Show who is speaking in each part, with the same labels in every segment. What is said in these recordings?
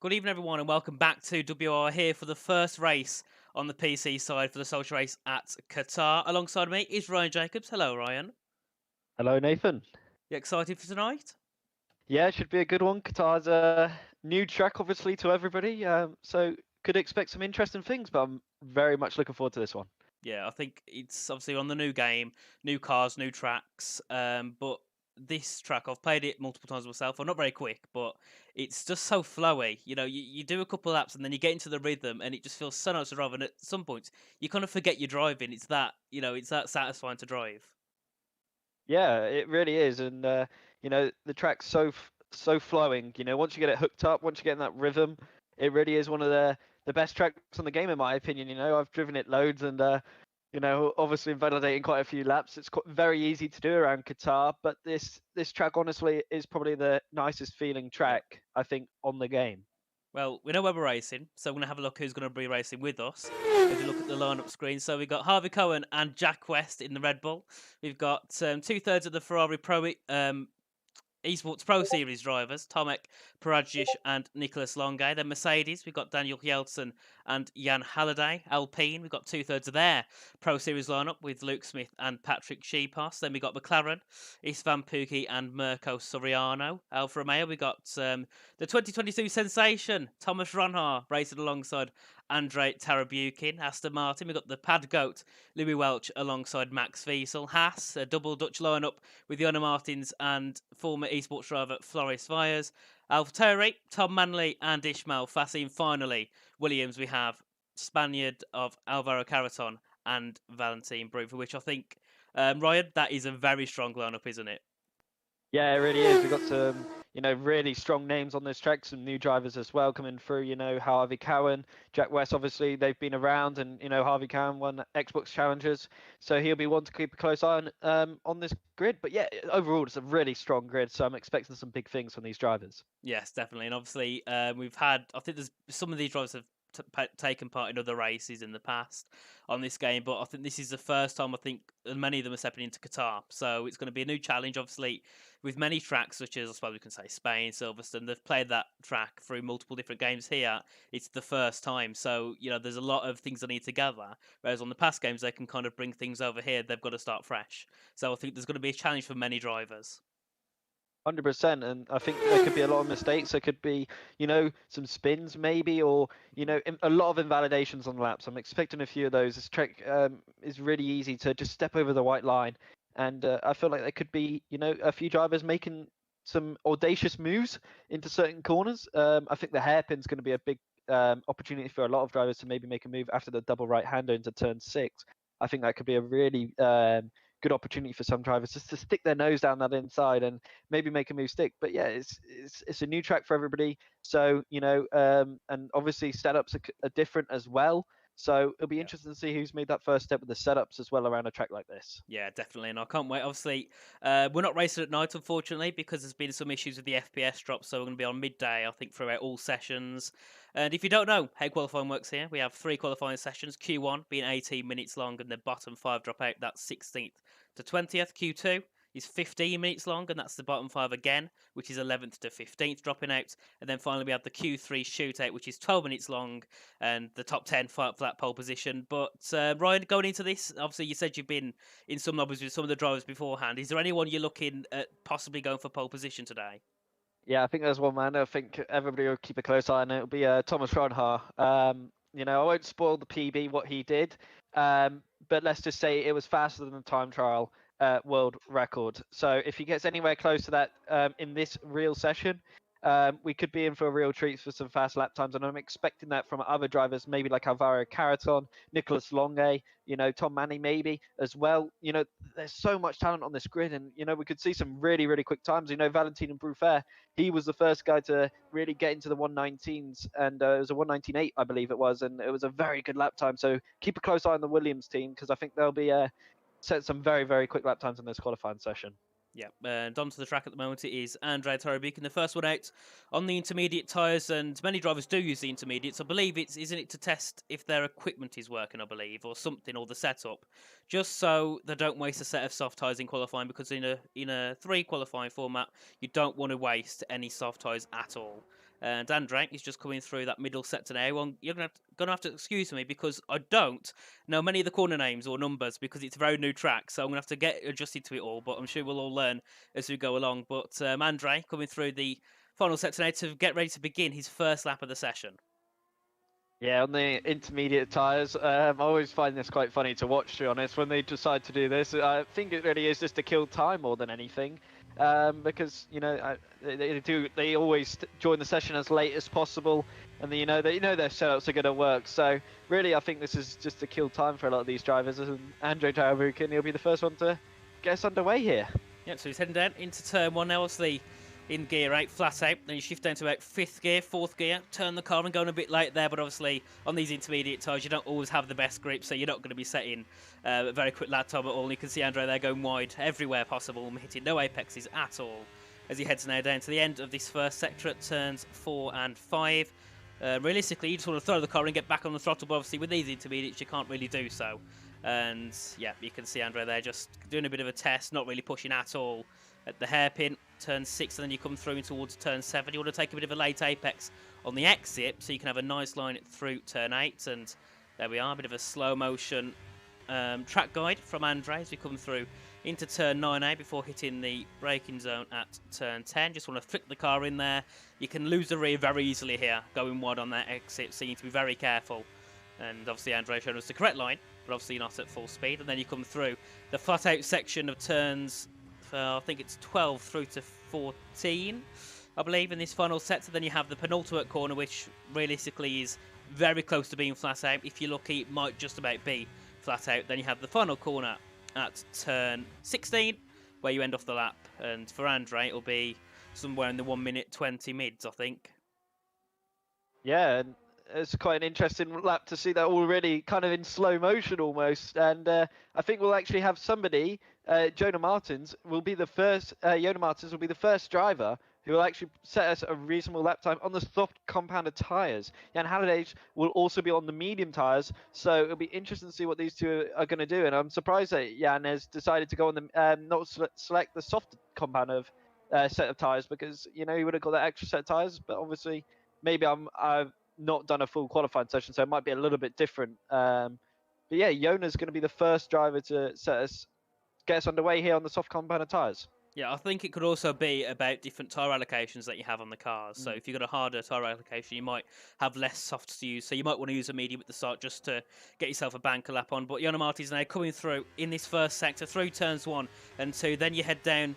Speaker 1: Good evening, everyone, and welcome back to WOR here for the first race on the PC side for the social race at Qatar. Alongside me is Ryan Jacobs. Hello, Ryan.
Speaker 2: Hello, Nathan.
Speaker 1: You excited for tonight?
Speaker 2: Yeah, it should be a good one. Qatar's a new track, obviously, to everybody. So could expect some interesting things, but I'm very much looking forward to this one.
Speaker 1: Yeah, I think it's obviously on the new game, new cars, new tracks. But this track, I've played it multiple times myself. I'm not very quick, but it's just so flowy. You do a couple laps and then you get into the rhythm, and it just feels so nice to drive. And at some points, you kind of forget you're driving. It's that satisfying to drive.
Speaker 2: Yeah, it really is, and the track's so flowing. Once you get it hooked up, once you get in that rhythm, it really is one of the best tracks on the game, in my opinion. I've driven it loads, and obviously validating quite a few laps. It's very easy to do around Qatar, but this track honestly is probably the nicest feeling
Speaker 1: Yeah.
Speaker 2: track I think on the game.
Speaker 1: Well, we know where we're racing, so we're going to have a look who's going to be racing with us. If you look at the lineup screen, so we've got Harvey Cohen and Jack West in the Red Bull. We've got two-thirds of the Ferrari Esports Pro Series drivers, Tomek Paradzic and Nicholas Longe. Then Mercedes, we've got Daniel Yeltsin and Jan Halliday. Alpine, we've got two-thirds of their Pro Series lineup with Luke Smith and Patrick Sheepas. Then we've got McLaren, Istvan Pukki and Mirko Soriano. Alfa Romeo, we've got the 2022 sensation, Thomas Ronhaar, racing alongside Andrei Tarabukin. Aston Martin, we've got the Pad Goat, Louis Welch alongside Max Wiesel. Haas, a double Dutch lineup with Jona Martins and former esports driver Floris Vyers. AlphaTauri, Tom Manley and Ishmael Fassin. Finally, Williams, we have Spaniard of Alvaro Caraton and Valentin Brute, for which I think, Ryan, that is a very strong lineup, isn't it?
Speaker 2: Yeah, it really is. We've got some, really strong names on this track, some new drivers as well coming through, Harvey Cowan, Jack West, obviously they've been around, and, Harvey Cowan won Xbox Challengers, so he'll be one to keep a close eye on this grid. But yeah, overall, it's a really strong grid, so I'm expecting some big things from these drivers.
Speaker 1: Yes, definitely. And obviously, I think there's some of these drivers have taken part in other races in the past on this game, but I think this is the first time I think many of them are stepping into Qatar. So it's going to be a new challenge, obviously, with many tracks, such as I suppose we can say Spain, Silverstone. They've played that track through multiple different games here. It's the first time. So, there's a lot of things they need to gather. Whereas on the past games, they can kind of bring things over here. They've got to start fresh. So I think there's going to be a challenge for many drivers.
Speaker 2: 100%, and I think there could be a lot of mistakes. There could be, some spins maybe, or a lot of invalidations on laps. I'm expecting a few of those. This track is really easy to just step over the white line, and I feel like there could be, a few drivers making some audacious moves into certain corners. I think the hairpin's going to be a big opportunity for a lot of drivers to maybe make a move after the double right-hander into turn 6. I think that could be a really good opportunity for some drivers just to stick their nose down that inside and maybe make a move stick. But yeah, it's a new track for everybody. So and obviously setups are different as well. So it'll be interesting to see who's made that first step with the setups as well around a track like this.
Speaker 1: Yeah, definitely, and I can't wait. Obviously, we're not racing at night, unfortunately, because there's been some issues with the FPS drop. So we're going to be on midday, I think, throughout all sessions. And if you don't know how qualifying works here, we have 3 qualifying sessions. Q1 being 18 minutes long, and the bottom 5 drop out. That's 16th to 20th. Q2 is 15 minutes long, and that's the bottom 5 again, which is 11th to 15th dropping out. And then finally we have the Q3 shootout, which is 12 minutes long, and the top 10 fight for that pole position. But Ryan, going into this, obviously you said you've been in some lobbies with some of the drivers beforehand. Is there anyone you're looking at possibly going for pole position today?
Speaker 2: Yeah, I think there's one man I think everybody will keep a close eye on. It'll be Thomas Ronhaar. I won't spoil the PB what he did, but let's just say it was faster than the time trial world record. So if he gets anywhere close to that in this real session, we could be in for a real treat for some fast lap times, and I'm expecting that from other drivers, maybe like Alvaro Caraton, Nicholas Longe, Tom Manny maybe as well. There's so much talent on this grid, and we could see some really, really quick times. Valentin Bruffair, he was the first guy to really get into the 119s, and it was a 119.8, I believe it was, and it was a very good lap time. So keep a close eye on the Williams team, because I think they'll be set some very, very quick lap times in this qualifying session.
Speaker 1: Yeah, and onto the track at the moment it is Andrei Tarabukin, the first one out on the intermediate tyres, and many drivers do use the intermediates. I believe isn't it to test if their equipment is working, I believe, or something, or the setup, just so they don't waste a set of soft tyres in qualifying, because in a 3 qualifying format, you don't want to waste any soft tyres at all. And Andre is just coming through that middle sector now. Well, you're gonna have to excuse me because I don't know many of the corner names or numbers because it's a very new track. So I'm gonna have to get adjusted to it all. But I'm sure we'll all learn as we go along. But Andre coming through the final sector now to get ready to begin his first lap of the session.
Speaker 2: Yeah, on the intermediate tyres, I always find this quite funny to watch, to be honest, when they decide to do this. I think it really is just to kill time more than anything, because they always join the session as late as possible, and their setups are going to work. So really, I think this is just to kill time for a lot of these drivers. And Andrzej Tarabukin, he'll be the first one to get us underway here.
Speaker 1: Yep, so he's heading down into turn one now. Obviously, in gear 8, flat out. Then you shift down to about 5th gear, 4th gear, turn the car and going a bit late there, but obviously on these intermediate tyres you don't always have the best grip, so you're not going to be setting a very quick lap time at all. And you can see Andre there going wide everywhere possible, hitting no apexes at all as he heads now down to the end of this first sector at turns 4 and 5. Realistically, you just want to throw the car and get back on the throttle, but obviously with these intermediates you can't really do so. And yeah, you can see Andre there just doing a bit of a test, not really pushing at all at the hairpin. Turn 6, and then you come through towards turn 7. You want to take a bit of a late apex on the exit so you can have a nice line through turn 8. And there we are, a bit of a slow motion track guide from Andre as we come through into turn 9A before hitting the braking zone at turn 10. Just want to flick the car in there. You can lose the rear very easily here going wide on that exit, so you need to be very careful. And obviously Andre showed us the correct line, but obviously not at full speed. And then you come through the flat out section of turns, I think it's 12 through to 14, I believe, in this final sector. Then you have the penultimate corner, which realistically is very close to being flat out. If you're lucky, it might just about be flat out. Then you have the final corner at turn 16, where you end off the lap. And for Andre, it'll be somewhere in the 1 minute 20 mids, I think.
Speaker 2: Yeah, and it's quite an interesting lap to see that already kind of in slow motion almost. And I think we'll actually have somebody, Jonah Martins will be the first driver who will actually set us a reasonable lap time on the soft compounded tyres. Jan Halliday will also be on the medium tyres, so it'll be interesting to see what these two are going to do. And I'm surprised that Jan has decided to go on the not select the soft compound of set of tyres, because he would have got that extra set of tyres. But obviously, maybe I've not done a full qualifying session, so it might be a little bit different. But yeah, Jona's going to be the first driver to get us underway here on the soft compound of tyres.
Speaker 1: Yeah, I think it could also be about different tyre allocations that you have on the cars. So if you've got a harder tyre allocation, you might have less softs to use. So you might want to use a medium at the start just to get yourself a banker lap on. But Jonah Martins now coming through in this first sector through turns 1 and 2. Then you head down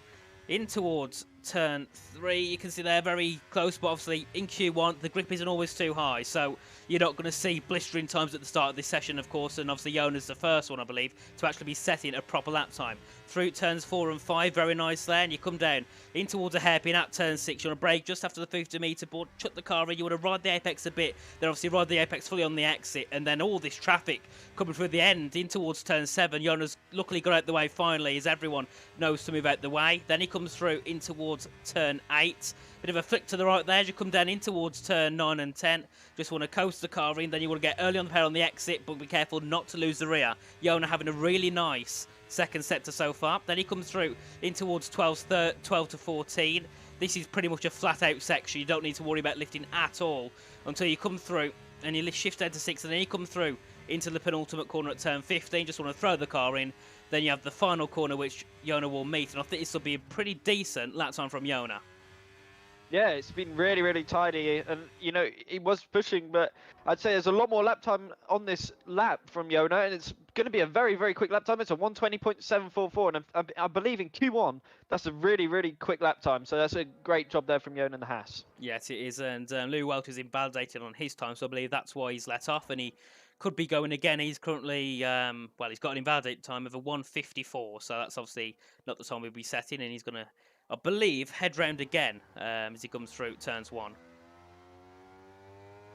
Speaker 1: in towards turn 3. You can see they're very close, but obviously in Q1 the grip isn't always too high, so you're not going to see blistering times at the start of this session, of course. And obviously Jona's the first one, I believe, to actually be setting a proper lap time through turns 4 and 5. Very nice there. And you come down in towards a hairpin at turn 6. You want to brake just after the 50-metre board, chuck the car in. You want to ride the apex a bit, then obviously ride the apex fully on the exit, and then all this traffic coming through the end in towards turn 7. Jona's luckily got out the way finally, as everyone knows to move out the way. Then he comes through in towards turn 8. Bit of a flick to the right there as you come down in towards turn 9 and 10. Just want to coast the car in. Then you want to get early on the pedal on the exit, but be careful not to lose the rear. Jona having a really nice second sector so far. Then he comes through in towards 12 to 14. This is pretty much a flat out section. You don't need to worry about lifting at all until you come through and you shift down to 6, and then you come through into the penultimate corner at turn 15. Just want to throw the car in. Then you have the final corner, which Jona will meet, and I think this will be a pretty decent lap time from Jona.
Speaker 2: Yeah, it's been really, really tidy, and he was pushing, but I'd say there's a lot more lap time on this lap from Jona, and it's going to be a very, very quick lap time. It's a 1:20.744, and I believe in Q1 that's a really, really quick lap time. So that's a great job there from Jona and the Haas.
Speaker 1: Yes, it is, and Lou Welch is invalidated on his time, so I believe that's why he's let off, and he could be going again. He's currently, he's got an invalidated time of a 1:54, so that's obviously not the time we'll be setting, and he's going to, I believe, head round again as he comes through turns 1.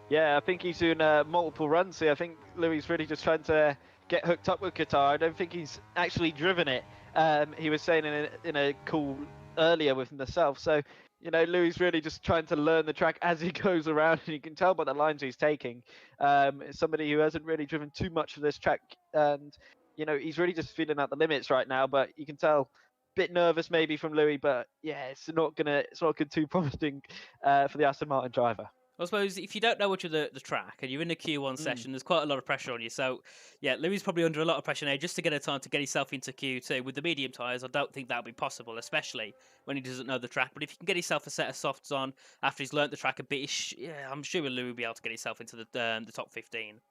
Speaker 2: Yeah, I think he's doing multiple runs here. I think Louis really just trying to get hooked up with Qatar. I don't think he's actually driven it. He was saying in a call earlier with himself. So, Louis really just trying to learn the track as he goes around, and you can tell by the lines he's taking. Somebody who hasn't really driven too much of this track, and he's really just feeling out the limits right now. But you can tell bit nervous maybe from Louis, but yeah, it's not looking too promising for the Aston Martin driver.
Speaker 1: I suppose if you don't know much of the track and you're in the Q1 session, there's quite a lot of pressure on you. So, yeah, Louis probably under a lot of pressure now just to get a time to get himself into Q2. With the medium tyres, I don't think that'll be possible, especially when he doesn't know the track. But if he can get himself a set of softs on after he's learnt the track a bit, yeah, I'm sure Louis will be able to get himself into the top 15.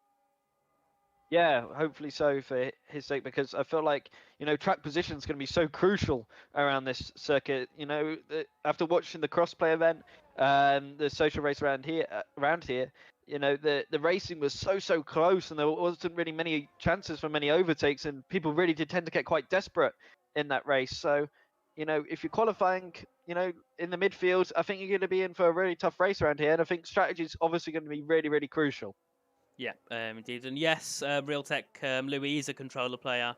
Speaker 2: Yeah, hopefully so for his sake, because I feel like, track position is going to be so crucial around this circuit. After watching the crossplay event, the social race around here, the racing was so close, and there wasn't really many chances for many overtakes, and people really did tend to get quite desperate in that race. So, if you're qualifying, in the midfield, I think you're going to be in for a really tough race around here, and I think strategy is obviously going to be really, really crucial.
Speaker 1: Yeah, indeed. And yes, Realtek, Louis is a controller player.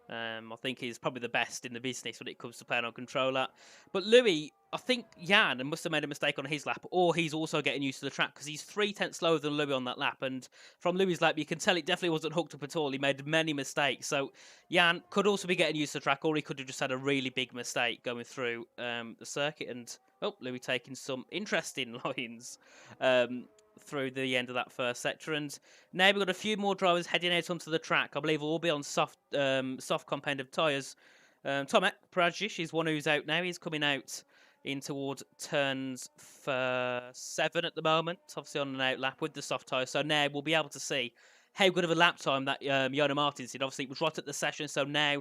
Speaker 1: I think he's probably the best in the business when it comes to playing on controller. But Louis, I think Jan must have made a mistake on his lap, or he's also getting used to the track because he's 3/10 slower than Louis on that lap. And from Louis' lap, you can tell it definitely wasn't hooked up at all. He made many mistakes. So Jan could also be getting used to the track, or he could have just had a really big mistake going through the circuit. And Louis taking some interesting lines. Through the end of that first sector, and now we've got a few more drivers heading out onto the track. I believe we'll all be on soft compound of tyres. Tomek Prajic is one who's out now. He's coming out in towards turns 7 at the moment, obviously on an out lap with the soft tyres. So now we'll be able to see how good of a lap time that Jona Martins did. Obviously, it was right at the session, so now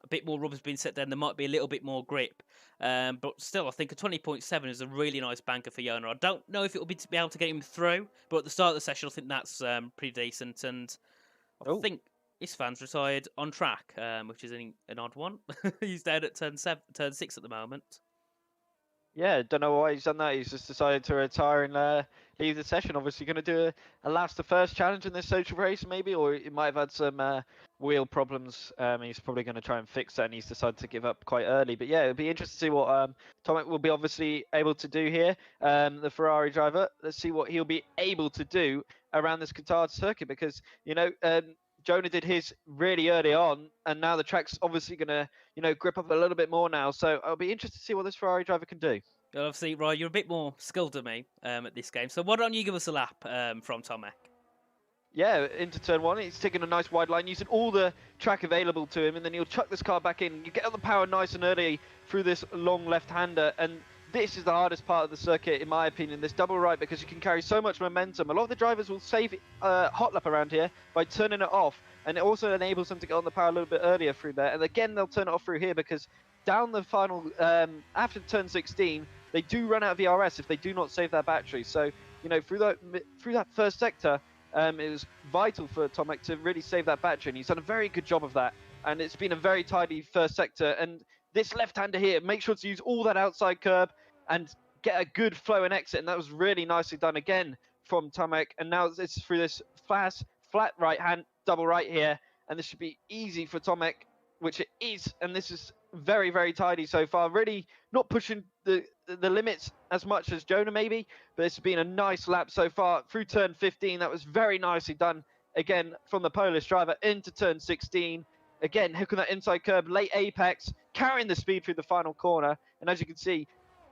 Speaker 1: a bit more rubber's been set there, and there might be a little bit more grip. But still, I think a 20.7 is a really nice banker for Jona. I don't know if it will be to be able to get him through, but at the start of the session, I think that's pretty decent. And I think his fans retired on track, which is an odd one. He's down at turn 6 at the moment.
Speaker 2: Yeah, don't know why he's done that. He's just decided to retire and leave the session. Obviously, going to do a last to first challenge in this social race, maybe, or he might have had some wheel problems. He's probably going to try and fix that, and he's decided to give up quite early. But yeah, it'll be interesting to see what Tomek will be obviously able to do here. The Ferrari driver. Let's see what he'll be able to do around this Qatar circuit, because Jona did his really early on, and now the track's obviously going to, grip up a little bit more now. So I'll be interested to see what this Ferrari driver can do.
Speaker 1: Well, obviously, Roy, you're a bit more skilled than me at this game. So why don't you give us a lap from Tomek?
Speaker 2: Yeah, into turn 1, he's taking a nice wide line, using all the track available to him, and then he'll chuck this car back in. You get up the power nice and early through this long left-hander, and this is the hardest part of the circuit, in my opinion, this double right, because you can carry so much momentum. A lot of the drivers will save hot lap around here by turning it off, and it also enables them to get on the power a little bit earlier through there. And again, they'll turn it off through here, because down the final, after turn 16, they do run out of ERS if they do not save their battery. So, through that first sector, it was vital for Tomek to really save that battery, and he's done a very good job of that. And it's been a very tidy first sector. And this left-hander here, make sure to use all that outside curb and get a good flow and exit, and that was really nicely done again from Tomek. And now it's through this fast, flat right-hand double right here, and this should be easy for Tomek, which it is, and this is very, very tidy so far. Really not pushing the limits as much as Jona maybe, but it's been a nice lap so far through turn 15. That was very nicely done again from the Polish driver into turn 16. Again, hooking that inside curb, late apex, carrying the speed through the final corner, and as you can see,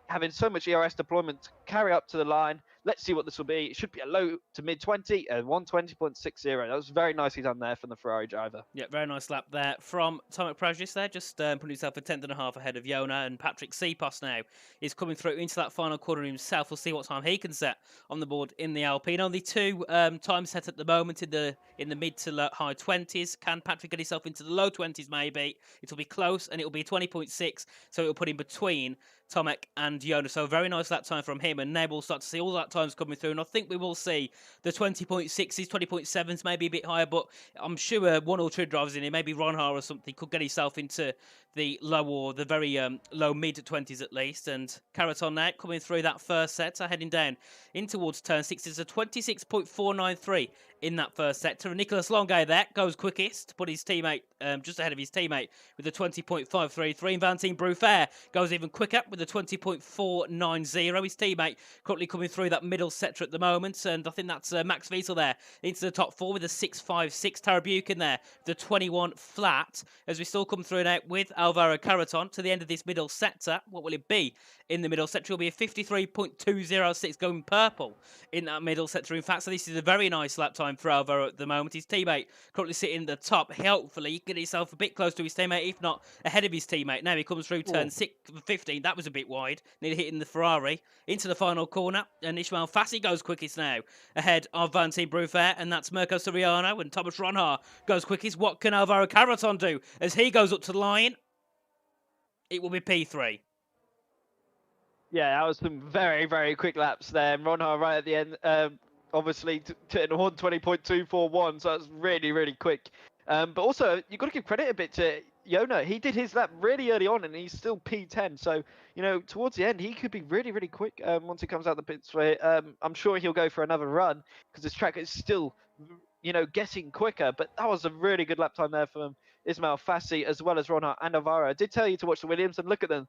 Speaker 2: having so much ERS deployment to carry up to the line. Let's see what this will be. It should be a low to mid 20 and 120.60. That was very nicely done there from the Ferrari driver.
Speaker 1: Yeah, very nice lap there from Tomek Prajic there, just putting himself a 10.5 ahead of Jona, and Patrick Sipos now is coming through into that final corner himself. We'll see what time he can set on the board in the Alpine. Only 2 times set at the moment in the mid to high 20s. Can Patrick get himself into the low 20s maybe? It'll be close, and it'll be 20.6, so it'll put him between Tomek and Jona. So a very nice lap time from him, and now we'll start to see all that times coming through, and I think we will see the 20.6s, 20.7s, maybe a bit higher, but I'm sure 1 or 2 drivers in here, maybe Ronha or something, could get himself into the low or the very low mid 20s at least. And Caraton now coming through that first set, so heading down in towards turn 6 is a 26.493 in that first sector. And Nicholas Longuet there goes quickest, put his teammate just ahead of his teammate with a 20.533. And Valentin Brufair goes even quicker with a 20.490. His teammate currently coming through that middle sector at the moment, and I think that's Max Wiesel there into the top 4 with a 6.56. Tara Buchan there, the 21 flat, as we still come through now with Alvaro Carreton to the end of this middle sector. What will it be in the middle sector? It will be a 53.206 going purple in that middle sector. In fact, so this is a very nice lap time for Alvaro at the moment. His teammate currently sitting at the top. Hopefully, he can get himself a bit close to his teammate, if not ahead of his teammate. Now he comes through turn 15. That was a bit wide, nearly hitting the Ferrari into the final corner. And Ishmael Fassi goes quickest now, ahead of Van Team Brufair, and that's Mirko Soriano. And Thomas Ronhaar goes quickest. What can Alvaro Carreton do as he goes up to the line? It will be P3.
Speaker 2: Yeah, that was some very, very quick laps there. And Ronhaar right at the end, obviously hitting 120.241, so that's really, really quick. But also, you've got to give credit a bit to Yona. He did his lap really early on, and he's still P10. So, you know, towards the end, he could be really, really quick once he comes out the pits. I'm sure he'll go for another run because this track is still, you know, getting quicker. But that was a really good lap time there from Ismail Fassi, as well as Ronhaar and Alvaro. I did tell you to watch the Williams, and look at them.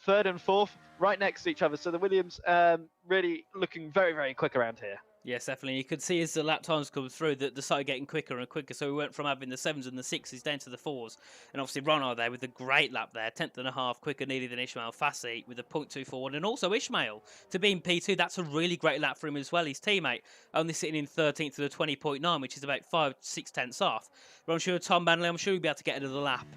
Speaker 2: Third and fourth, right next to each other. So the Williams really looking very, very quick around here.
Speaker 1: Yes, definitely. You could see as the lap times come through that they started getting quicker and quicker. So we went from having the 7s and the 6s down to the 4s. And obviously Ronald there with a great lap there, 10th and a half quicker nearly than Ishmael Fassi with a 0.241. And also Ishmael to be in P2, that's a really great lap for him as well. His teammate only sitting in 13th with a 20.9, which is about 5-6 tenths off. But I'm sure Tom Manley, I'm sure he'll be able to get another lap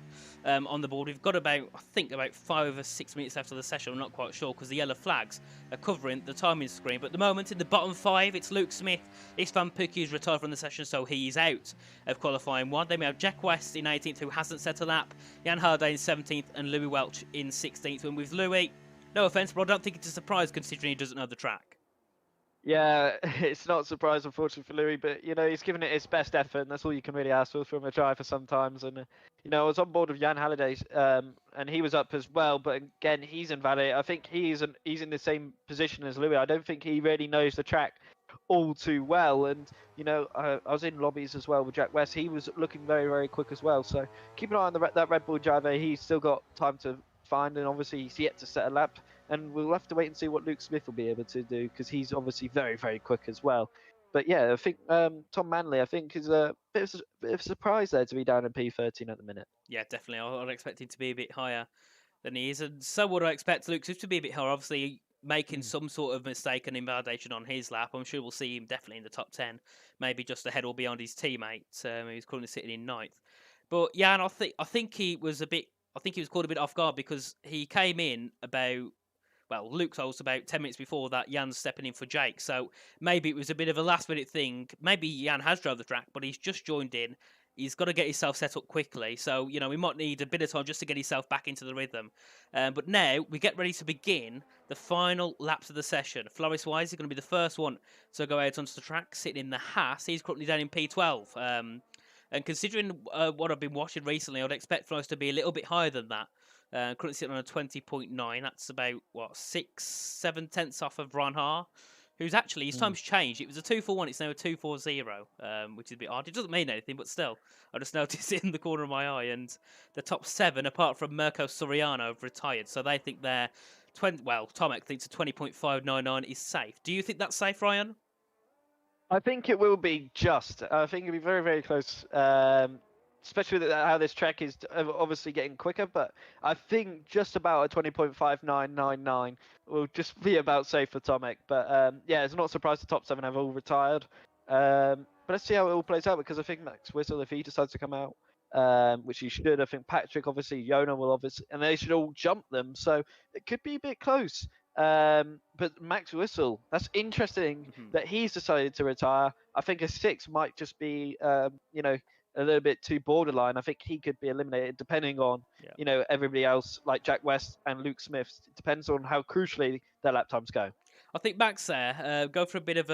Speaker 1: on the board. We've got about, I think, about 5 or 6 minutes left of the session. I'm not quite sure because the yellow flags are covering the timing screen. But at the moment, in the bottom 5, it's Luke Smith. Istvan Pukki is retired from the session, so he is out of qualifying 1. Then we have Jack West in 18th, who hasn't set a lap. Jan Halliday in 17th, and Louis Welch in 16th. And with Louis, no offence, but I don't think it's a surprise considering he doesn't know the track.
Speaker 2: Yeah, it's not a surprise, unfortunately, for Louis, but, you know, he's given it his best effort, and that's all you can really ask for from a driver sometimes. And, you know, I was on board with Jan Halliday, and he was up as well, but again, he's invalid. I think he's in the same position as Louis. I don't think he really knows the track all too well. And, you know, I was in lobbies as well with Jack West. He was looking very, very quick as well. So keep an eye on that Red Bull driver. He's still got time to find, and obviously he's yet to set a lap. And we'll have to wait and see what Luke Smith will be able to do, because he's obviously very, very quick as well. But yeah, I think Tom Manley, I think, is a bit of a surprise there to be down in P13 at the minute.
Speaker 1: Yeah, definitely. I'd expect him to be a bit higher than he is. And so would I expect Luke Smith to be a bit higher. Obviously, making some sort of mistake and invalidation on his lap. I'm sure we'll see him definitely in the top 10, maybe just ahead or beyond his teammate, who's currently sitting in 9th. But yeah, and I think he was caught a bit off guard because he came in about, well, Luke told us about 10 minutes before that Jan's stepping in for Jake. So maybe it was a bit of a last minute thing. Maybe Jan has drove the track, but he's just joined in. He's got to get himself set up quickly. So, you know, we might need a bit of time just to get himself back into the rhythm. But now we get ready to begin the final laps of the session. Floris Wise is going to be the first one to go out onto the track, sitting in the Haas. He's currently down in P12. And considering what I've been watching recently, I'd expect Floris to be a little bit higher than that. Currently sitting on a 20.9. That's about, 6-7 tenths off of Ronhaar, who's actually, his time's changed. It was a 2:41, it's now a 2:40, which is a bit odd. It doesn't mean anything, but still, I just noticed it in the corner of my eye. And the top 7, apart from Mirko Soriano, have retired. So they think they're, Tomek thinks a 20.599 is safe. Do you think that's safe, Ryan?
Speaker 2: I think it will be just. I think it'll be very, very close. Especially with how this track is obviously getting quicker, but I think just about a 20.5999 will just be about safe for Tomek. But yeah, it's not a surprise the top 7 have all retired. But let's see how it all plays out, because I think Max Whistle, if he decides to come out, which he should, I think Patrick, obviously, Yona will obviously, and they should all jump them. So it could be a bit close. But Max Whistle, that's interesting that he's decided to retire. I think a 6 might just be, you know, a little bit too borderline. I think he could be eliminated depending on, you know, everybody else, like Jack West and Luke Smith. It depends on how crucially their lap times go.
Speaker 1: I think Max there, go for a bit of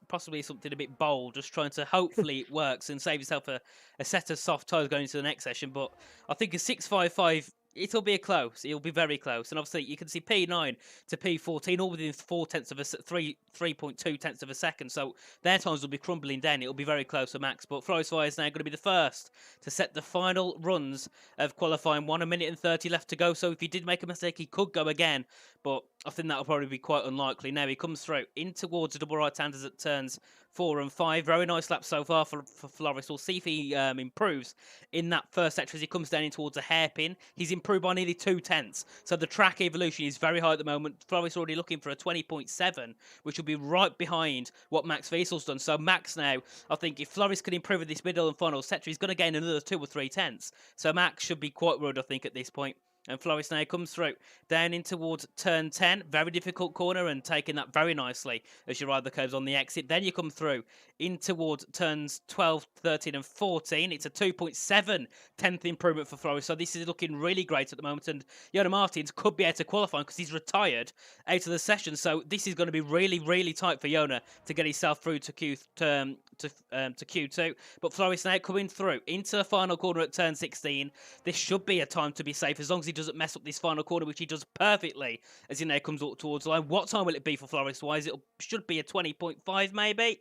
Speaker 1: possibly something a bit bold, just trying to hopefully it works and save yourself a set of soft tyres going into the next session. But I think a 6.55, it'll be close. It'll be very close. And obviously you can see P9 to P14 all within 3.2 tenths of a second. So their times will be crumbling down. It'll be very close for Max. But Floris Fire is now going to be the first to set the final runs of qualifying 1. 1 minute and 30 left to go. So if he did make a mistake, he could go again. But I think that'll probably be quite unlikely. Now he comes through in towards the double right-handers at turns 4 and 5. Very nice lap so far for Floris. We'll see if he improves in that first sector as he comes down in towards a hairpin. He's improved by nearly 2/10. So the track evolution is very high at the moment. Floris already looking for a 20.7, which will be right behind what Max Wiesel's done. So Max now, I think if Floris can improve at this middle and final sector, he's going to gain another 2 or 3/10. So Max should be quite worried, I think, at this point. And Floris now comes through down in towards turn 10. Very difficult corner and taking that very nicely as you ride the curves on the exit. Then you come through in towards turns 12, 13 and 14. It's a 2.7 tenth improvement for Floris. So this is looking really great at the moment. And Jonas Martins could be able to qualify because he's retired out of the session. So this is going to be really, really tight for Jonas to get himself through to Q2. But Floris now coming through into the final corner at turn 16. This should be a time to be safe as long as he doesn't mess up this final corner, which he does perfectly as he now comes up towards the line. What time will it be for Floris Wise? It should be a 20.5 maybe.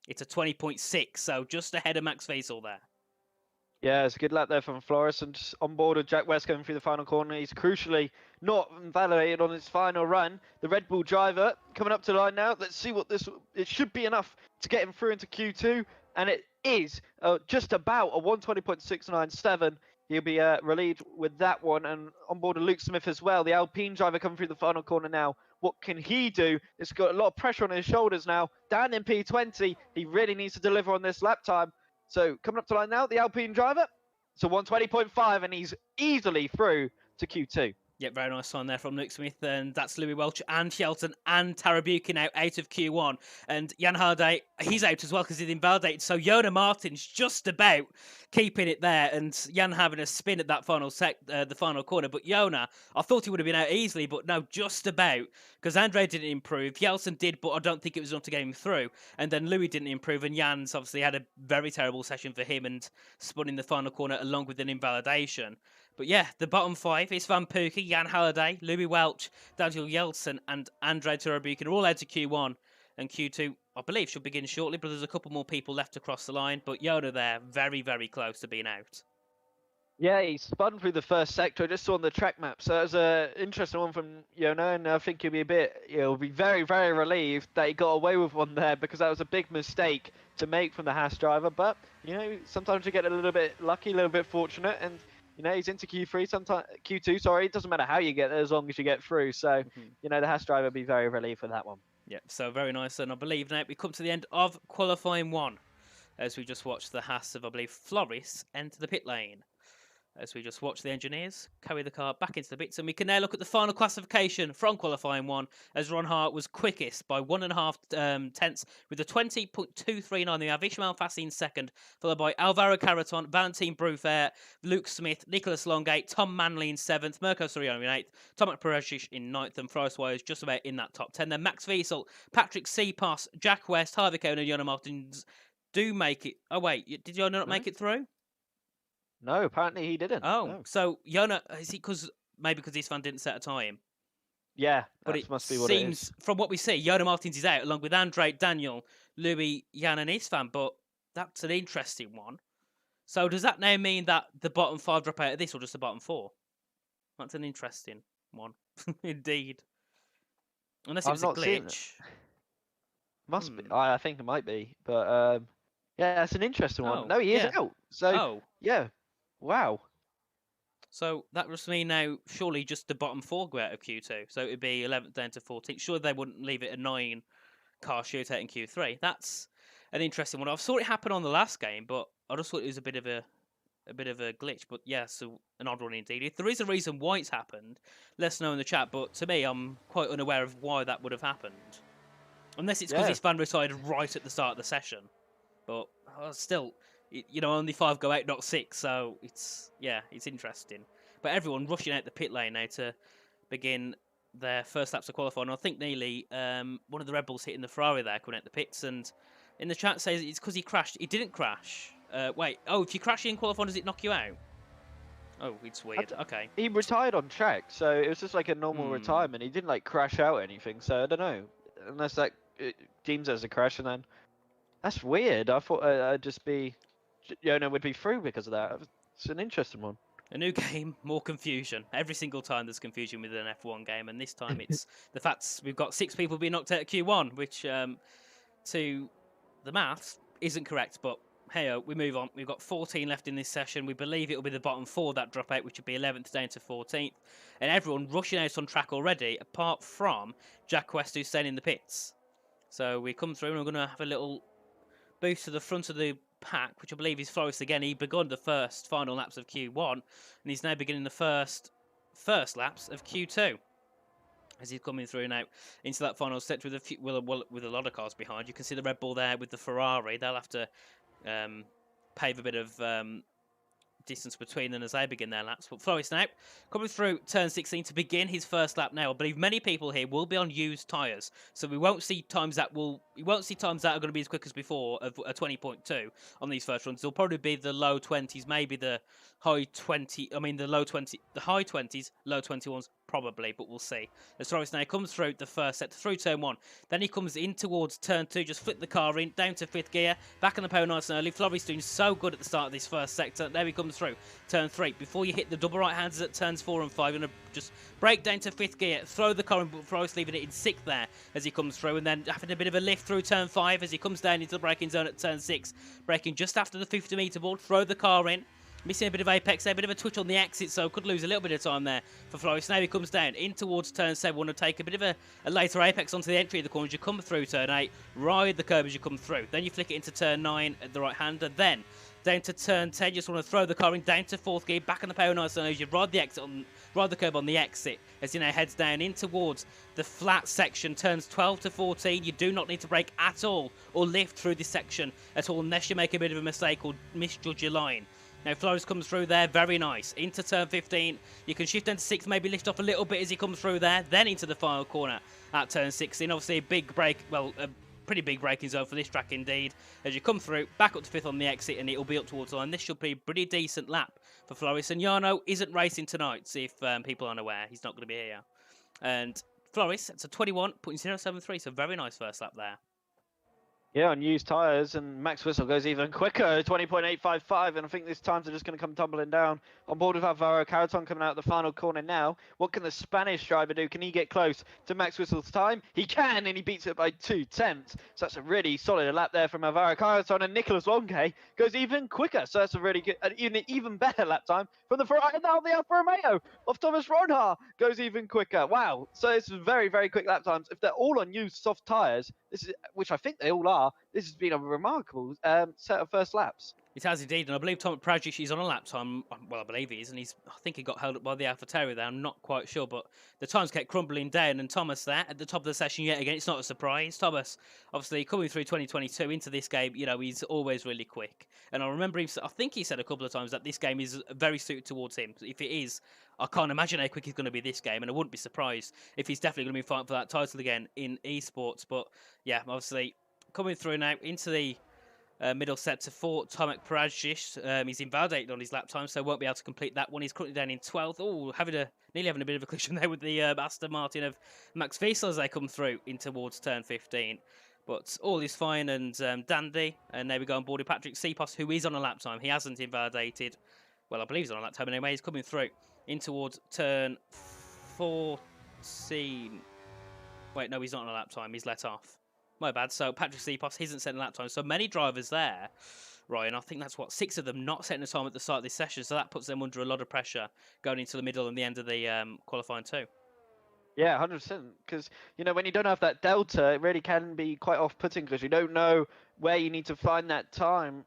Speaker 1: It's a 20.6, so just ahead of Max Wiesel there.
Speaker 2: Yeah, it's a good lap there from Floris, and just on board with Jack West going through the final corner. He's crucially not validated on his final run. The Red Bull driver coming up to the line now. Let's see what this... It should be enough to get him through into Q2, and it is just about a 120.697. He'll be relieved with that one, and on board with Luke Smith as well. The Alpine driver coming through the final corner now. What can he do? It's got a lot of pressure on his shoulders now. Down in P20, he really needs to deliver on this lap time. So coming up to line now, the Alpine driver. So 120.5, and he's easily through to Q2.
Speaker 1: Yeah, very nice sign there from Luke Smith, and that's Louis Welch and Shelton and Tarabuki now out of Q1. And Jan Halliday, he's out as well because he's invalidated. So Jonas Martins just about keeping it there, and Jan having a spin at that final the final corner. But Jonas, I thought he would have been out easily, but no, just about, because Andre didn't improve. Jelson did, but I don't think it was enough to get him through. And then Louis didn't improve, and Jan's obviously had a very terrible session for him and spun in the final corner along with an invalidation. But yeah, the bottom 5 is Van Pookie, Jan Halliday, Louis Welch, Daniel Jelson, and Andre Tarabukin are all out to Q1. And Q2, I believe, should begin shortly, but there's a couple more people left across the line. But Yoda there, very, very close to being out.
Speaker 2: Yeah, he spun through the first sector. I just saw on the track map. So that was an interesting one from Jonas, and I think he'll be very, very relieved that he got away with one there, because that was a big mistake to make from the Haas driver. But, sometimes you get a little bit lucky, a little bit fortunate, and he's into Q3, sometimes Q2. Sorry, it doesn't matter how you get there as long as you get through. So, the Haas driver will be very relieved with that one.
Speaker 1: Yeah, so very nice. And I believe now we come to the end of qualifying 1, as we just watched the Haas of, I believe, Floris enter the pit lane. As we just watch the engineers carry the car back into the pits, and we can now look at the final classification from qualifying 1, as Ron Hart was quickest by 1.5 tenths with a 20.239. We have Ishmael Fassi in second, followed by Alvaro Caraton, Valentin Bruffaert, Luke Smith, Nicholas Longate, Tom Manley in 7th, Mirko Soriano in 8th, Tomac Perezic in 9th, and Forrest Wise just about in that top 10. Then Max Wiesel, Patrick Seapass, Jack West, Harvey Cohn, and Jonas Martins do make it. Oh wait, did Jonas not make it through?
Speaker 2: No, apparently he didn't.
Speaker 1: Oh,
Speaker 2: no.
Speaker 1: So Jonas, is he maybe because this fan didn't set a time?
Speaker 2: Yeah,
Speaker 1: but it
Speaker 2: must be what it is.
Speaker 1: From what we see, Jonas Martins is out along with Andre, Daniel, Louis, Jan, and Isfan. But that's an interesting one. So does that now mean that the bottom 5 drop out of this, or just the bottom 4? That's an interesting one, indeed. Unless it was a glitch.
Speaker 2: Must be. I think it might be, but yeah, that's an interesting one. No, he is out. So yeah. Wow.
Speaker 1: So that must mean now, surely just the bottom 4 go out of Q2. So it would be 11th down to 14th. Surely they wouldn't leave it a 9-car shootout in Q3. That's an interesting one. I saw it happen on the last game, but I just thought it was a bit of a glitch. But yeah, so an odd one indeed. If there is a reason why it's happened, let us know in the chat. But to me, I'm quite unaware of why that would have happened. Unless it's because his fan retired right at the start of the session. But still... only 5 go out, not 6, so it's interesting. But everyone rushing out the pit lane now to begin their first laps of qualifying. I think nearly one of the Red Bulls hitting the Ferrari there coming out the pits, and in the chat says it's because he crashed. He didn't crash. If you crash in qualifying, does it knock you out? Oh, it's weird. Okay.
Speaker 2: He retired on track, so it was just like a normal retirement. He didn't crash out or anything, so I don't know. Unless that deems as a crash, and then that's weird. I thought I'd just be... Jonas would be through because of that. It's an interesting one.
Speaker 1: A new game, more confusion. Every single time there's confusion with an F1 game, and this time it's the fact we've got 6 people being knocked out at Q1, which to the maths isn't correct, but hey, we move on. We've got 14 left in this session. We believe it'll be the bottom 4 that drop out, which would be 11th down to 14th, and everyone rushing out on track already, apart from Jack West, who's staying in the pits. So we come through, and we're going to have a little boost to the front of the pack, which I believe is Forrest again. He begun the first final laps of Q1, and he's now beginning the first laps of Q2. As he's coming through now into that final sector with with a lot of cars behind. You can see the Red Bull there with the Ferrari. They'll have to pave a bit of distance between them as they begin their laps. But Flores now coming through turn 16 to begin his first lap now. I believe many people here will be on used tyres, so we won't see times that are going to be as quick as before of a 20.2 on these first runs. It'll probably be the low 20s, maybe the high 20. I mean the high 20s, low 21s probably, but we'll see. As Flores now comes through the first set through turn 1, then he comes in towards turn 2, just flip the car in down to 5th gear, back on the power nice and early. Flores doing so good at the start of this first sector. There he comes through turn 3. Before you hit the double right hands at turns 4 and 5, going to just brake down to 5th gear, throw the car in, but Flores leaving it in 6th there as he comes through, and then having a bit of a lift through turn 5 as he comes down into the braking zone at turn 6, braking just after the 50-metre board, throw the car in. Missing a bit of apex there, a bit of a twitch on the exit, so could lose a little bit of time there for Flores. Now he comes down in towards turn 7, want to take a bit of a later apex onto the entry of the corner as you come through turn 8, ride the curb as you come through. Then you flick it into turn 9 at the right hander, then down to turn 10, just want to throw the car in down to 4th gear, back on the power nice and as you ride the curb on the exit as you now heads down in towards the flat section, turns 12 to 14. You do not need to brake at all or lift through this section at all unless you make a bit of a mistake or misjudge your line. Now Flores comes through there, very nice. Into turn 15, you can shift into 6th, maybe lift off a little bit as he comes through there. Then into the final corner at turn 16. Obviously a big break, well, a pretty big braking zone for this track indeed. As you come through, back up to 5th on the exit, and it'll be up towards the line. This should be a pretty decent lap for Flores. And Jarno isn't racing tonight, see if people aren't aware. He's not going to be here. And Flores, it's a 21.073, so very nice first lap there.
Speaker 2: Yeah, on used tyres, and Max Whistle goes even quicker, 20.855, and I think these times are just going to come tumbling down. On board with Alvaro Carreton coming out the final corner now. What can the Spanish driver do? Can he get close to Max Whistle's time? He can, and he beats it by 2 tenths. So that's a really solid lap there from Alvaro Carreton, and Nicolas Longe goes even quicker. So that's a really good, even better lap time from the Ferrari. And now the Alfa Romeo of Thomas Ronhaar goes even quicker. Wow, so it's very, very quick lap times. If they're all on used soft tyres, this is, which I think they all are, this has been a remarkable set of first laps.
Speaker 1: It has indeed, and I believe Tomek Prajic is on a lap time. Well, I believe he is, and I think he got held up by the AlphaTauri there. I'm not quite sure, but the times kept crumbling down, and Thomas there at the top of the session yet again. It's not a surprise. Thomas, obviously, coming through 2022 into this game, you know, he's always really quick. And I remember him, I think he said a couple of times that this game is very suited towards him. If it is, I can't imagine how quick he's going to be this game, and I wouldn't be surprised if he's definitely going to be fighting for that title again in esports. But yeah, obviously, coming through now into the middle sector for Tomek Prajic. He's invalidated on his lap time, so won't be able to complete that one. He's currently down in 12th. Oh, nearly having a bit of a collision there with the Aston Martin of Max Wiesel as they come through in towards turn 15. But all is fine and dandy. And there we go on board with Patrick Sipos, who is on a lap time. He hasn't invalidated. Well, I believe he's on a lap time anyway. He's coming through in towards turn 14. Wait, no, he's not on a lap time. He's let off. My bad. So Patrick Sipos isn't setting a lap time. So many drivers there, Ryan. I think that's what 6 of them not setting a time at the start of this session. So that puts them under a lot of pressure going into the middle and the end of the qualifying too.
Speaker 2: Yeah, 100%. Because you know when you don't have that delta, it really can be quite off-putting because you don't know where you need to find that time.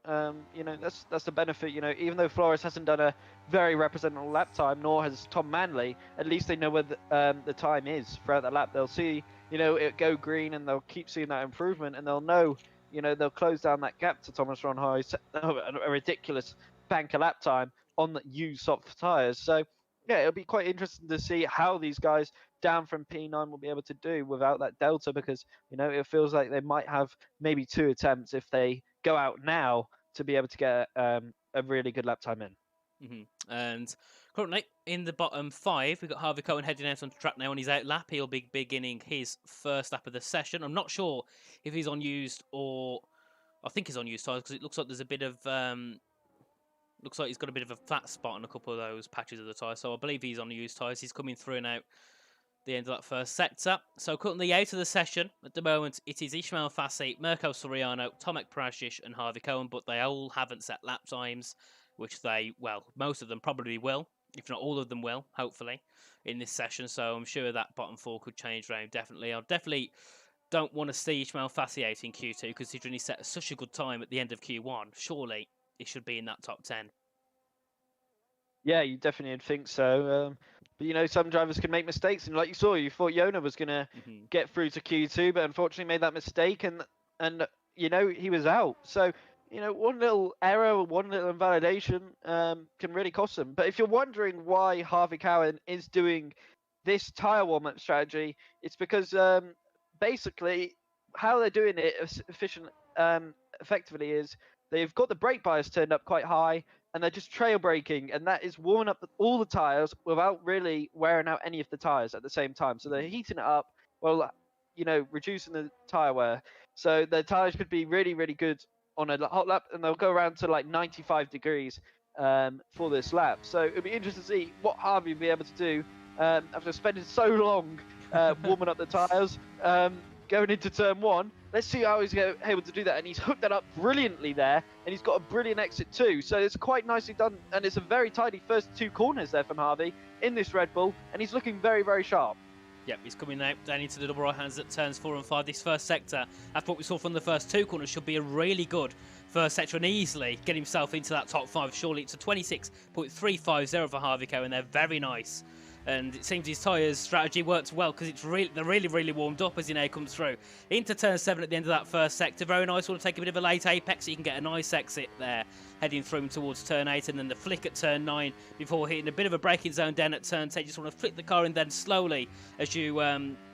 Speaker 2: You know that's the benefit. You know even though Flores hasn't done a very representative lap time, nor has Tom Manley, at least they know where the time is throughout the lap. They'll see it go green and they'll keep seeing that improvement and they'll know they'll close down that gap to Thomas Ronhaar, a ridiculous banker lap time on the used soft tyres. So yeah, it'll be quite interesting to see how these guys down from P9 will be able to do without that delta because it feels like they might have maybe 2 attempts if they go out now to be able to get a really good lap time in.
Speaker 1: And currently in the bottom 5, we've got Harvey Cohen heading out on track now on his out lap. He'll be beginning his first lap of the session. I'm not sure if he's on used or I think he's on used tyres because it looks like there's a bit of looks like he's got a bit of a flat spot on a couple of those patches of the tyre. So I believe he's on used tyres. He's coming through now the end of that first sector. So currently out of the session at the moment, it is Ismail Fassi, Mirko Soriano, Tomek Prasic and Harvey Cohen, but they all haven't set lap times, which they, well, most of them probably will, if not all of them will, hopefully, in this session. So I'm sure that bottom four could change around, definitely. I definitely don't want to see Ismail Fassi out in Q2, considering he set such a good time at the end of Q1. Surely he should be in that top 10.
Speaker 2: Yeah, you definitely would think so. But, you know, some drivers can make mistakes. And like you saw, you thought Yona was going to get through to Q2, but unfortunately made that mistake. And you know, he was out. So, you know, one little error, one little invalidation can really cost them. But if you're wondering why Harvey Cowan is doing this tyre warm-up strategy, it's because basically how they're doing it effectively is they've got the brake bias turned up quite high, and they're just trail braking, and that is warming up all the tyres without really wearing out any of the tyres at the same time. So they're heating it up while, you know, reducing the tyre wear. So the tyres could be really, really good on a hot lap, and they'll go around to like 95 degrees for this lap. So it'll be interesting to see what Harvey will be able to do after spending so long warming up the tyres. Going into turn one, let's see how he's able to do that. And he's hooked that up brilliantly there, and he's got a brilliant exit too. So it's quite nicely done, and it's a very tidy first two corners there from Harvey in this Red Bull, and he's looking very, very sharp.
Speaker 1: Yep, he's coming out down into the double right hands at turns 4 and 5. This first sector, after what we saw from the first two corners, should be a really good first sector and easily get himself into that top 5. Surely it's a 26.350 for Harvey Cohen. They're very nice. And it seems his tyres strategy works well because they're really warmed up as he now comes through. Into turn 7 at the end of that first sector. Very nice. Want to take a bit of a late apex so you can get a nice exit there. Heading through towards turn 8 and then the flick at turn 9 before hitting a bit of a braking zone down at turn 10. Just want to flick the car in then slowly as you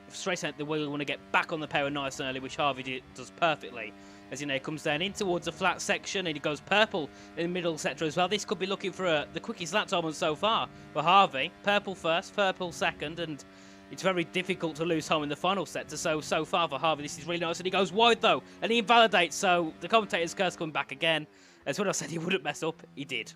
Speaker 1: straight out the wheel. You want to get back on the power nice and early, which Harvey does perfectly. As he now comes down in towards the flat section and he goes purple in the middle sector as well. This could be looking for the quickest lap time so far for Harvey. Purple first, purple second, and it's very difficult to lose time in the final sector. So far for Harvey, this is really nice. And he goes wide though, and he invalidates. So the commentator's curse coming back again. As when I said he wouldn't mess up, he did.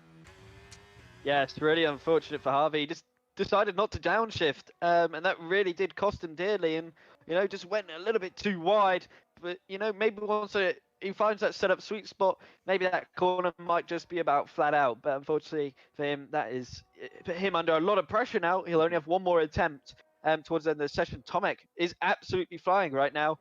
Speaker 2: Yeah, it's really unfortunate for Harvey. He just decided not to downshift, and that really did cost him dearly. And, you know, just went a little bit too wide. But, you know, maybe once he finds that setup sweet spot, maybe that corner might just be about flat out. But unfortunately for him, that is put him under a lot of pressure now. He'll only have one more attempt towards the end of the session. Tomek is absolutely flying right now.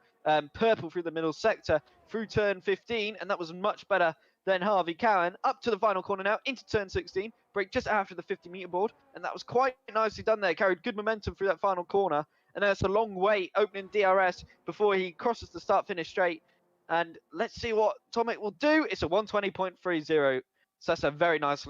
Speaker 2: Purple through the middle sector, through turn 15, and that was much better than Harvey Cowan. Up to the final corner now, into turn 16, brake just after the 50-meter board, and that was quite nicely done there. Carried good momentum through that final corner, and that's a long wait opening DRS before he crosses the start-finish straight. And let's see what Tomek will do. It's a 120.30. So that's a very nice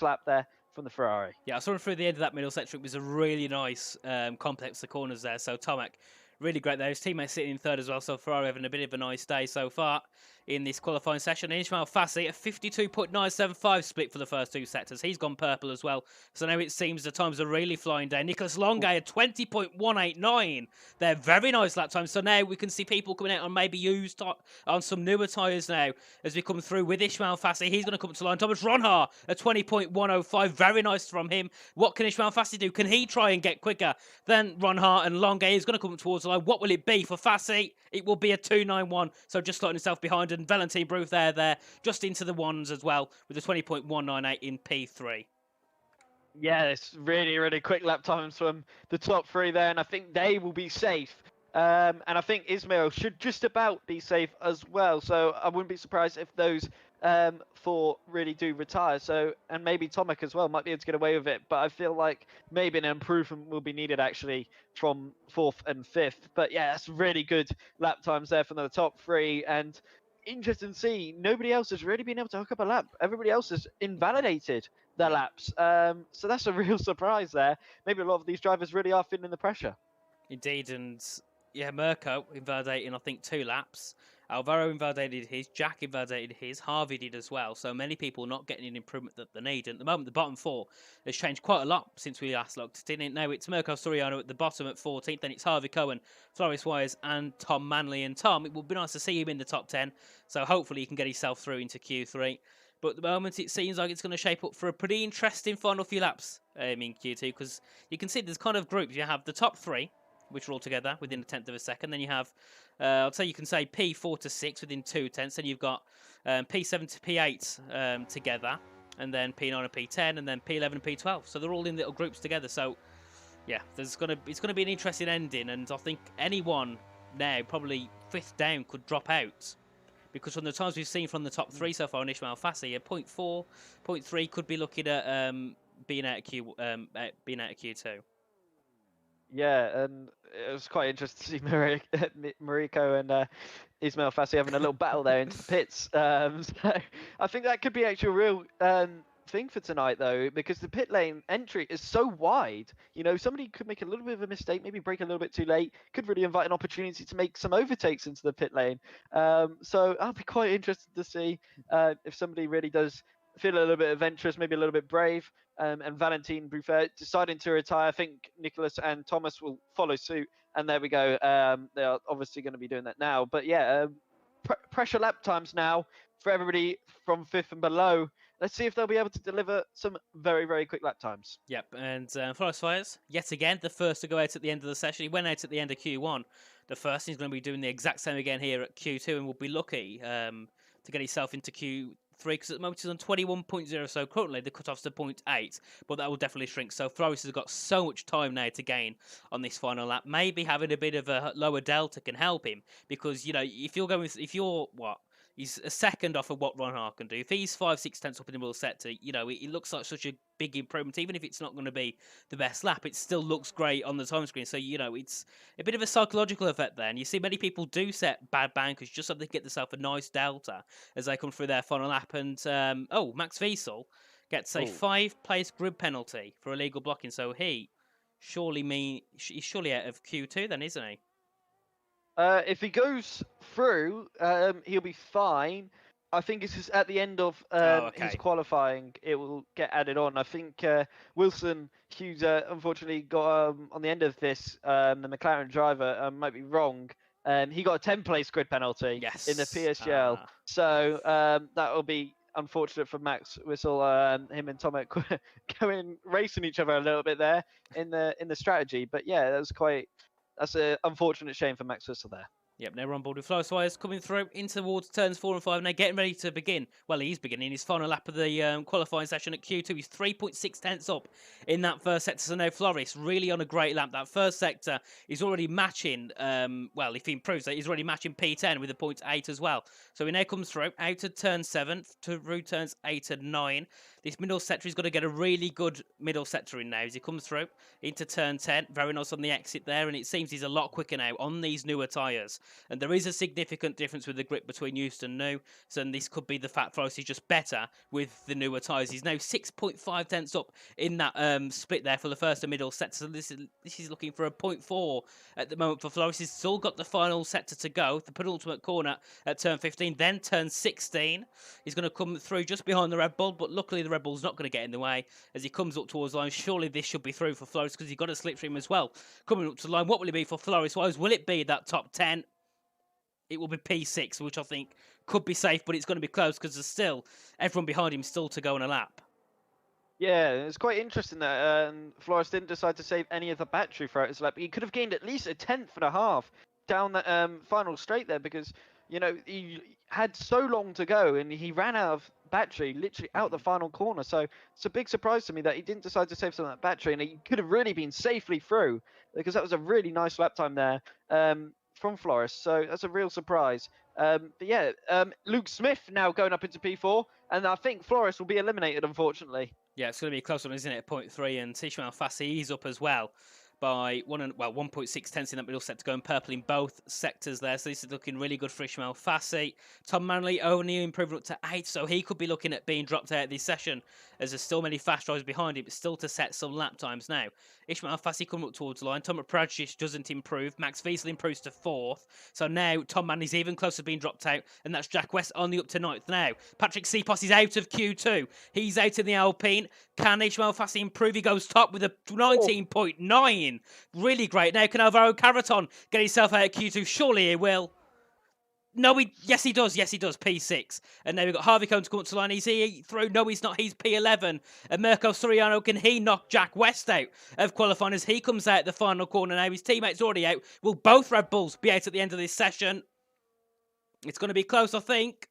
Speaker 2: lap there from the Ferrari.
Speaker 1: Yeah, I saw him through the end of that middle sector. It was a really nice complex of corners there. So Tomek, really great there. His teammates sitting in third as well. So Ferrari having a bit of a nice day so far in this qualifying session. Ismail Fassi, a 52.975 split for the first two sectors. He's gone purple as well. So now it seems the times are really flying down. Nicholas Longay, a 20.189. They're very nice lap times. So now we can see people coming out on maybe used on some newer tyres now as we come through with Ismail Fassi. He's going to come to the line. Thomas Ronhar, a 20.105. Very nice from him. What can Ismail Fassi do? Can he try and get quicker than Ronhar? And Longay is going to come towards the line. What will it be for Fassi? It will be a 291. So just slotting himself behind. And Valentin Bruth there, just into the ones as well, with a 20.198 in P3.
Speaker 2: Yeah, it's really quick lap times from the top three there, and I think they will be safe. And I think Ismail should just about be safe as well. So I wouldn't be surprised if those four really do retire. So, and maybe Tomek as well might be able to get away with it. But I feel like maybe an improvement will be needed actually from 4th and 5th. But yeah, that's really good lap times there from the top three. And interesting to see, nobody else has really been able to hook up a lap. Everybody else has invalidated their laps. So that's a real surprise there. Maybe a lot of these drivers really are feeling the pressure.
Speaker 1: Indeed, and yeah, Mirko invalidating, I think, 2 laps. Alvaro invalidated his, Jack invalidated his, Harvey did as well. So many people not getting an improvement that they need. And at the moment, the bottom 4 has changed quite a lot since we last looked. Now it's Mirko Soriano at the bottom at 14th. Then it's Harvey Cohen, Floris Wise, and Tom Manley. And Tom, it would be nice to see him in the top 10. So hopefully he can get himself through into Q3. But at the moment, it seems like it's going to shape up for a pretty interesting final few laps in Q2, because you can see there's kind of groups. You have the top 3, which are all together within a tenth of a second. Then you have, I'd say you can say P4 to 6 within 2 tenths. Then you've got P7 to P8 together, and then P9 and P10, and then P11 and P12. So they're all in little groups together. So yeah, it's going to be an interesting ending, and I think anyone now, probably 5th down, could drop out. Because from the times we've seen from the top 3 so far on Ismail Fassi, a 0.4, 0.3 could be looking at being out of Q2.
Speaker 2: Yeah, and it was quite interesting to see Mariko and Ismail Fassi having a little battle there into the pits. So I think that could be actually a real thing for tonight, though, because the pit lane entry is so wide. You know, somebody could make a little bit of a mistake, maybe brake a little bit too late, could really invite an opportunity to make some overtakes into the pit lane. So I'll be quite interested to see if somebody really does feel a little bit adventurous, maybe a little bit brave. And Valentin Buffet deciding to retire. I think Nicholas and Thomas will follow suit. And there we go. They are obviously going to be doing that now. But yeah, pressure lap times now for everybody from 5th and below. Let's see if they'll be able to deliver some very, very quick lap times.
Speaker 1: Yep, and Forest Fires, yet again, the first to go out at the end of the session. He went out at the end of Q1. The first, he's going to be doing the exact same again here at Q2, and will be lucky to get himself into Q3, because at the moment he's on 21.0, so currently the cut-off's to 0.8, but that will definitely shrink. So Floris has got so much time now to gain on this final lap. Maybe having a bit of a lower delta can help him, because, you know, if you're he's a second off of what Ron Hart can do. If he's 5-6 tenths up in the middle sector, you know, it looks like such a big improvement. Even if it's not going to be the best lap, it still looks great on the time screen. So, you know, it's a bit of a psychological effect there. And you see many people do set bad bankers just so they get themselves a nice delta as they come through their final lap. And, Max Wiesel gets a 5-place grid penalty for illegal blocking. So he's surely out of Q2 then, isn't he?
Speaker 2: If he goes through, he'll be fine. I think it's just at the end of his qualifying, it will get added on. I think Wilson Hughes unfortunately got on the end of this, the McLaren driver might be wrong. He got a 10-place grid penalty in the PSGL. So that will be unfortunate for Max Whistle. Him and Tomek going racing each other a little bit there in the strategy. But yeah, that's an unfortunate shame for Max Whistle there.
Speaker 1: Yep, now we're on board with Floris Fires coming through in towards turns 4 and 5. Now getting ready to begin. Well, he's beginning his final lap of the qualifying session at Q2. He's 3.6 tenths up in that first sector. So now Floris really on a great lap. That first sector is already matching, if he improves that, he's already matching P10 with a 0.8 as well. So he now comes through out of turn 7 through turns 8 and 9. This middle sector, he's got to get a really good middle sector in now as he comes through into turn 10. Very nice on the exit there, and it seems he's a lot quicker now on these newer tyres. And there is a significant difference with the grip between used and new, so this could be the fact Floris is just better with the newer tyres. He's now 6.5 tenths up in that split there for the first and middle sector, so this is looking for a 0.4 at the moment for Floris. He's still got the final sector to go, the penultimate corner at turn 15, then turn 16. He's going to come through just behind the Red Bull, but luckily the Red Bull's not going to get in the way as he comes up towards the line. Surely this should be through for Floris because he's got a slipstream as well. Coming up to the line, what will it be for Floris Wise? Will it be that top 10? It will be P6, which I think could be safe, but it's going to be close because there's still everyone behind him still to go on a lap.
Speaker 2: Yeah, it's quite interesting that Floris didn't decide to save any of the battery throughout his lap. He could have gained at least a 1/10.5 down that final straight there because, you know, he had so long to go and he ran out of battery literally out the final corner. So it's a big surprise to me that he didn't decide to save some of that battery, and he could have really been safely through because that was a really nice lap time there from Floris. So that's a real surprise. But yeah, Luke Smith now going up into P4, and I think Floris will be eliminated, unfortunately.
Speaker 1: Yeah, it's going to be a close one, isn't it, at 0.3, and Ishmael Fassi is up as well by 1.6 tenths in that middle sector, going purple in both sectors there. So this is looking really good for Ishmael Fassi. Tom Manley only improving up to 8, so he could be looking at being dropped out of this session as there's still many fast drivers behind him, but still to set some lap times now. Ishmael Fassi coming up towards the line. Tomek Pradic doesn't improve. Max Wiesel improves to 4th. So now Tom Manley's even closer to being dropped out, and that's Jack West only up to 9th now. Patrick Sipos is out of Q2. He's out in the Alpine. Can Ishmael Fassi improve? He goes top with a 19.9. Really great. Now can Alvaro Caraton get himself out of Q2? Surely he will. No, yes, he does. Yes, he does. P6. And then we've got Harvey Cohn to come up to line. Is he through? No, he's not. He's P11. And Mirko Soriano, can he knock Jack West out of qualifying as he comes out the final corner now? His teammate's already out. Will both Red Bulls be out at the end of this session? It's going to be close, I think.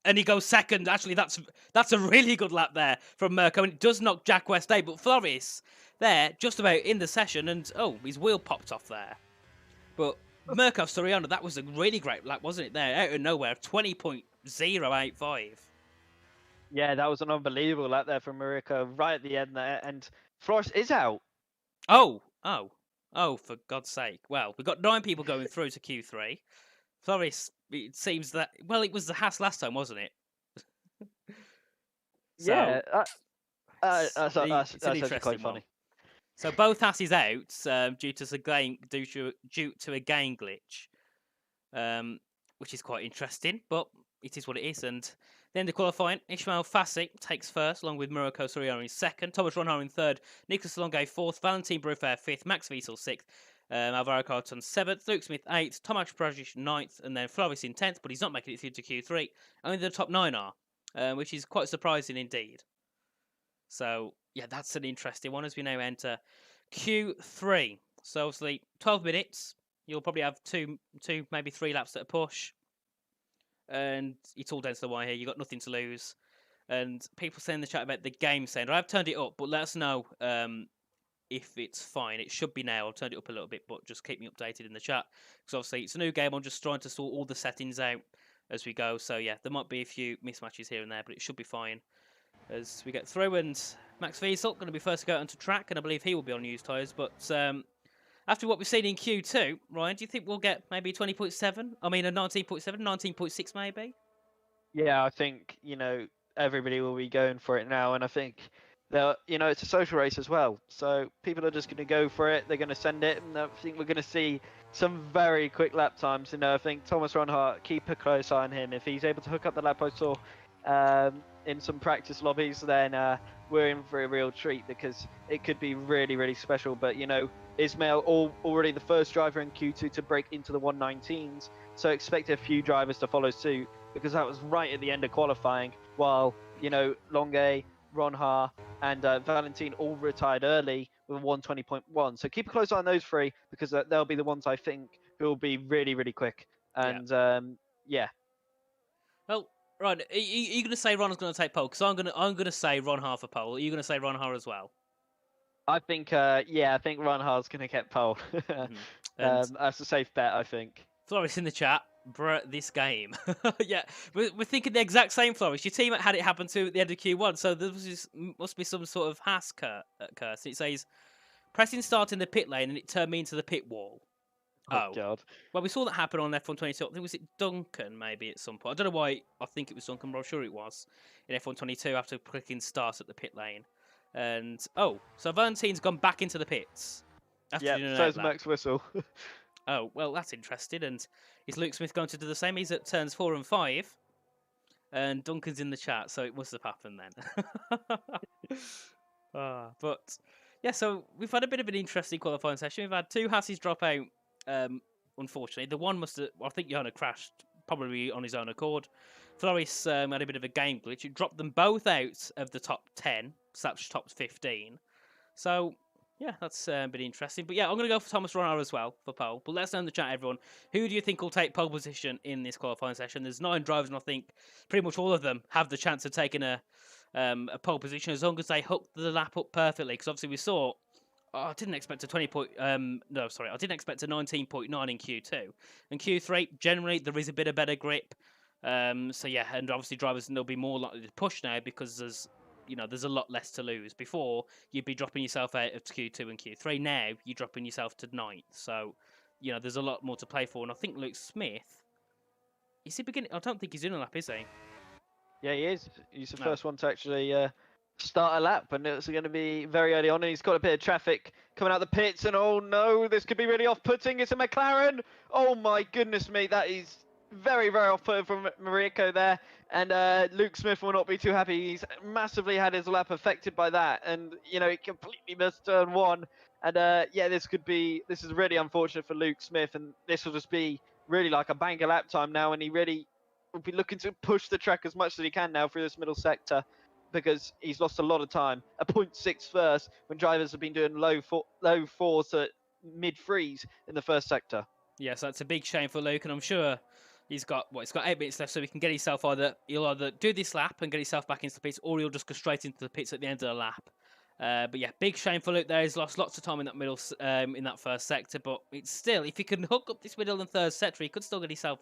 Speaker 1: And he goes second. Actually, that's a really good lap there from Mirko. And it does knock Jack West out. But Floris there, just about in the session. And, oh, his wheel popped off there. But Mirko Soriano, that was a really great lap, wasn't it? There, out of nowhere, 20.085.
Speaker 2: Yeah, that was an unbelievable lap there from Mirko right at the end there, and Floris is out.
Speaker 1: Oh, for God's sake. Well, we've got 9 people going through to Q3. Floris, it seems that, well, it was the Haas last time, wasn't it?
Speaker 2: So, yeah, that's actually quite funny.
Speaker 1: One. So both Hasses out due to a game glitch, which is quite interesting, but it is what it is. And then the qualifying, Ismail Fassi takes first, along with Mirko Soriano in second, Thomas Ronhar in third, Nicolas Longuet fourth, Valentin Bruffair fifth, Max Wiesel sixth, Alvaro Carton seventh, Luke Smith eighth, Tomasz Prajic ninth, and then Floris in 10th, but he's not making it through to Q3. Only the top 9 are, which is quite surprising indeed. So, yeah, that's an interesting one as we now enter Q3. So, obviously, 12 minutes. You'll probably have two, maybe 3 laps at a push. And it's all down to the wire here. You've got nothing to lose. And people saying in the chat about the game sound. I've turned it up, but let us know if it's fine. It should be now. I've turned it up a little bit, but just keep me updated in the chat. Because obviously, it's a new game. I'm just trying to sort all the settings out as we go. So, yeah, there might be a few mismatches here and there, but it should be fine as we get through. And Max Wiesel going to be first to go onto track, and I believe he will be on used tyres. But after what we've seen in Q2, Ryan, do you think we'll get maybe 20.7? I mean, a 19.7, 19.6 maybe?
Speaker 2: Yeah, I think, everybody will be going for it now, and I think it's a social race as well, so people are just going to go for it. They're going to send it, and I think we're going to see some very quick lap times. I think Thomas Ronhart, keep a close eye on him. If he's able to hook up the lap I saw in some practice lobbies, then we're in for a real treat, because it could be really, really special. But Ismail already the first driver in Q2 to break into the 119s, so expect a few drivers to follow suit, because that was right at the end of qualifying, while Longuet, Ronhar, and Valentin all retired early with 120.1. So keep a close eye on those 3, because they'll be the ones I think who will be really, really quick. And yeah.
Speaker 1: Well, right, are you going to say Ronhar's going to take pole? Because I'm going to say Ronhar for pole. Are you going to say Ronhar as well?
Speaker 2: I think I think Ronhar's going to get pole. That's a safe bet, I think.
Speaker 1: Floris in the chat, bruh, this game. Yeah, we're thinking the exact same, Floris. Your team had it happen to at the end of Q1, so there must be some sort of Haas curse. It says, pressing start in the pit lane and it turned me into the pit wall.
Speaker 2: Oh, God.
Speaker 1: Well, we saw that happen on F1 22. I think was it Duncan, maybe, at some point. I don't know why I think it was Duncan, but I'm sure it was in F1 22 after clicking start at the pit lane. And, so Valentin's gone back into the pits.
Speaker 2: Yeah, so is Max Wiesel.
Speaker 1: Oh, well, that's interesting. And is Luke Smith going to do the same? He's at turns 4 and 5. And Duncan's in the chat, so it must have happened then. But, yeah, so we've had a bit of an interesting qualifying session. We've had 2 Hasses drop out, unfortunately. The one I think Johanna crashed, probably on his own accord. Floris had a bit of a game glitch. It dropped them both out of the top 10, / top 15. So, yeah, that's been interesting. But yeah, I'm going to go for Thomas Ronhar as well for pole. But let us know in the chat, everyone. Who do you think will take pole position in this qualifying session? There's 9 drivers, and I think pretty much all of them have the chance of taking a pole position as long as they hook the lap up perfectly. Because obviously we saw, I didn't expect a 19.9 in Q2. In Q3, generally there is a bit of better grip. So yeah, and obviously drivers will be more likely to push now because there's a lot less to lose. Before, you'd be dropping yourself out of Q2 and Q3. Now, you're dropping yourself to 9th. So, there's a lot more to play for. And I think Luke Smith, is he beginning? I don't think he's in a lap, is he?
Speaker 2: Yeah, he is. He's the first one to actually start a lap. And it's going to be very early on. And he's got a bit of traffic coming out the pits. And oh no, this could be really off-putting. It's a McLaren. Oh my goodness me, that is very, very off-putting from Mirko there. And Luke Smith will not be too happy. He's massively had his lap affected by that. And, he completely missed turn 1. And, this is really unfortunate for Luke Smith. And this will just be really like a banger lap time now, and he really will be looking to push the track as much as he can now through this middle sector, because he's lost a lot of time. A 0.6 first when drivers have been doing low fours to mid threes in the first sector.
Speaker 1: Yeah, so that's a big shame for Luke, and I'm sure he's got 8 minutes left, so he can get himself he'll either do this lap and get himself back into the pits, or he'll just go straight into the pits at the end of the lap. But yeah, big shame for Luke there. He's lost lots of time in that middle, in that first sector. But it's still, if he can hook up this middle and third sector, he could still get himself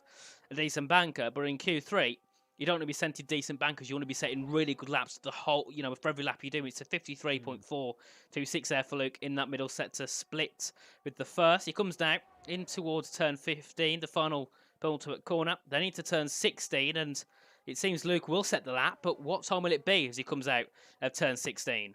Speaker 1: a decent banker. But in Q3, you don't want to be setting decent bankers. You want to be setting really good laps. The whole, for every lap you do, it's a 53.426 there for Luke in that middle sector split with the first. He comes down in towards turn 15, the final penultimate corner. Then into turn 16, and it seems Luke will set the lap. But what time will it be as he comes out of turn 16?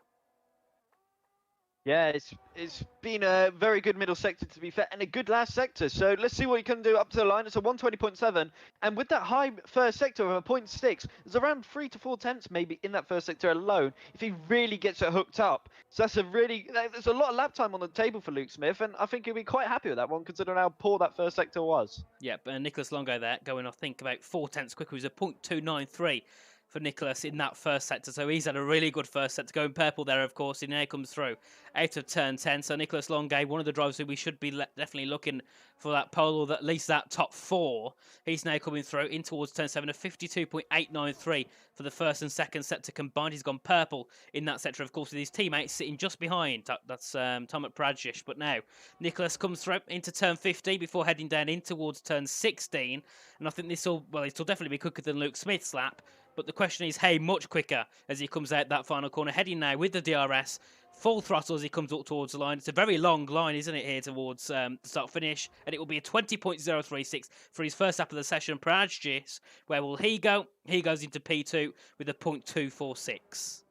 Speaker 2: Yeah, it's been a very good middle sector, to be fair, and a good last sector. So let's see what he can do up to the line. It's a 120.7, and with that high first sector of a 0.6, there's around 3 to 4 tenths maybe in that first sector alone if he really gets it hooked up. So there's a lot of lap time on the table for Luke Smith, and I think he'll be quite happy with that one considering how poor that first sector was.
Speaker 1: Yep, Nicholas Longo there going, I think, about 4 tenths quicker. It was a 0.293 for Nicholas in that first sector. So he's had a really good first sector. Going purple there, of course. And there comes through out of turn 10. So Nicholas Longo, one of the drivers who we should be definitely looking for that pole, or at least that top 4. He's now coming through in towards turn 7, a 52.893 for the first and second sector combined. He's gone purple in that sector, of course, with his teammates sitting just behind. That's Tomek Pradzic. But now Nicholas comes through into turn 50 before heading down in towards turn 16. And I think it'll definitely be quicker than Luke Smith's lap. But the question is, hey, much quicker as he comes out that final corner, heading now with the DRS, full throttle as he comes up towards the line. It's a very long line, isn't it, here towards the start-finish, and it will be a 20.036 for his first lap of the session. Pradzic, where will he go? He goes into P2 with a 0.246.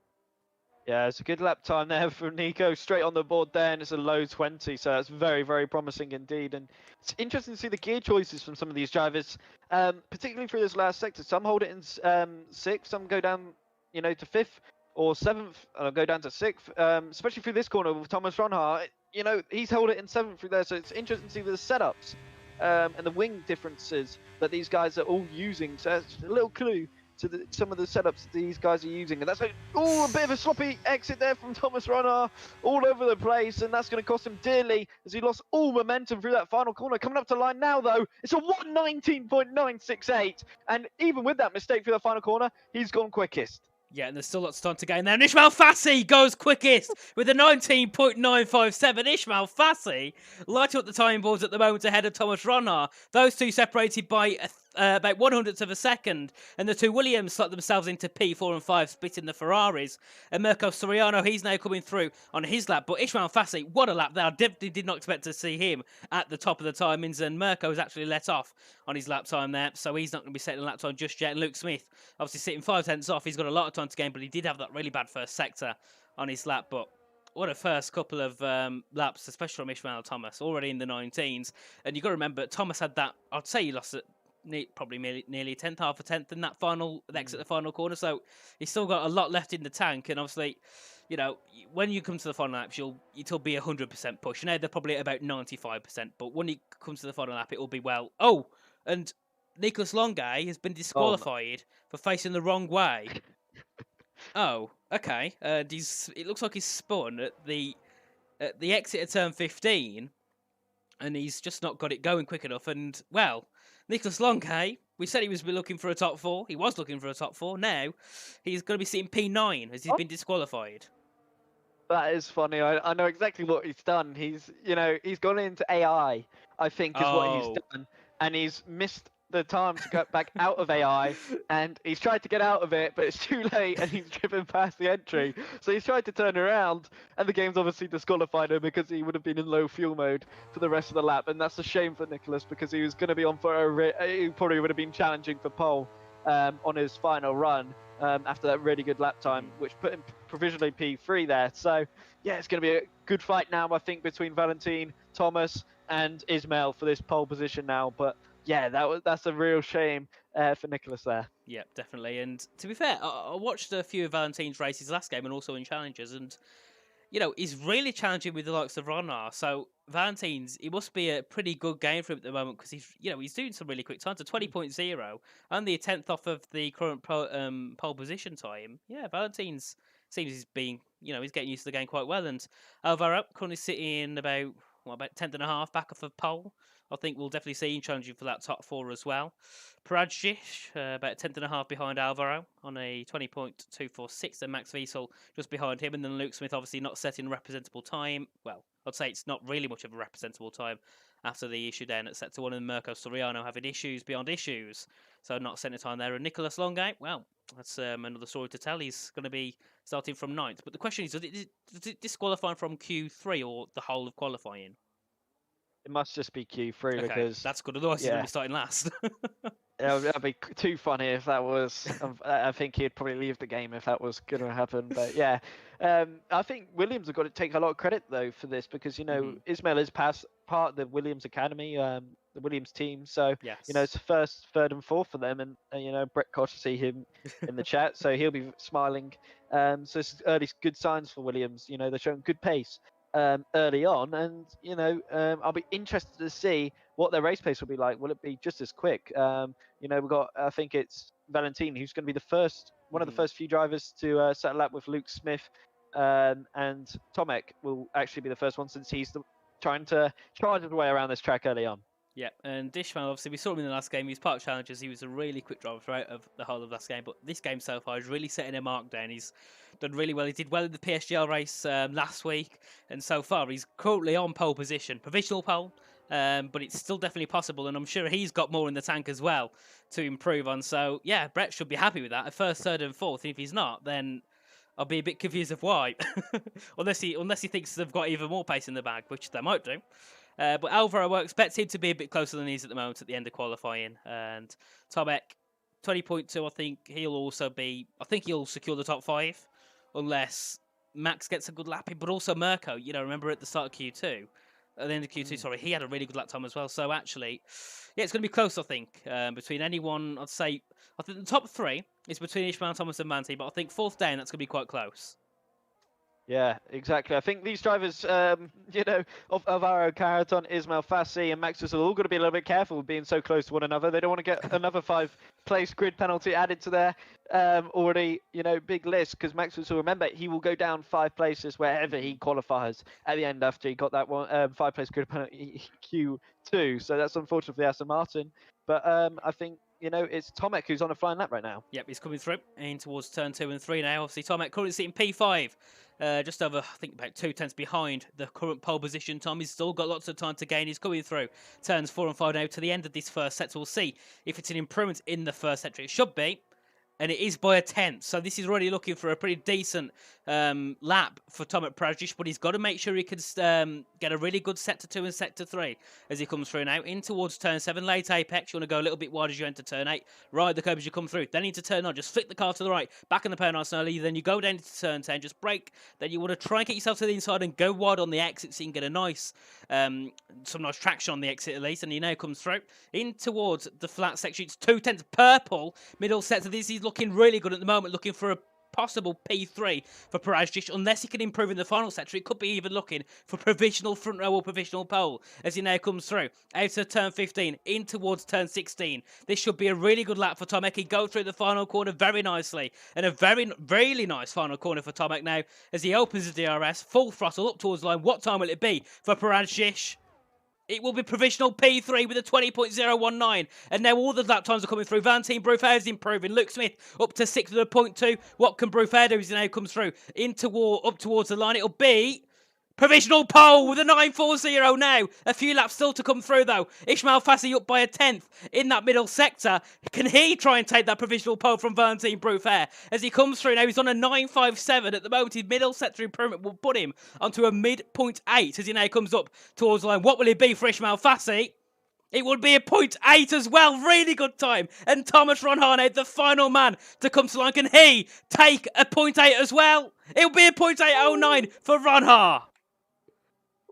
Speaker 2: Yeah, it's a good lap time there for Nico, straight on the board there, and it's a low 20, so that's very, very promising indeed. And it's interesting to see the gear choices from some of these drivers, particularly through this last sector. Some hold it in 6th, some go down, to 5th or 7th, go down to 6th, especially through this corner with Thomas Ronhar. He's held it in 7th through there, so it's interesting to see the setups and the wing differences that these guys are all using. So it's a little clue to some of the setups these guys are using. And that's a bit of a sloppy exit there from Thomas Ronhar, all over the place, and that's going to cost him dearly as he lost all momentum through that final corner. Coming up to line now, though, it's a 119.968, and even with that mistake through the final corner, he's gone quickest.
Speaker 1: Yeah, and there's still lots of time to go in there. And Ismail Fassi goes quickest with a 19.957. Ismail Fassi lighting up the time boards at the moment ahead of Thomas Ronhar. Those two separated by about 1/100th of a second. And the two Williams slot themselves into P4 and 5, splitting the Ferraris. And Mirko Soriano, he's now coming through on his lap. But Ismail Fassi, what a lap there. I definitely did not expect to see him at the top of the timings. And Mirko has actually let off on his lap time there. So he's not going to be setting a lap time just yet. And Luke Smith, obviously sitting 5 tenths off. He's got a lot of time to gain, but he did have that really bad first sector on his lap. But what a first couple of laps, especially from Ishmael Thomas, already in the 19s. And you've got to remember, Thomas had that, I'd say he lost it probably nearly a tenth, half a tenth in that final exit, the final corner. So he's still got a lot left in the tank. And obviously, when you come to the final laps, it'll be 100% push. They're probably at about 95%. But when he comes to the final lap, it'll be well. Oh, and Nicholas Longai has been disqualified for facing the wrong way. Oh, okay. It looks like he's spun at the exit of turn 15, and he's just not got it going quick enough. And well, Nicholas Longai, we said he was looking for a top 4. He was looking for a top 4. Now he's going to be sitting P9 as he's been disqualified.
Speaker 2: That is funny. I know exactly what he's done. He's gone into AI, I think, is what he's done, and he's missed the time to get back out of AI, and he's tried to get out of it, but it's too late, and he's driven past the entry. So he's tried to turn around, and the game's obviously disqualified him because he would have been in low fuel mode for the rest of the lap, and that's a shame for Nicholas because he was going to be on for he probably would have been challenging for pole on his final run after that really good lap time, which put him provisionally P3 there. So yeah, it's going to be a good fight now, I think, between Valentin, Thomas, and Ismail for this pole position now. But yeah, that's a real shame for Nicholas there.
Speaker 1: Yeah, definitely. And to be fair, I watched a few of Valentin's races last game and also in challenges, and he's really challenging with the likes of Ronar. So Valentine's, it must be a pretty good game for him at the moment because he's doing some really quick times. A 20.0, only a tenth off of the current pole position time. Yeah, Valentine's seems he's being, he's getting used to the game quite well. And Alvaro currently sitting about 10th and a half back off of pole. I think we'll definitely see him challenging for that top 4 as well. Paradzic, about a tenth and a half behind Alvaro on a 20.246, and Max Wiesel just behind him, and then Luke Smith obviously not setting a representable time. Well, I'd say it's not really much of a representable time after the issue down at sector 1, and Mirko Soriano having issues beyond issues, so not setting a time there. And Nicholas Longay, well, that's another story to tell. He's going to be starting from 9th. But the question is, does it disqualify from Q3 or the whole of qualifying?
Speaker 2: It must just be Q3
Speaker 1: Okay,
Speaker 2: because
Speaker 1: that's good. Otherwise, he's going to be starting last.
Speaker 2: That'd be too funny if that was. I think he'd probably leave the game if that was going to happen. But yeah, I think Williams have got to take a lot of credit though for this because Ismail is part of the Williams Academy, the Williams team. So
Speaker 1: yes.
Speaker 2: It's first, third, and fourth for them, and Brett Koch to see him in the chat, so he'll be smiling. So it's early good signs for Williams. They're showing good pace early on, and I'll be interested to see what their race pace will be like. Will it be just as quick? We've got, I think it's Valentine who's going to be one of the first few drivers to settle up with Luke Smith, and Tomek will actually be the first one since he's trying to charge his way around this track early on.
Speaker 1: Yeah, and Dishman, obviously, we saw him in the last game. He was part of challenges. He was a really quick driver throughout of the whole of last game. But this game so far is really setting a mark down. He's done really well. He did well in the PSGL race last week. And so far, he's currently on pole position. Provisional pole, but it's still definitely possible. And I'm sure he's got more in the tank as well to improve on. So, yeah, Brett should be happy with that. At first, third, and fourth. And if he's not, then I'll be a bit confused of why. unless he thinks they've got even more pace in the bag, which they might do. But Alvaro, I expect him to be a bit closer than he is at the moment at the end of qualifying. And Tomek, 20.2, I think he'll secure the top 5 unless Max gets a good lap in. But also Mirko, remember at the start of Q2, at the end of Q2, sorry, he had a really good lap time as well. So actually, yeah, it's going to be close, I think, between anyone. I think the top 3 is between Ishmael Thomas and Manti, but I think 4th down, that's going to be quite close.
Speaker 2: Yeah, exactly. I think these drivers, of Alvaro Carreton, Ismail Fassi, and Max are all going to be a little bit careful with being so close to one another. They don't want to get another 5-place grid penalty added to their already, big list, because Max will remember he will go down 5 places wherever he qualifies at the end after he got that one 5-place grid penalty Q2. So that's unfortunate for Aston Martin. But I think it's Tomek who's on a flying lap right now.
Speaker 1: Yep, he's coming through in towards turn 2 and 3 now. Obviously, Tomek currently sitting P5, just over, I think, about 2 tenths behind the current pole position. He's still got lots of time to gain. He's coming through turns 4 and 5 now to the end of this first set. So we'll see if it's an improvement in the first sector. It should be. And it is by a tenth. So this is already looking for a pretty decent lap for Tomek Paradzic, but he's got to make sure he can get a really good sector 2 and sector 3 as he comes through now. In towards turn 7, late apex. You want to go a little bit wide as you enter turn 8. Ride the curb as you come through. Then into turn 9, just flick the car to the right. Back in the power nice and early. Then you go down into turn 10, just brake. Then you want to try and get yourself to the inside and go wide on the exit so you can get a nice, some nice traction on the exit at least. And he now comes through. In towards the flat section, it's 2 tenths purple. Middle sector, this is looking really good at the moment, looking for a possible P3 for Paradzic, unless he can improve in the final sector. It could be even looking for provisional front row or provisional pole as he now comes through. Out of turn 15, in towards turn 16. This should be a really good lap for Tomek. He go through the final corner very nicely, and a really nice final corner for Tomek now as he opens the DRS, full throttle up towards the line. What time will it be for Paradzic? It will be provisional P3 with a 20.019. And now all the lap times are coming through. Valentine Bruffair is improving. Luke Smith up to 6 with a 0.2. What can Bruffair do as he now comes through? Up towards the line. It'll be provisional pole with a 9.40 now. A few laps still to come through though. Ishmael Fassi up by a tenth in that middle sector. Can he try and take that provisional pole from Valentine Bruffair? As he comes through now, he's on a 9.57 at the moment. His middle sector improvement will put him onto a mid-0.8 as he now comes up towards the line. What will it be for Ishmael Fassi? It would be a 0.8 as well. Really good time. And Thomas Ronhane, the final man to come to line. Can he take a 0.8 as well? It'll be a 0.809 for Ronha.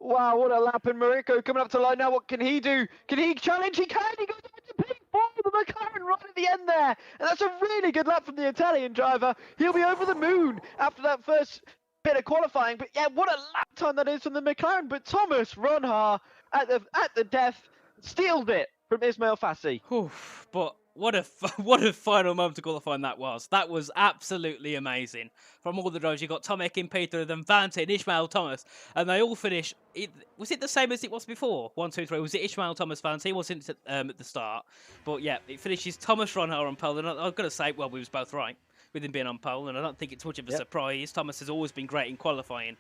Speaker 2: Wow, what a lap. And Mariko coming up to line now. What can he do? Can he challenge? He can. He goes into P4, the McLaren right at the end there. And that's a really good lap from the Italian driver. He'll be over the moon after that first bit of qualifying, but yeah, what a lap time that is from the McLaren. But Thomas Ronha at the death steals it from Ismail Fassi.
Speaker 1: Oof, but what a what a final moment to qualifying that was. That was absolutely amazing. From all the drivers, you got Tomek in Peter, then Vante and Ishmael Thomas, and they all finish. Was it the same as it was before? 1, 2, 3. Was it Ishmael Thomas Vante? He wasn't at the start, but yeah, it finishes Thomas Ronha on pole. And I've got to say, well, we was both right with him being on pole, and I don't think it's much of a surprise. Thomas has always been great in qualifying.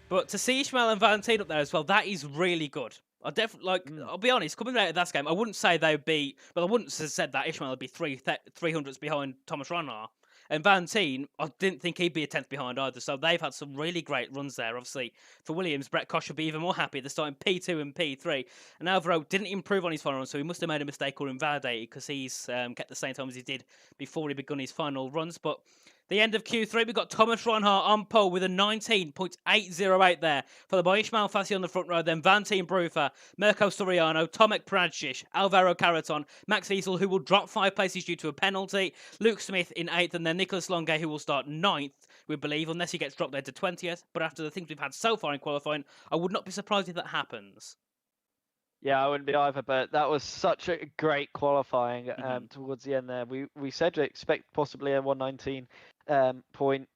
Speaker 1: But to see Ishmael and Valentine up there as well, that is really good. I definitely I'll be honest. Coming out of that game, I wouldn't say they'd be. Well, I wouldn't have said that Ishmael would be 300s behind Thomas Ronnar. And Valentine, I didn't think he'd be a 10th behind either. So they've had some really great runs there. Obviously, for Williams, Brett Koch should be even more happy. They're starting P2 and P3. And Alvaro didn't improve on his final run, so he must have made a mistake or invalidated because he's kept the same time as he did before he begun his final runs. But the end of Q3, we've got Thomas Ronhart on pole with a 19.808 there, followed by Ishmael Fassi on the front row, then Valentin Brufer, Mirko Soriano, Tomek Pradzic, Alvaro Caraton, Max Wiesel, who will drop 5 places due to a penalty, Luke Smith in 8th, and then Nicholas Longe, who will start 9th, we believe, unless he gets dropped there to 20th. But after the things we've had so far in qualifying, I would not be surprised if that happens.
Speaker 2: Yeah, I wouldn't be either, but that was such a great qualifying towards the end there. We said to expect possibly a 119.8,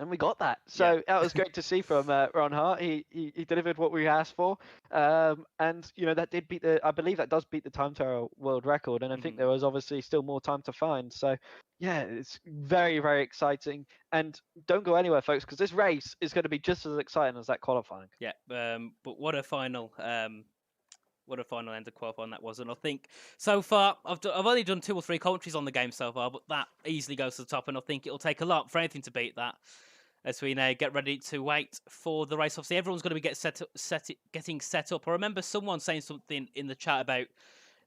Speaker 2: and we got that. So that was great to see from Ron Hart. He delivered what we asked for, and you know that did beat I believe that does beat the time trial world record, and I think there was obviously still more time to find. So yeah, it's very, very exciting. And don't go anywhere, folks, because this race is going to be just as exciting as that qualifying.
Speaker 1: Yeah, but what a final. What a final end of qualifying that was. And I think so far, I've only done 2 or 3 commentaries on the game so far, but that easily goes to the top. And I think it'll take a lot for anything to beat that as we now get ready to wait for the race. Obviously, everyone's going to be getting set up. I remember someone saying something in the chat about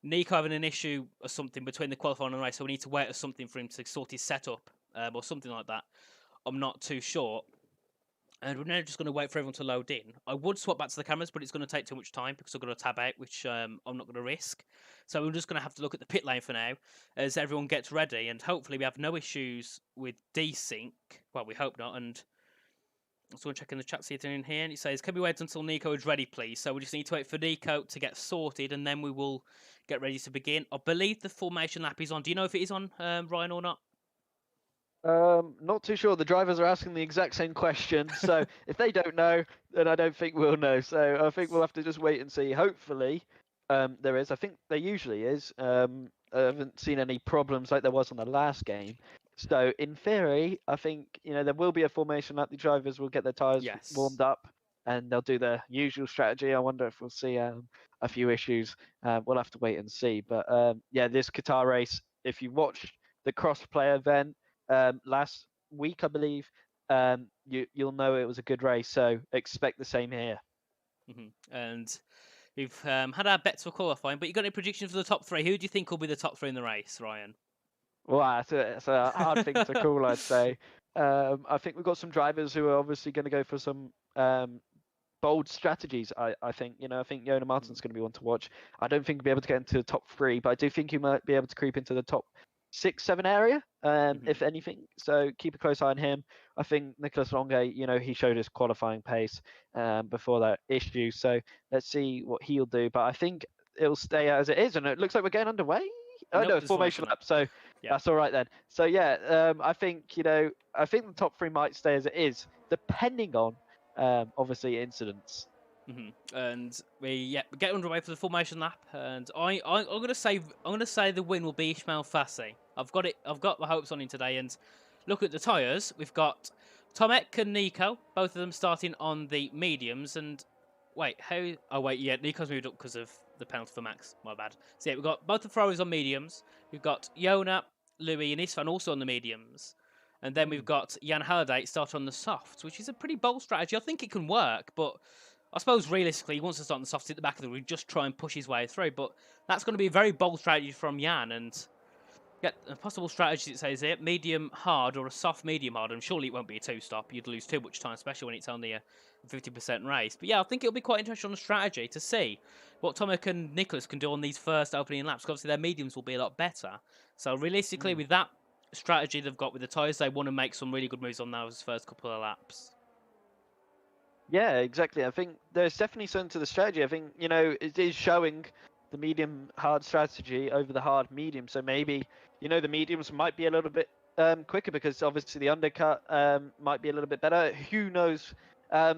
Speaker 1: Nico having an issue or something between the qualifying and the race, so we need to wait or something for him to sort his setup or something like that. I'm not too sure. And we're now just going to wait for everyone to load in. I would swap back to the cameras, but it's going to take too much time because I've got to tab out, which I'm not going to risk. So we're just going to have to look at the pit lane for now as everyone gets ready. And hopefully we have no issues with desync. Well, we hope not. And I'm just checking the chat, see if they're in here. And it says, can we wait until Nico is ready, please? So we just need to wait for Nico to get sorted, and then we will get ready to begin. I believe the formation lap is on. Do you know if it is on, Ryan, or not?
Speaker 2: Not too sure. The drivers are asking the exact same question, so if they don't know, then I don't think we'll know. So I think we'll have to just wait and see. Hopefully, there is. I think there usually is. I haven't seen any problems like there was on the last game. So in theory, I think there will be a formation lap. The drivers will get their tires warmed up, and they'll do their usual strategy. I wonder if we'll see a few issues. We'll have to wait and see. But yeah, this Qatar race, if you watch the cross-play event last week, I believe, you'll know it was a good race. So expect the same here.
Speaker 1: And we've had our bets for qualifying, but you got any predictions for the top 3? Who do you think will be the top 3 in the race, Ryan?
Speaker 2: Well, it's a hard thing to call, I'd say. I think we've got some drivers who are obviously going to go for some bold strategies. I think I think Jona Martin's going to be one to watch. I don't think he'll be able to get into the top 3, but I do think he might be able to creep into the top 6, 7 area, if anything. So keep a close eye on him. I think Nicholas Longe, he showed his qualifying pace before that issue. So let's see what he'll do. But I think it'll stay as it is, and it looks like we're getting underway. Oh no, formation lap. So that's all right then. So yeah, I think I think the top 3 might stay as it is, depending on obviously incidents.
Speaker 1: And we get underway for the formation lap, and I'm gonna say the win will be Ishmael Fassi. I've got my hopes on him today. And look at the tyres. We've got Tomek and Nico, both of them starting on the mediums. And Nico's moved up because of the penalty for Max. My bad. So yeah, we've got both the throwers on mediums. We've got Jona, Louis, and Isfan also on the mediums. And then we've got Jan Halliday start on the softs, which is a pretty bold strategy. I think it can work, but I suppose realistically, he wants to start on the softs at the back of the ring, just try and push his way through. But that's going to be a very bold strategy from Jan. And a possible strategy, it says here, medium hard or a soft medium hard. And surely it won't be a 2-stop. You'd lose too much time, especially when it's only a 50% race. But yeah, I think it'll be quite interesting on the strategy to see what Tomek and Nicholas can do on these first opening laps. Because obviously their mediums will be a lot better. So realistically, with that strategy they've got with the tyres, they want to make some really good moves on those first couple of laps.
Speaker 2: Yeah, exactly. I think there's definitely something to the strategy. I think, it is showing the medium hard strategy over the hard medium. So maybe, the mediums might be a little bit quicker because obviously the undercut might be a little bit better. Who knows?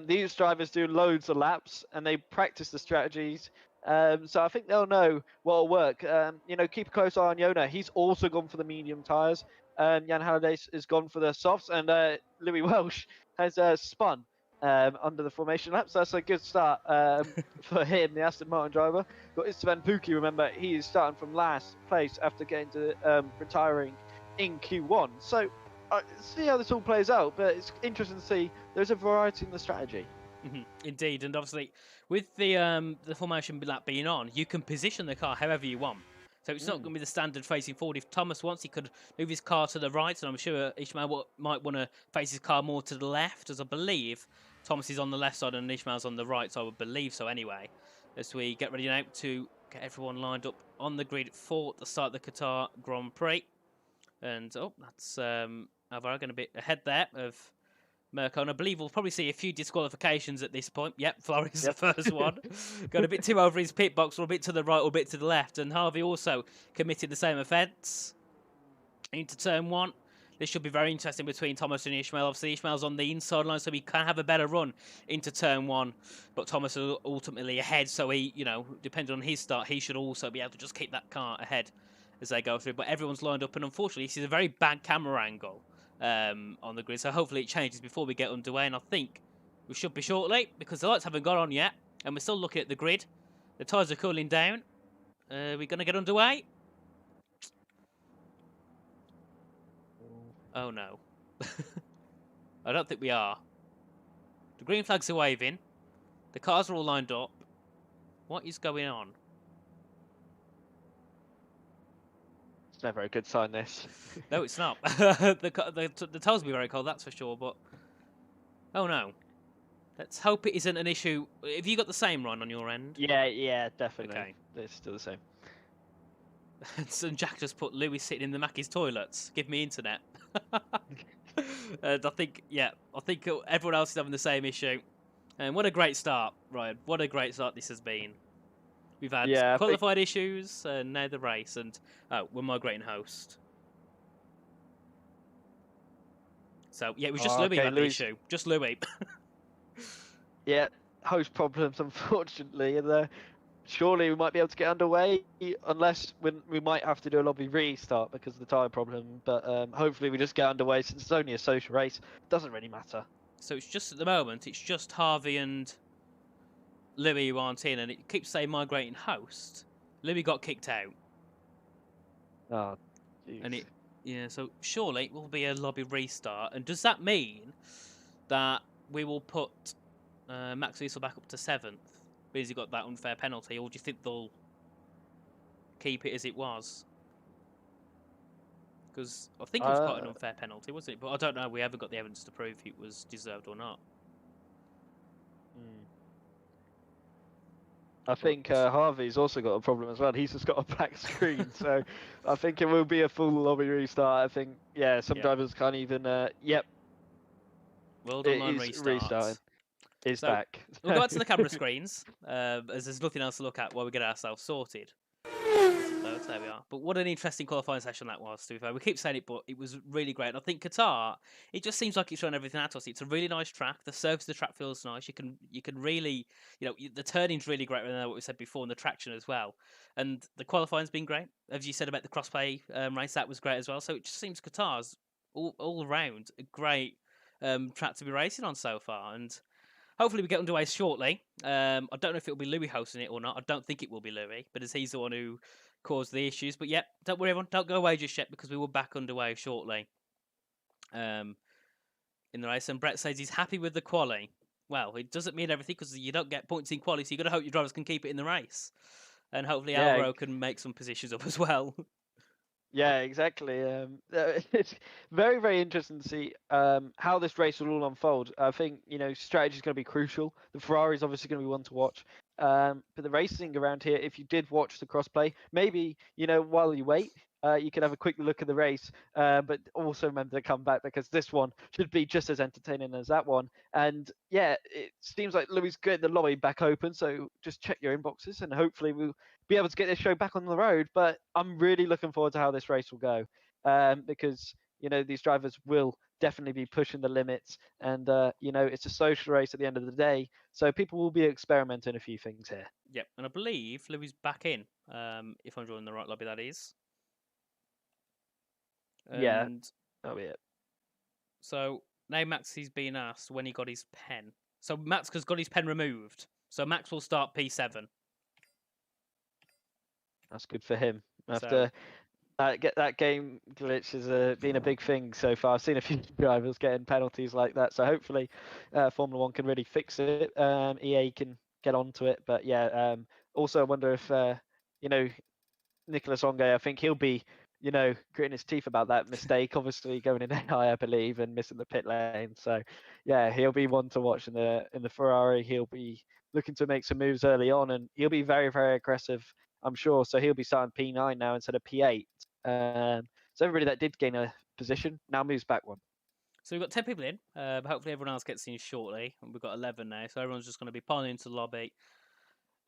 Speaker 2: These drivers do loads of laps and they practice the strategies. So I think they'll know what'll work. Keep a close eye on Yona. He's also gone for the medium tyres. Jan Halliday has gone for the softs, and Louis Welsh has spun under the formation laps. That's a good start for him, the Aston Martin driver. Got Esteban Pookie, remember, he is starting from last place after getting to retiring in Q1. So see how this all plays out, but it's interesting to see there's a variety in the strategy.
Speaker 1: Indeed, and obviously with the formation lap being on, you can position the car however you want. So it's not going to be the standard facing forward. If Thomas wants, he could move his car to the right, and I'm sure Ishmael might want to face his car more to the left, as I believe Thomas is on the left side and Ishmael's on the right, so I would believe so anyway. As we get ready now to get everyone lined up on the grid for the start of the Qatar Grand Prix. And, that's Alvaro going to be ahead there of Mirko, and I believe we'll probably see a few disqualifications at this point. Yep, Flores the first one. Got a bit too over his pit box, or a bit to the right, or a bit to the left. And Harvey also committed the same offence into turn one. This should be very interesting between Thomas and Ishmael. Obviously, Ishmael's on the inside line, so he can have a better run into turn one. But Thomas is ultimately ahead, so he, depending on his start, he should also be able to just keep that car ahead as they go through. But everyone's lined up, and unfortunately, this is a very bad camera angle on the grid. So hopefully it changes before we get underway. And I think we should be shortly, because the lights haven't gone on yet, and we're still looking at the grid. The tyres are cooling down. We're going to get underway. Oh no. I don't think we are. The green flags are waving. The cars are all lined up. What is going on?
Speaker 2: It's never a good sign, this.
Speaker 1: No, it's not. The tyres will be very cold, that's for sure, but... Oh no. Let's hope it isn't an issue. Have you got the same run on your end?
Speaker 2: Yeah, definitely.
Speaker 1: Okay.
Speaker 2: It's still the same.
Speaker 1: And Jack just put Lewis sitting in the Mackey's toilets. Give me internet. And I think everyone else is having the same issue. And what a great start, Ryan. What a great start this has been. We've had qualified issues, and now the race, and we're migrating host. So, yeah, it was just Louis had the issue. Just Louis.
Speaker 2: Yeah, host problems, unfortunately. And surely we might be able to get underway, unless we might have to do a lobby restart because of the tyre problem. But hopefully we just get underway since it's only a social race. Doesn't really matter.
Speaker 1: So it's just, at the moment, it's just Harvey and Louis who aren't in, and it keeps saying migrating host. Louis got kicked out.
Speaker 2: Oh, geez.
Speaker 1: And so surely it will be a lobby restart. And does that mean that we will put Max Wiesel back up to 7th because he got that unfair penalty, or do you think they'll keep it as it was? Because I think it was quite an unfair penalty, wasn't it? But I don't know. We haven't got the evidence to prove it was deserved or not.
Speaker 2: I think Harvey's also got a problem as well. He's just got a black screen, so I think it will be a full lobby restart. I think, some drivers can't even. Yep.
Speaker 1: World Online restarting.
Speaker 2: It's back.
Speaker 1: We'll go back to the camera screens, as there's nothing else to look at while we get ourselves sorted. There we are. But what an interesting qualifying session that was, to be fair. We keep saying it, but it was really great. And I think Qatar, it just seems like it's thrown everything at us. It's a really nice track. The surface of the track feels nice. You can really, the turning's really great, right now, what we said before, and the traction as well. And the qualifying's been great. As you said about the crossplay race, that was great as well. So it just seems Qatar's all around a great track to be racing on so far. And hopefully we get underway shortly. I don't know if it'll be Louis hosting it or not. I don't think it will be Louis, but as he's the one who caused the issues. But yeah, don't worry, everyone. Don't go away just yet because we will back underway shortly in the race. And Brett says he's happy with the quali. Well, it doesn't mean everything because you don't get points in quali, so you've got to hope your drivers can keep it in the race. And hopefully Alvaro can make some positions up as well.
Speaker 2: Yeah, exactly. It's very, very interesting to see how this race will all unfold. I think, strategy is going to be crucial. The Ferrari is obviously going to be one to watch. But the racing around here, if you did watch the crossplay, maybe, while you wait, you can have a quick look at the race, but also remember to come back because this one should be just as entertaining as that one. And yeah, it seems like Louis getting the lobby back open, so just check your inboxes and hopefully we'll be able to get this show back on the road. But I'm really looking forward to how this race will go, because these drivers will definitely be pushing the limits, and it's a social race at the end of the day, so people will be experimenting a few things here.
Speaker 1: Yep, and I believe Louis back in, if I'm drawing the right lobby, that is.
Speaker 2: Yeah,
Speaker 1: And
Speaker 2: that'll be it.
Speaker 1: so now Max is being asked when he got his pen. So Max has got his pen removed. So Max will start P7.
Speaker 2: That's good for him.
Speaker 1: So
Speaker 2: After get that game glitch has been a big thing so far. I've seen a few drivers getting penalties like that, so hopefully Formula One can really fix it. EA can get onto it, but yeah. Also, I wonder if Nicholas Onge, I think he'll be gritting his teeth about that mistake. Obviously, going in AI, I believe, and missing the pit lane. So yeah, he'll be one to watch in the Ferrari. He'll be looking to make some moves early on, and he'll be very, very aggressive, I'm sure. So he'll be starting P9 now instead of P8. So everybody that did gain a position now moves back one.
Speaker 1: So we've got 10 people in. Hopefully everyone else gets in shortly. And we've got 11 now. So everyone's just going to be piling into the lobby.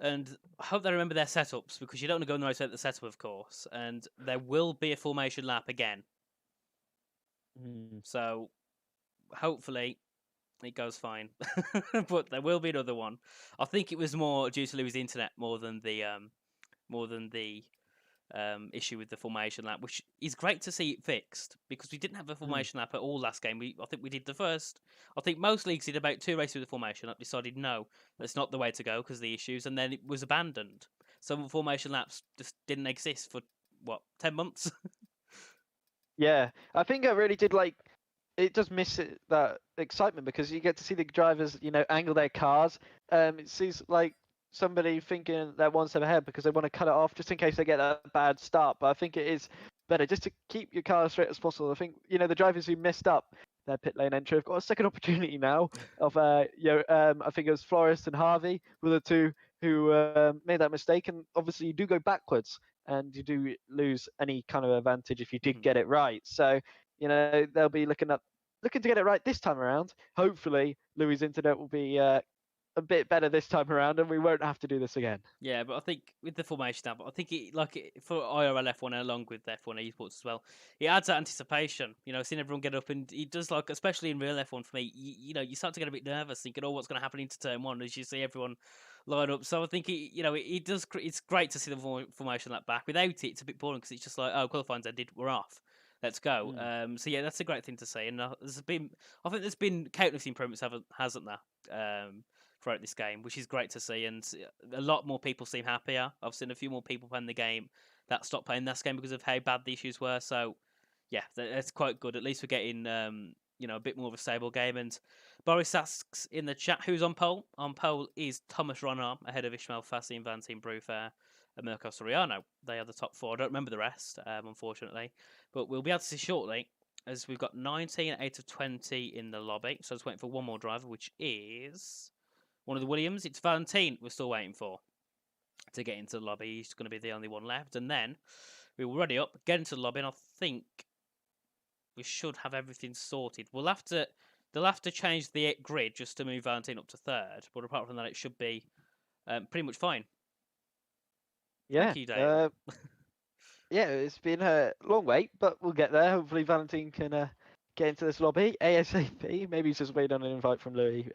Speaker 1: And I hope they remember their setups, because you don't want to go in the race without the setup, of course. And there will be a formation lap again. So hopefully it goes fine. But there will be another one. I think it was more due to Louis' internet more than the issue with the formation lap, which is great to see it fixed, because we didn't have a formation lap at all last game. I think we did the first. I think most leagues did about 2 races with the formation lap, decided no, that's not the way to go because of the issues, and then it was abandoned. Some formation laps just didn't exist for 10 months.
Speaker 2: Yeah, I think I really did it does miss that excitement because you get to see the drivers, angle their cars. It seems like somebody thinking they're one step ahead because they want to cut it off just in case they get a bad start. But I think it is better just to keep your car as straight as possible. I think the drivers who messed up their pit lane entry have got a second opportunity now. Of I think it was Flores and Harvey were the two who made that mistake, and obviously you do go backwards and you do lose any kind of advantage if you did get it right. So they'll be looking to get it right this time around. Hopefully, Louis' internet will be a bit better this time around, and we won't have to do this again.
Speaker 1: Yeah, but I think with the formation app, I think for IRL F1 along with F1 Esports as well, it adds that anticipation. Seeing everyone get up, and it does, especially in real F1 for me, you start to get a bit nervous, thinking, oh, what's going to happen into turn one as you see everyone line up. So I think it does. It's great to see the formation lap back. Without it, it's a bit boring because it's just like, oh, qualifying's ended, we're off. Let's go. So yeah, that's a great thing to see, and I think there's been countless improvements, hasn't there? Throughout this game, which is great to see, and a lot more people seem happier. I've seen a few more people playing the game that stopped playing this game because of how bad the issues were. So, yeah, that's quite good. At least we're getting a bit more of a stable game. And Boris asks in the chat who's on pole. On pole is Thomas Ronarm ahead of Ishmael Fassi and Valentin Brufair and Mirko Soriano. They are the top 4. I don't remember the rest, unfortunately, but we'll be able to see shortly, as we've got 19 out of 20 in the lobby. So I was waiting for one more driver, which is one of the Williams. It's Valentin we're still waiting for to get into the lobby. He's going to be the only one left. And then we will ready up, get into the lobby, and I think we should have everything sorted. They'll have to change the grid just to move Valentin up to 3rd. But apart from that, it should be pretty much fine.
Speaker 2: Yeah.
Speaker 1: Thank you, Dale.
Speaker 2: Yeah, it's been a long wait, but we'll get there. Hopefully Valentin can get into this lobby ASAP. Maybe he's just waiting on an invite from Louis.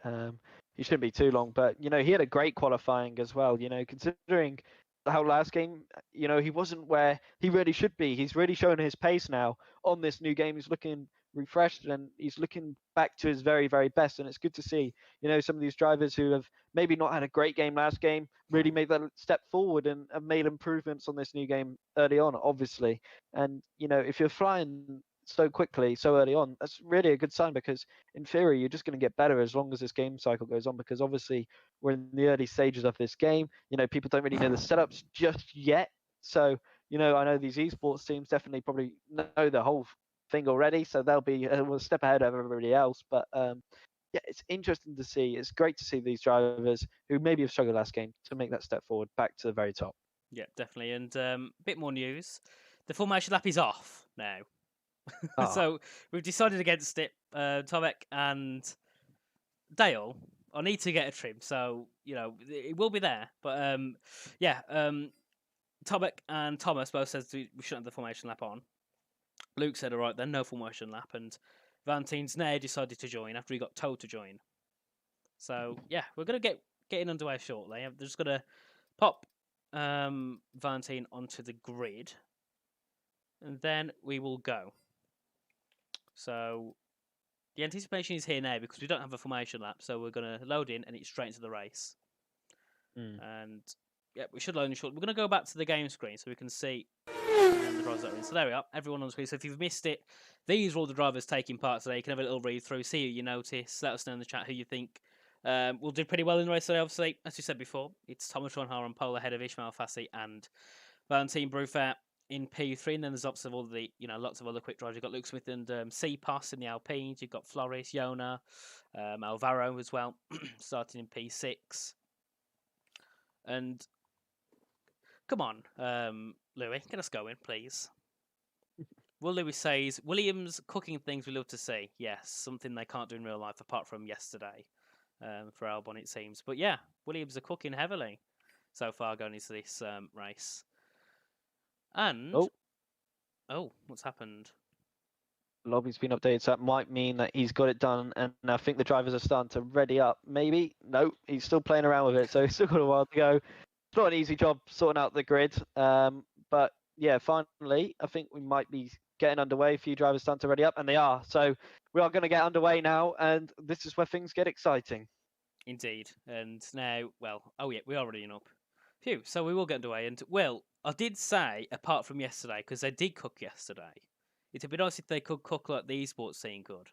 Speaker 2: He shouldn't be too long, but he had a great qualifying as well. Considering how last game, he wasn't where he really should be. He's really showing his pace now on this new game. He's looking refreshed and he's looking back to his very, very best. And it's good to see, some of these drivers who have maybe not had a great game last game really made that step forward and have made improvements on this new game early on, obviously. And if you're flying so quickly, so early on, that's really a good sign, because in theory you're just going to get better as long as this game cycle goes on, because obviously we're in the early stages of this game. People don't really know the setups just yet, so I know these esports teams definitely probably know the whole thing already, so they'll be a step ahead of everybody else. But yeah, it's interesting to see. It's great to see these drivers who maybe have struggled last game to make that step forward back to the very top.
Speaker 1: Yeah, definitely. And a bit more news. the formation lap is off now.
Speaker 2: Oh.
Speaker 1: So we've decided against it. Tomek and Dale, I need to get a trim, so it will be there. But Tomek and Thomas both said we shouldn't have the formation lap on. Luke said, all right, then no formation lap, and Valentine's now decided to join after he got told to join. So yeah, we're gonna get in underway shortly. I'm just gonna pop Valentine onto the grid, and then we will go. So the anticipation is here now because we don't have a formation lap, so we're gonna load in and it's straight into the race. And yeah, we should load in shortly. We're gonna go back to the game screen so we can see the drivers that are in. So there we are, everyone on the screen. So if you've missed it, these are all the drivers taking part today. You can have a little read through, see who you notice, let us know in the chat who you think will do pretty well in the race today. Obviously, as we said before, it's Thomas Ronhar on pole ahead of Ishmael Fassi and Valentine Bruffaert in P3, and then there's lots of all the lots of other quick drivers. You've got Luke Smith and C-Pass in the Alpines. You've got Floris, Yona, Alvaro as well, starting in P6. And come on, Louis, get us going, please. Will Lewis says Williams cooking things we love to see. Yes, something they can't do in real life apart from yesterday for Albon, it seems. But yeah, Williams are cooking heavily so far going into this race. And what's happened?
Speaker 2: Lobby's been updated, so that might mean that he's got it done, and I think the drivers are starting to ready up. Maybe no, he's still playing around with it, so he's still got a while to go. It's not an easy job sorting out the grid, but yeah, finally, I think we might be getting underway. A few drivers starting to ready up, and they are. So we are going to get underway now, and this is where things get exciting.
Speaker 1: Indeed, and now, well, we are ready up. Phew, so we will get underway, and well, I did say apart from yesterday because they did cook yesterday. It'd be nice if they could cook like the esports scene could.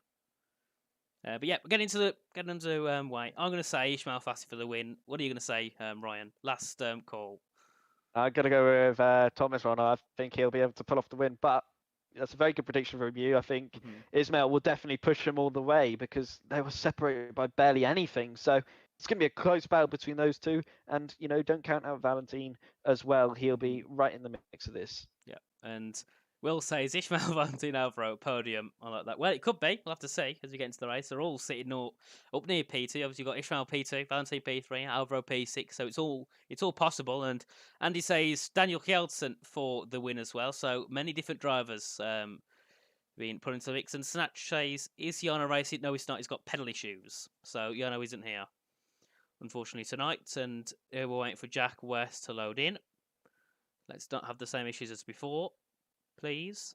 Speaker 1: But yeah, we're getting into way. I'm going to say Ishmael Fassi for the win. What are you going to say, Ryan? Last call.
Speaker 2: I'm going to go with Thomas Ronhar. I think he'll be able to pull off the win, but that's a very good prediction from you. I think Ismail will definitely push him all the way because they were separated by barely anything. So it's going to be a close battle between those two. And, don't count out Valentine as well. He'll be right in the mix of this.
Speaker 1: Yeah, and Will says Ishmael Valentine Alvaro podium. I like that. Well, it could be. We'll have to see as we get into the race. They're all sitting up near P2. Obviously, you've got Ishmael P2, Valentine P3, Alvaro P6. So it's all possible. And Andy says Daniel Kjeldsen for the win as well. So many different drivers being put into the mix. And Snatch says, is Yano racing? No, he's not. He's got pedal issues. So Yano isn't here, unfortunately, tonight. And we're waiting for Jack West to load in. Let's not have the same issues as before, please.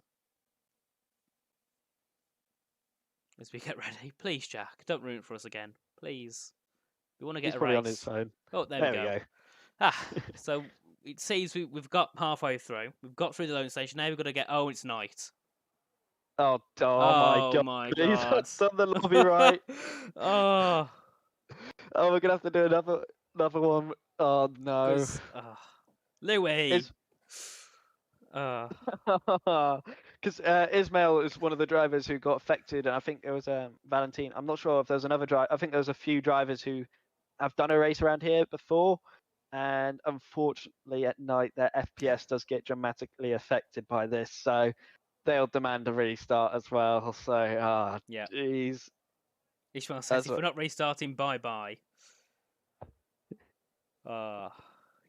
Speaker 1: As we get ready. Please, Jack, don't ruin it for us again. Please. We want to get
Speaker 2: He's
Speaker 1: a
Speaker 2: probably
Speaker 1: race.
Speaker 2: on his phone.
Speaker 1: Oh, there we go. So it seems we've got halfway through. We've got through the loading station. Now we've got to get... Oh, it's night.
Speaker 2: Oh my God.
Speaker 1: My
Speaker 2: He's
Speaker 1: God.
Speaker 2: done the lobby right.
Speaker 1: Oh,
Speaker 2: we're going to have to do another one. Oh, no.
Speaker 1: Louis.
Speaker 2: Because Ismail is one of the drivers who got affected, and I think there was Valentine. I'm not sure if there's another driver. I think there's a few drivers who have done a race around here before, and unfortunately at night their FPS does get dramatically affected by this, so they'll demand a restart as well. So, jeez.
Speaker 1: Ishmael says if we're not restarting, bye-bye.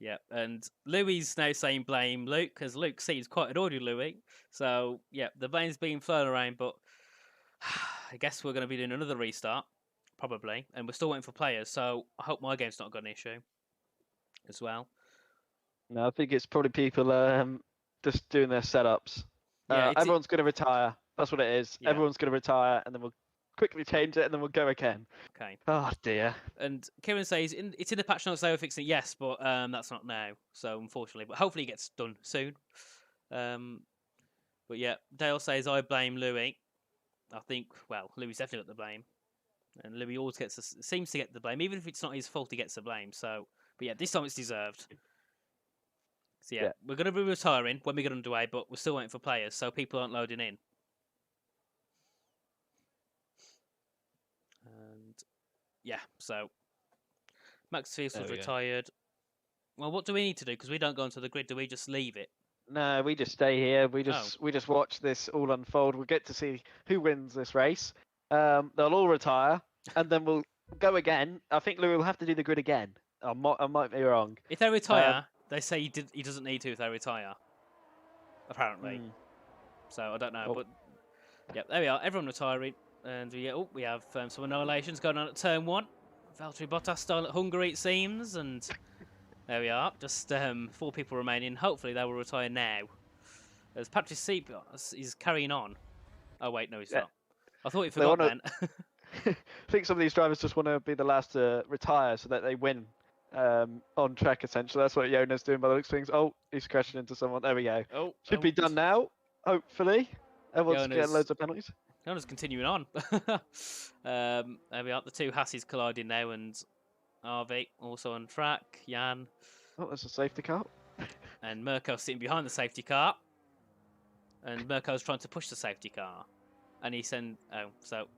Speaker 1: Yeah, and Louis now saying blame Luke, because Luke seems quite annoyed with Louis. So, yeah, the blame's being flown around, but I guess we're going to be doing another restart, probably, and we're still waiting for players, so I hope my game's not got an issue as well.
Speaker 2: No, I think it's probably people just doing their setups.
Speaker 1: Yeah,
Speaker 2: everyone's going to retire. That's what it is. Yeah. Everyone's going to retire, and then we'll quickly change it, and then we'll go again.
Speaker 1: Okay.
Speaker 2: Oh, dear.
Speaker 1: And Kieran says it's in the patch notes they were fixing it, yes, but that's not now. So, unfortunately, but hopefully it gets done soon. But yeah, Dale says I blame Louis. I think, well, Louis definitely got the blame. And Louis always seems to get the blame. Even if it's not his fault, he gets the blame. So, but yeah, this time it's deserved. So yeah, we're going to be retiring when we get underway, but we're still waiting for players, so people aren't loading in. And yeah, so Max Fierce was retired. Well, what do we need to do? Because we don't go onto the grid. Do we just leave it?
Speaker 2: No, we just stay here. We
Speaker 1: Oh.
Speaker 2: just watch this all unfold. We'll get to see who wins this race. They'll all retire, and then we'll go again. I think Louis will have to do the grid again. I might be wrong.
Speaker 1: If they retire, they say he doesn't need to if they retire. Apparently. So I don't know,
Speaker 2: Well,
Speaker 1: but yep, there we are. Everyone retiring, and we have some annihilations going on at turn 1. Valtteri Bottas style at Hungary, it seems, and there we are. Just 4 people remaining. Hopefully they will retire now. As Patrick Seep is carrying on. Oh wait, no, he's not. I thought he forgot then.
Speaker 2: I think some of these drivers just want to be the last to retire so that they win on track, essentially. That's what Jonas doing by the looks of things. Oh, he's crashing into someone. There we go. Should be done now, hopefully. Everyone's getting loads of penalties.
Speaker 1: Jonas continuing on. There we are. The 2 Hasses colliding now, and RV also on track. Jan.
Speaker 2: Oh, there's a safety car.
Speaker 1: And Mirko sitting behind the safety car. And Mirko's trying to push the safety car. And he sent... Oh, so...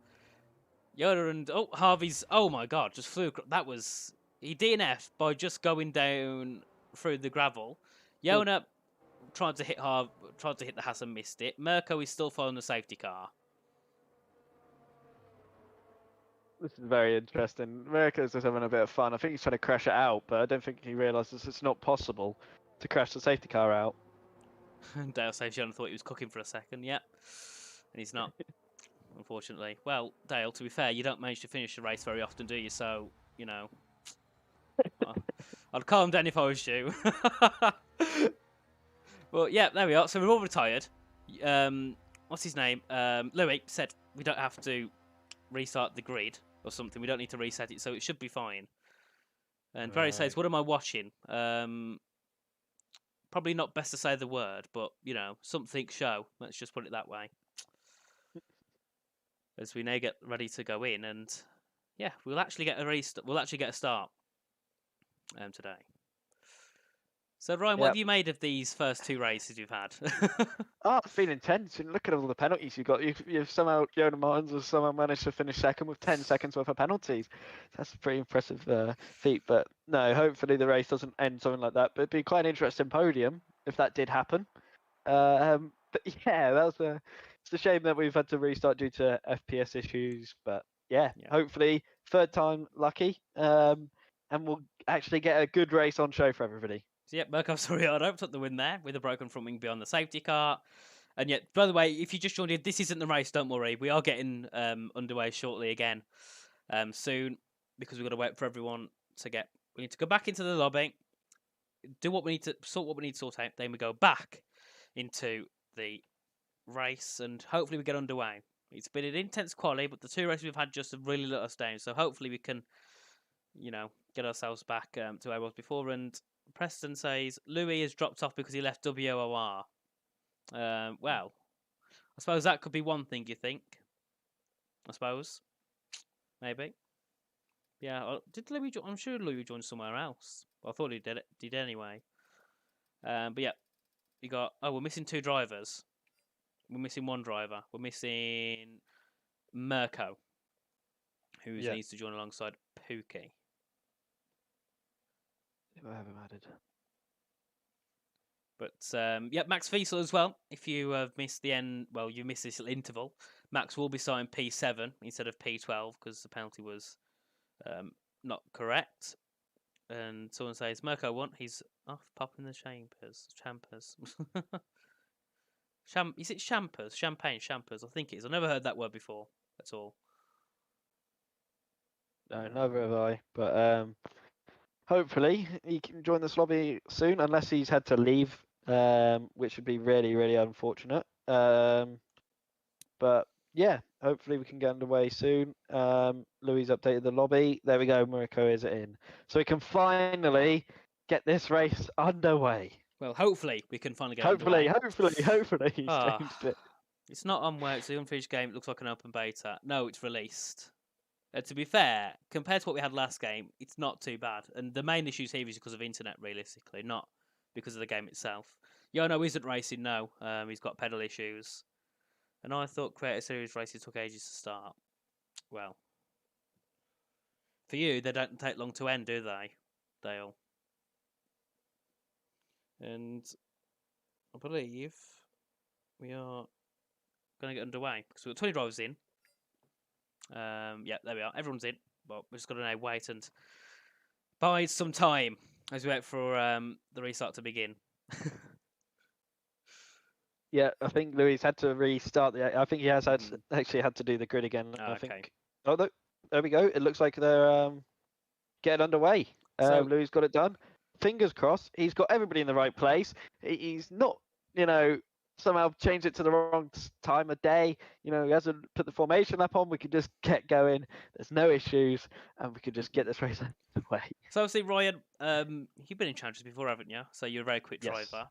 Speaker 1: Yoda and... Oh, Harvey's... Oh, my God. Just flew... That was... He DNF'd by just going down through the gravel. Yona tried to hit the Haas and missed it. Mirko is still following the safety car.
Speaker 2: This is very interesting. Mirko's just having a bit of fun. I think he's trying to crash it out, but I don't think he realises it's not possible to crash the safety car out.
Speaker 1: Dale says Yona thought he was cooking for a second. Yep. And he's not. Unfortunately. Well, Dale, to be fair, you don't manage to finish the race very often, do you? So, you know... I'd calm down if I was you. Well, yeah, there we are. So we're all retired. What's his name? Louis said we don't have to restart the grid or something. We don't need to reset it, so it should be fine. And Barry says, what am I watching? Probably not best to say the word, but, you know, something show. Let's just put it that way. As we now get ready to go in, and yeah, we'll actually get a start today. So Ryan, what have you made of these first 2 races you've had?
Speaker 2: Oh, it's been intense. And look at all the penalties you've got. You've somehow, Jonah Martins has somehow managed to finish second with 10 seconds worth of penalties. That's a pretty impressive feat. But no, hopefully the race doesn't end something like that. But it'd be quite an interesting podium if that did happen. But yeah, it's a shame that we've had to restart due to FPS issues. But yeah. Hopefully 3rd time lucky. And we'll actually get a good race on show for everybody.
Speaker 1: So yeah, Mirko Soriano took the win there with a broken front wing beyond the safety car. And yet, by the way, if you just joined in, this isn't the race, don't worry. We are getting underway shortly again soon, because we've got to wait for everyone to get... We need to go back into the lobby, sort what we need to sort out, then we go back into the race, and hopefully we get underway. It's been an intense quali, but the 2 races we've had just have really let us down, so hopefully we can, you know, get ourselves back to where I was before. And Preston says Louis has dropped off because he left WOR. Well, I suppose that could be one thing, you think? I suppose. Maybe. Yeah, did Louis join? I'm sure Louis joined somewhere else. I thought he did anyway. But yeah, we're missing 2 drivers. We're missing 1 driver. We're missing Mirko, who needs to join alongside Pookie.
Speaker 2: I have him added.
Speaker 1: But Max Fiesel as well. If you have missed the end, well, you missed this little interval. Max will be starting P7 instead of P12 because the penalty was not correct. And someone says Mirko won. He's off popping the champers. Is it champers? Champagne champers? I think it is. I've never heard that word before at all.
Speaker 2: No, never have I. But hopefully he can join this lobby soon, unless he's had to leave, which would be really, really unfortunate. But yeah, hopefully we can get underway soon. Louis updated the lobby. There we go. Mirko is in. So we can finally get this race underway.
Speaker 1: Well, hopefully we can finally get underway.
Speaker 2: Hopefully he's changed it.
Speaker 1: It's not on where it's the unfinished game. It looks like an open beta. No, it's released. To be fair, compared to what we had last game, it's not too bad. And the main issues here is because of internet, realistically, not because of the game itself. Yono isn't racing, no. He's got pedal issues. And I thought Creator Series races took ages to start. Well, for you, they don't take long to end, do they, Dale? And I believe we are going to get underway because we've got 20 drivers in. Yeah, there we are. Everyone's in. Well, we've just got to now wait and bide some time as we wait for the restart to begin.
Speaker 2: Yeah, I think Louis had to restart I think he has actually had to do the grid again.
Speaker 1: Oh,
Speaker 2: I
Speaker 1: okay.
Speaker 2: think. Oh, look, there we go. It looks like they're getting underway.
Speaker 1: So-
Speaker 2: Louis got it done. Fingers crossed. He's got everybody in the right place. He's not, somehow changed it to the wrong time of day. He hasn't put the formation lap on. We could just get going. There's no issues, and we could just get this race away.
Speaker 1: So obviously, Ryan, you've been in challenges before, haven't you? So you're a very quick
Speaker 2: Yes.
Speaker 1: driver.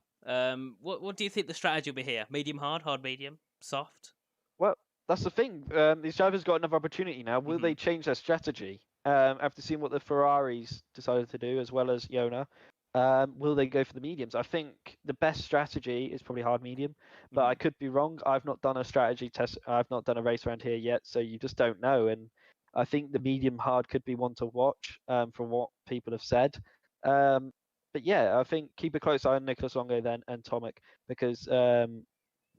Speaker 1: What do you think the strategy will be here? Medium hard, hard medium, soft?
Speaker 2: Well, that's the thing. These drivers got another opportunity now. Will they change their strategy after seeing what the Ferraris decided to do, as well as Yona? Will they go for the mediums? I think the best strategy is probably hard medium, but I could be wrong. I've not done a strategy test. I've not done a race around here yet, so you just don't know. And I think the medium hard could be one to watch from what people have said. But yeah, I think keep a close eye on Nicholas Longo then and Tomic, because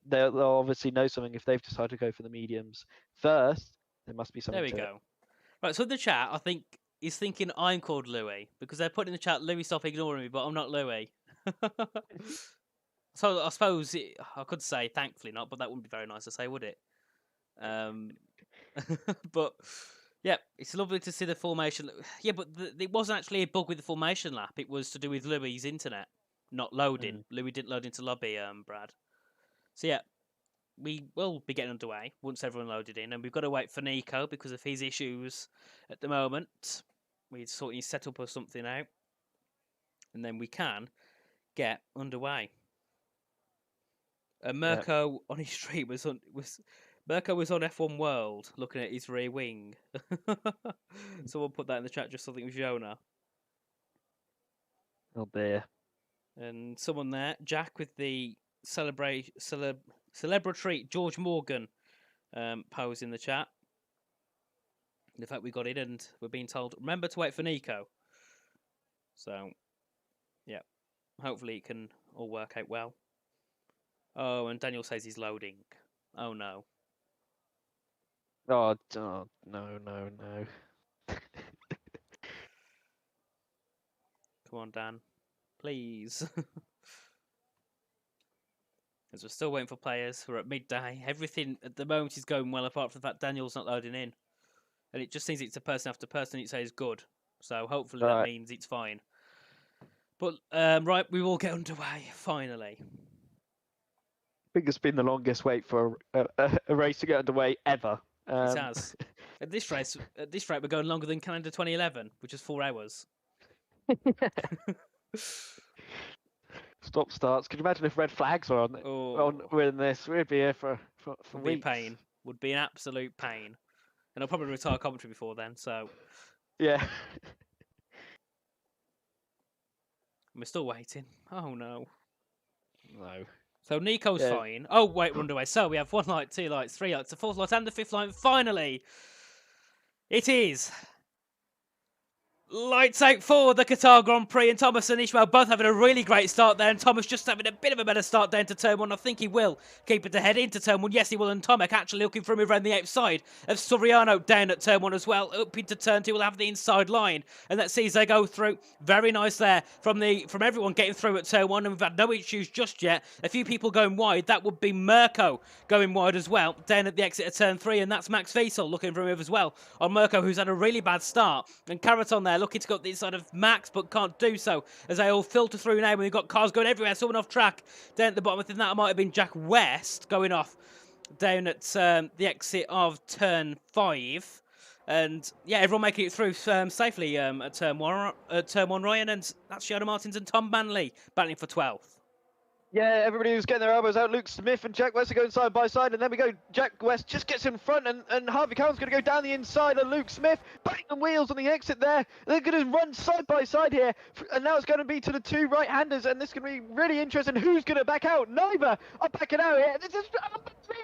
Speaker 2: they'll obviously know something if they've decided to go for the mediums first. There must be something.
Speaker 1: There we go. Right, so in the chat, I think he's thinking I'm called Louis because they're putting in the chat, Louis, stop ignoring me, but I'm not Louis. So I suppose I could say thankfully not, but that wouldn't be very nice to say, would it? But yeah, it's lovely to see the formation. Yeah, but it wasn't actually a bug with the formation lap. It was to do with Louis' internet not loading. Louis didn't load into lobby, Brad. So yeah, we will be getting underway once everyone loaded in, and we've got to wait for Nico because of his issues at the moment. We sort of set up or something out, and then we can get underway. Mirko on his stream Mirko was on F1 World looking at his rear wing. Someone put that in the chat, just something with Jonah.
Speaker 2: Oh dear.
Speaker 1: And someone there, Jack with the celebratory George Morgan pose in the chat. In fact, we got it and we're being told, remember to wait for Nico. So, yeah, hopefully it can all work out well. Oh, and Daniel says he's loading. Oh, no.
Speaker 2: Oh no.
Speaker 1: Come on, Dan. Please. As we're still waiting for players. We're at midday. Everything at the moment is going well, apart from the fact Daniel's not loading in. And it just seems it's a person after person it says good. So hopefully that means it's fine. But, right, we will get underway, finally.
Speaker 2: I think it's been the longest wait for a race to get underway ever.
Speaker 1: It has. At this rate, we're going longer than calendar 2011, which is 4 hours.
Speaker 2: Stop starts. Could you imagine if red flags were on with this? We'd be here for
Speaker 1: would
Speaker 2: weeks.
Speaker 1: Be a pain. Would be an absolute pain. And I'll probably retire commentary before then. So
Speaker 2: yeah.
Speaker 1: We're still waiting. Oh no.
Speaker 2: No.
Speaker 1: So Nico's fine. Oh wait, we're underway. So we have 1 light, 2 lights, 3 lights, a 4th light, and the 5th light. Finally, it is lights out for the Qatar Grand Prix, and Thomas and Ishmael both having a really great start there, and Thomas just having a bit of a better start down to turn 1. I think he will keep it to head into turn 1. Yes, he will, and Tomek actually looking for a move around the outside of Soriano down at turn 1 as well. Up into turn 2, will have the inside line, and let's see as they go through. Very nice there from everyone getting through at turn 1, and we've had no issues just yet. A few people going wide. That would be Mirko going wide as well, down at the exit of turn 3, and that's Max Wiesel looking for a move as well on Mirko, who's had a really bad start, and Carrot on there looking to go up the inside of Max, but can't do so as they all filter through now. We've got cars going everywhere. Someone off track down at the bottom. I think that might have been Jack West going off down at the exit of turn 5. And yeah, everyone making it through safely at turn 1, Ryan, and that's Shona Martins and Tom Manley battling for 12th.
Speaker 2: Yeah, everybody was getting their elbows out. Luke Smith and Jack West are going side by side, and then we go. Jack West just gets in front, and Harvey Cowan's going to go down the inside, and Luke Smith bang the wheels on the exit there. They're going to run side by side here, and now it's going to be to the 2 right-handers, and this is going to be really interesting. Who's going to back out? Neither are backing out here. This is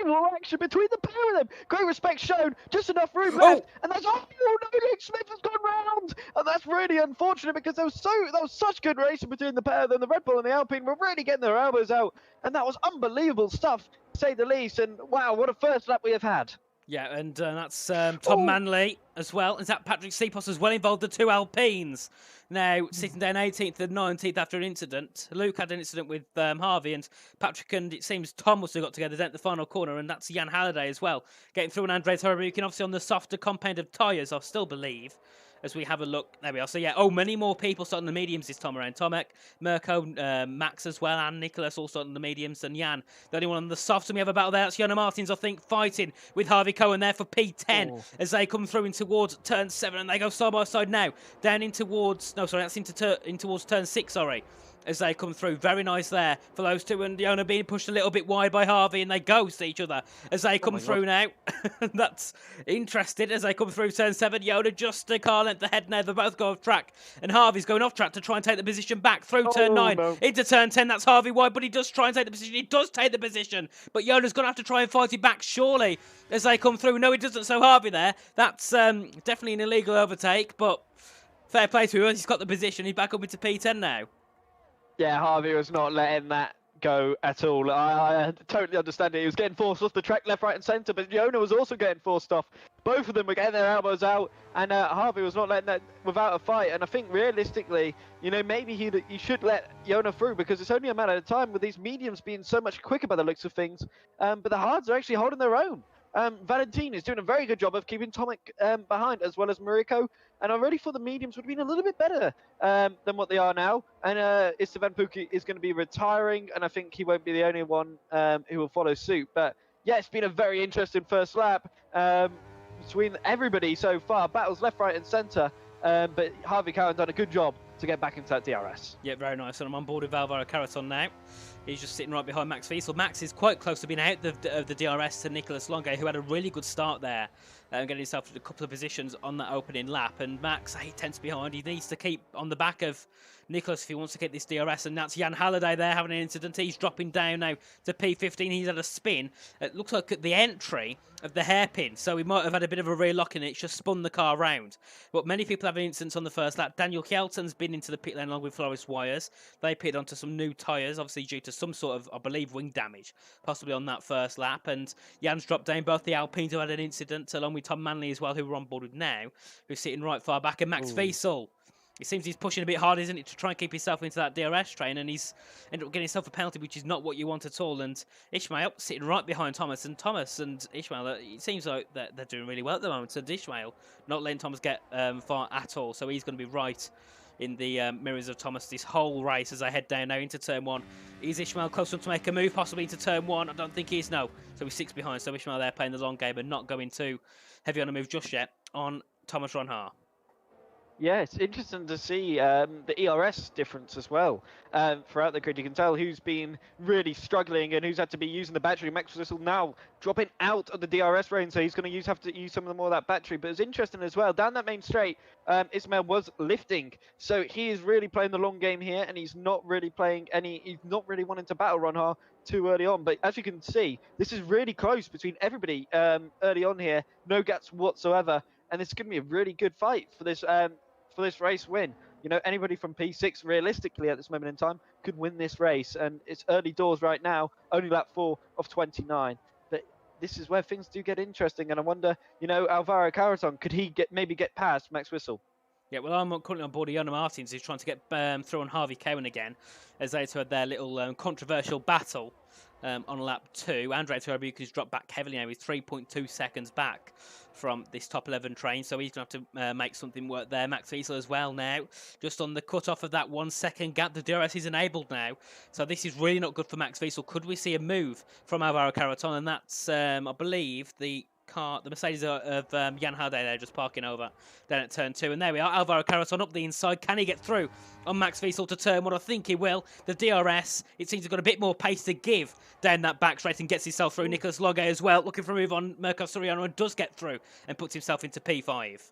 Speaker 2: unbelievable action between the pair of them. Great respect shown, just enough room left, and that's no, Luke Smith has gone round, and that's really unfortunate because that was such good racing between the pair of them. The Red Bull and the Alpine were really getting their elbows out, and that was unbelievable stuff, to say the least. And wow, what a first lap we have had.
Speaker 1: Yeah, and that's Tom Manley as well. Is that Patrick Sipos as well involved, the two Alpines? Now, sitting down 18th and 19th after an incident. Luke had an incident with Harvey, and Patrick and it seems Tom must have got together down at the final corner, and that's Jan Halliday as well. Getting through an Andres Horubukin, obviously on the softer compound of tyres, I still believe. As we have a look, there we are. So yeah, many more people starting the mediums this time around. Tomek, Mirko, Max as well, and Nicholas all starting the mediums, and Jan, the only one on the softs. And we have a battle there. That's Jona Martins, I think, fighting with Harvey Cohen there for P10 as they come through in towards turn 7, and they go side by side now down in towards. No, sorry, that's in towards turn 6. Sorry. As they come through. Very nice there for those two, and Jona being pushed a little bit wide by Harvey, and they ghost each other as they come through now. That's interesting as they come through turn 7. Jona just a car length ahead now. They both go off track, and Harvey's going off track to try and take the position back through turn 9 into turn 10. That's Harvey wide, but he does try and take the position. He does take the position, but Jona's going to have to try and fight it back surely as they come through. No, he doesn't. So Harvey there. That's definitely an illegal overtake, but fair play to him. He's got the position. He's back up into P10 now.
Speaker 2: Yeah, Harvey was not letting that go at all. I totally understand it. He was getting forced off the track left, right and centre, but Jona was also getting forced off. Both of them were getting their elbows out, and Harvey was not letting that without a fight. And I think realistically, you know, maybe he should let Jona through, because it's only a matter of time with these mediums being so much quicker by the looks of things. But the hards are actually holding their own. Valentin is doing a very good job of keeping Tomek behind, as well as Mariko. And I really thought the mediums would have been a little bit better than what they are now. And Istvan Pukki is going to be retiring, and I think he won't be the only one who will follow suit. But yeah, it's been a very interesting first lap between everybody so far. Battles left, right and centre. But Harvey Cowan done a good job to get back into that DRS.
Speaker 1: Yeah, very nice. And I'm on board with Alvaro Caraton now. He's just sitting right behind Max Wiesel. Max is quite close to being out of the DRS to Nicholas Longe, who had a really good start there, getting himself a couple of positions on that opening lap. And Max, 8 tenths behind. He needs to keep on the back of Nicholas if he wants to get this DRS. And that's Jan Halliday there having an incident. He's dropping down now to P15. He's had a spin. It looks like at the entry of the hairpin, so he might have had a bit of a rear lock in it. It's just spun the car round. But many people have incidents on the first lap. Daniel Kjelton's been into the pit lane along with Floris Wires. They pitted onto some new tyres, obviously due to some sort of, I believe, wing damage, possibly on that first lap. And Jan's dropped down. Both the Alpines who had an incident, along with Tom Manley as well, who we're on board with now, who's sitting right far back. And Max Wiesel, it seems he's pushing a bit hard, isn't it, to try and keep himself into that DRS train, and he's ended up getting himself a penalty, which is not what you want at all. And Ishmael sitting right behind Thomas, and Ishmael, it seems like they're doing really well at the moment. So Ishmael not letting Thomas get far at all, so he's going to be right in the mirrors of Thomas this whole race as I head down now into turn 1. Is Ishmael close enough to make a move, possibly into turn 1? I don't think he is, no. So he's 6 behind, so Ishmael there playing the long game and not going too heavy on a move just yet on Thomas Ronhaar.
Speaker 2: Yeah, it's interesting to see the ERS difference as well throughout the grid. You can tell who's been really struggling and who's had to be using the battery. Max Wiesel now dropping out of the DRS range, so he's going to have to use some of the more of that battery. But it's interesting as well, down that main straight, Ismail was lifting, so he is really playing the long game here, and he's not really wanting to battle Ronhaar too early on. But as you can see, this is really close between everybody early on here, no gaps whatsoever, and it's going to be a really good fight for this race win. You know, anybody from P6 realistically at this moment in time could win this race, and it's early doors right now, only lap 4 of 29. But this is where things do get interesting, and I wonder, you know, Alvaro Caraton, could he maybe get past Max Wiesel?
Speaker 1: Yeah, well, I'm currently on board with Jona Martins, who's trying to get through on Harvey Cowan again, as they two had their little controversial battle on lap 2. Andrei Horubukin's dropped back heavily now with 3.2 seconds back from this top 11 train, so he's going to have to make something work there. Max Wiesel as well now, just on the cut-off of that 1 second gap. The DRS is enabled now, so this is really not good for Max Wiesel. Could we see a move from Alvaro Caraton? And that's, I believe, the Mercedes of Jan Halliday there, just parking over down at turn 2. And there we are, Alvaro Caraton up the inside. Can he get through on Max Wiesel to turn 1? I think he will. The DRS, it seems to have got a bit more pace to give down that back straight and gets himself through. Nicholas Longe as well, looking for a move on Mirko Soriano, and does get through and puts himself into P5.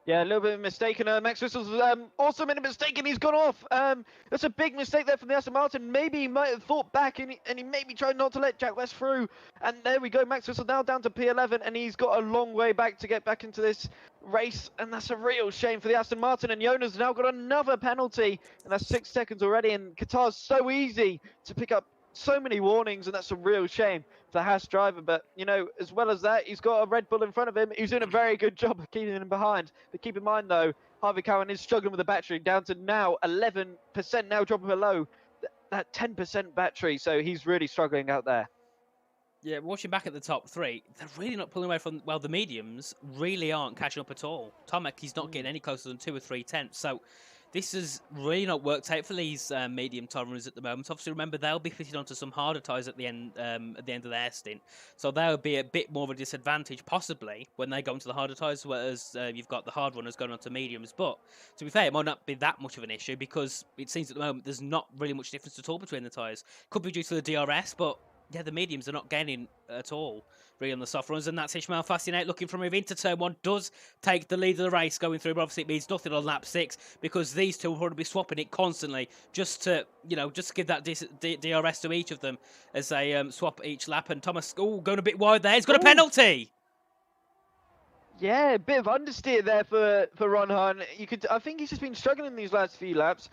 Speaker 2: Yeah, a little bit of a mistake, and Max Whistle's also made a mistake, and he's gone off. That's a big mistake there from the Aston Martin. Maybe he might have thought back, and he maybe tried not to let Jack West through. And there we go, Max Whistle now down to P11, and he's got a long way back to get back into this race, and that's a real shame for the Aston Martin. And Jonas now got another penalty, and that's 6 seconds already, and Qatar's so easy to pick up so many warnings, and that's a real shame for the Haas driver. But, you know, as well as that, he's got a Red Bull in front of him. He's doing a very good job of keeping him behind. But keep in mind, though, Harvey Cowan is struggling with the battery, down to now 11%, now dropping below that 10% battery. So he's really struggling out there.
Speaker 1: Yeah, watching back at the top three, they're really not pulling away from, well, the mediums really aren't catching up at all. Tomek, he's not getting any closer than 2 or 3 tenths. So this has really not worked out for these medium tyre runners at the moment. Obviously, remember, they'll be fitted onto some harder tyres at the end of their stint. So they'll be a bit more of a disadvantage, possibly, when they go into the harder tyres, whereas you've got the hard runners going onto mediums. But to be fair, it might not be that much of an issue, because it seems at the moment there's not really much difference at all between the tyres. Could be due to the DRS, but yeah, the mediums are not gaining at all, really, on the soft runs. And that's Ishmael Fascinate looking for a move into turn 1. Does take the lead of the race going through, but obviously it means nothing on lap 6, because these two will probably be swapping it constantly just to, you know, just to give that DRS to each of them as they swap each lap. And Thomas, going a bit wide there. He's got a penalty.
Speaker 2: Yeah, a bit of understeer there for Ron Hahn. I think he's just been struggling these last few laps.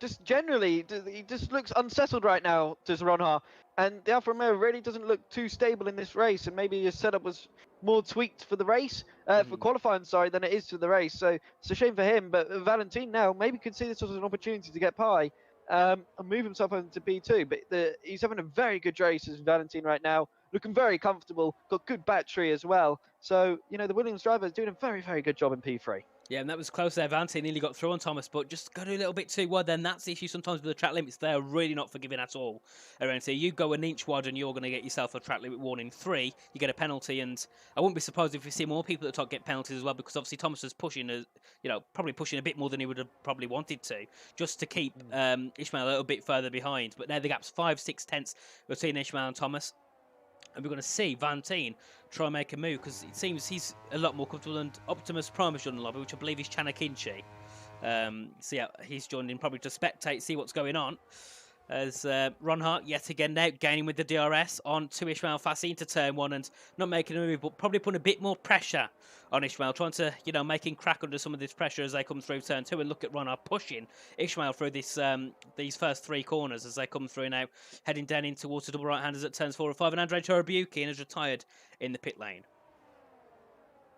Speaker 2: Just generally, he just looks unsettled right now, does Ron Hahn. And the Alfa Romeo really doesn't look too stable in this race, and maybe his setup was more tweaked for the race, for qualifying, sorry, than it is for the race. So it's a shame for him, but Valentin now maybe could see this as an opportunity to get pie and move himself into P2. But he's having a very good race as Valentin right now, looking very comfortable, got good battery as well. So, you know, the Williams driver is doing a very, very good job in P3.
Speaker 1: Yeah, and that was close there. Vante nearly got through on Thomas, but just got a little bit too wide. Then that's the issue sometimes with the track limits. They're really not forgiving at all around here. You go an inch wide and you're going to get yourself a track limit warning 3. You get a penalty, and I wouldn't be surprised if we see more people at the top get penalties as well, because obviously Thomas is pushing, probably pushing a bit more than he would have probably wanted to, just to keep Ishmael a little bit further behind. But now the gap's 5-6 tenths between Ishmael and Thomas. And we're going to see Valentin try and make a move, because it seems he's a lot more comfortable. And Optimus Prime has joined the lobby, which I believe is Chanakinchi. So yeah, he's joined in probably to spectate, see what's going on. As Ron Hart yet again now gaining with the DRS on to Ishmael Fassi into turn 1, and not making a move, but probably putting a bit more pressure on Ishmael, trying to, make him crack under some of this pressure as they come through turn 2. And look at Ron Hart pushing Ishmael through this these first 3 corners as they come through now, heading down in towards the double right-handers at turns 4 and 5. And Andrei Torabukin has retired in the pit lane.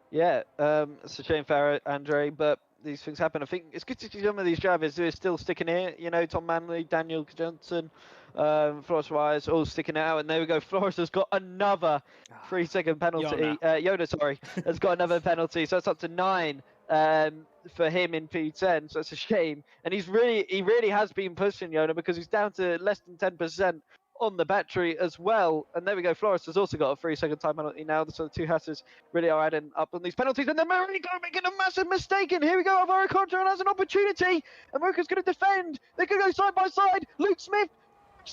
Speaker 2: Yeah, it's a shame for Andre, but these things happen. I think it's good to see some of these drivers who are still sticking here. You know, Tom Manley, Daniel Johnson, Flores Wise, all sticking it out. And there we go. Flores has got another 3-second penalty. Yoda, has got another penalty. So it's up to 9 for him in P10. So it's a shame. And he really has been pushing Yoda, because he's down to less than 10% on the battery as well. And there we go. Flores has also got a 3-second time penalty now. So the two Hatters really are adding up on these penalties. And then America making a massive mistake. And here we go. Alvaro Contra has an opportunity. America's going to defend. They could go side by side. Luke Smith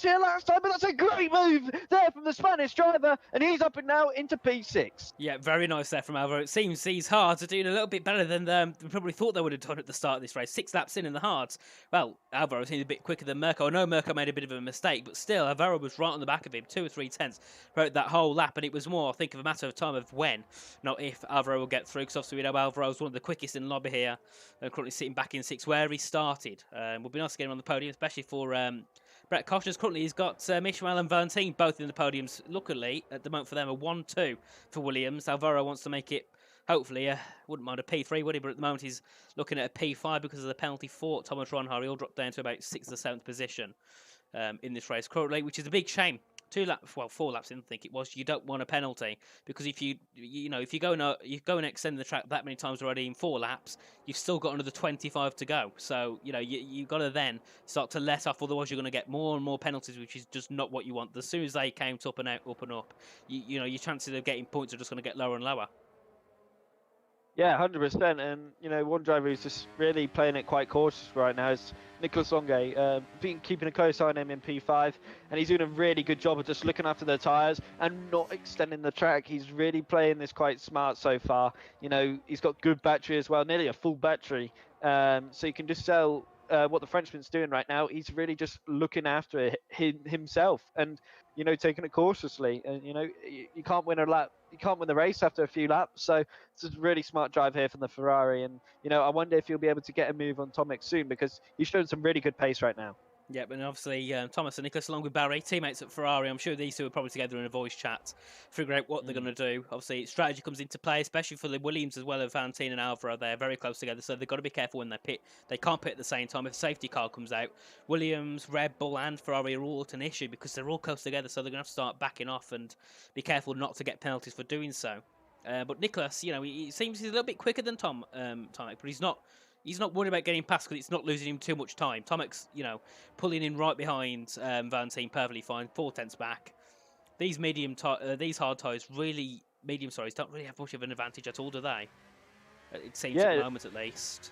Speaker 2: here last time, but that's a great move there from the Spanish driver, and he's up and now into P6.
Speaker 1: Yeah, very nice there from Alvaro. It seems these hards are doing a little bit better than we probably thought they would have done at the start of this race. 6 laps in the hards. Well, Alvaro seemed a bit quicker than Mirko. I know Mirko made a bit of a mistake, but still, Alvaro was right on the back of him, 2 or 3 tenths throughout that whole lap, and it was more, I think, of a matter of time of when, not if, Alvaro will get through, because obviously we know Alvaro's one of the quickest in the lobby here, currently sitting back in 6th where he started. Would be nice to get him on the podium, especially for Brett Koshner's. Currently he's got Ishmael and Valentin both in the podiums. Luckily, at the moment for them, a 1-2 for Williams. Alvaro wants to make it, hopefully, wouldn't mind a P3, would he? But at the moment he's looking at a P5 because of the penalty for Thomas Ronhar. He'll drop down to about 6th or 7th position in this race currently, which is a big shame. 4 laps in, I think it was. You don't want a penalty, because if you go and extend the track that many times already in 4 laps, you've still got another 25 to go. So you've got to then start to let off, otherwise you're going to get more and more penalties, which is just not what you want. As soon as they count up and out, up and up, your chances of getting points are just going to get lower and lower.
Speaker 2: Yeah, 100%. And one driver who's just really playing it quite cautious right now is Nicholas Longe. Been keeping a close eye on him in P5, and he's doing a really good job of just looking after the tyres and not extending the track. He's really playing this quite smart so far. He's got good battery as well, nearly a full battery. So you can just tell what the Frenchman's doing right now. He's really just looking after it himself and taking it cautiously. And you can't win a lap. You can't win the race after a few laps. So it's a really smart drive here from the Ferrari, and I wonder if he'll be able to get a move on Tomic soon because he's showing some really good pace right now.
Speaker 1: Yep, and obviously Thomas and Nicholas, along with Barry, teammates at Ferrari. I'm sure these two are probably together in a voice chat, figure out what they're going to do. Obviously, strategy comes into play, especially for the Williams as well as Valentine and Alvaro. They're very close together, so they've got to be careful when they pit. They can't pit at the same time. If a safety car comes out, Williams, Red Bull, and Ferrari are all at an issue because they're all close together, so they're going to have to start backing off and be careful not to get penalties for doing so. But Nicholas, he seems he's a little bit quicker than Tom, but he's not. He's not worried about getting past because it's not losing him too much time. Tomic's, pulling in right behind Valentine perfectly fine, 4/10 back. These these hard tyres really, medium sorries, don't really have much of an advantage at all, do they? It seems at the moment at least.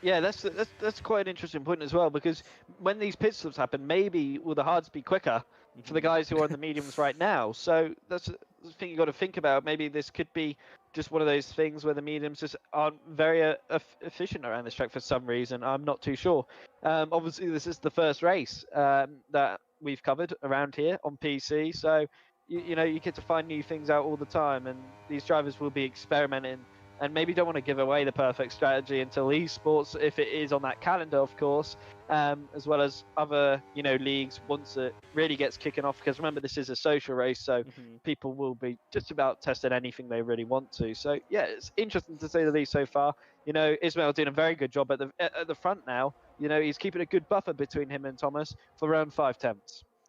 Speaker 2: Yeah, that's quite an interesting point as well, because when these pit stops happen, maybe will the hards be quicker for the guys who are on the mediums right now? So that's the thing you got to think about. Maybe this could be just one of those things where the mediums just aren't very efficient around this track for some reason. I'm not too sure. Obviously, this is the first race that we've covered around here on PC, so you get to find new things out all the time, and these drivers will be experimenting. And maybe don't want to give away the perfect strategy until esports, if it is on that calendar, of course, as well as other, leagues once it really gets kicking off. Because remember, this is a social race, so people will be just about testing anything they really want to. So yeah, it's interesting to say the least so far. Ismail doing a very good job at the front now. He's keeping a good buffer between him and Thomas for around 5/10.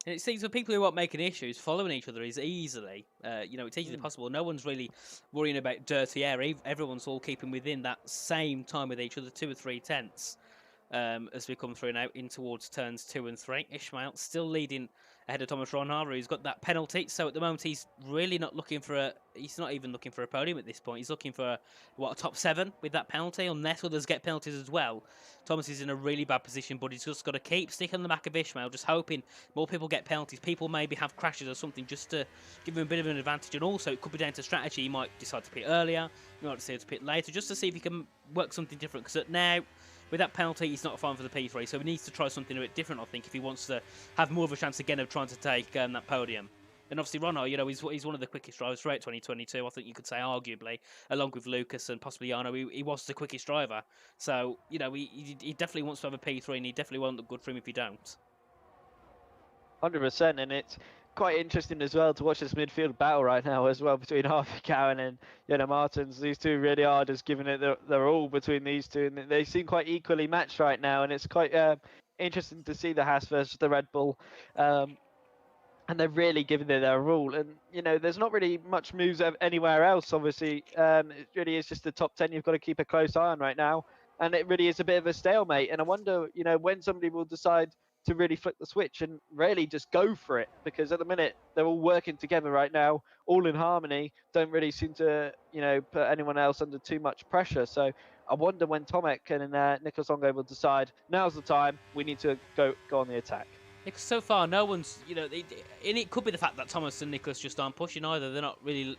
Speaker 1: And it seems for people who aren't making issues, following each other is easily, it's easily possible. No one's really worrying about dirty air. Everyone's all keeping within that same time with each other, 2 or 3/10. As we come through now in towards turns 2 and 3. Ishmael still leading ahead of Thomas Ronhara, who's got that penalty. So at the moment, he's really not looking for he's not even looking for a podium at this point. He's looking for a top 7 with that penalty, unless others get penalties as well. Thomas is in a really bad position, but he's just got to keep sticking on the back of Ishmael, just hoping more people get penalties. People maybe have crashes or something just to give him a bit of an advantage. And also, it could be down to strategy. He might decide to pit earlier, he might decide to pit later, just to see if he can work something different. Because now, with that penalty, he's not fine for the P3, so he needs to try something a bit different, I think, if he wants to have more of a chance again of trying to take that podium. And obviously, Ronhar, he's one of the quickest drivers throughout 2022. I think you could say, arguably, along with Lucas and possibly Jarno, he was the quickest driver. So, he definitely wants to have a P3, and he definitely won't look good for him if he don't.
Speaker 2: 100%, and it's quite interesting as well to watch this midfield battle right now as well between Harvey Cowan and Jenna Martins. These two really are just giving it their all between these two, and they seem quite equally matched right now, and it's quite interesting to see the Haas versus the Red Bull, and they're really giving it their all. And there's not really much moves anywhere else, obviously. It really is just the top 10 you've got to keep a close eye on right now, and it really is a bit of a stalemate. And I wonder when somebody will decide to really flip the switch and really just go for it, because at the minute they're all working together right now, all in harmony, don't really seem to put anyone else under too much pressure. So I wonder when Tomek and Nicholas Longo will decide now's the time, we need to go on the attack.
Speaker 1: Because so far no one's and it could be the fact that Thomas and Nicholas just aren't pushing either. They're not really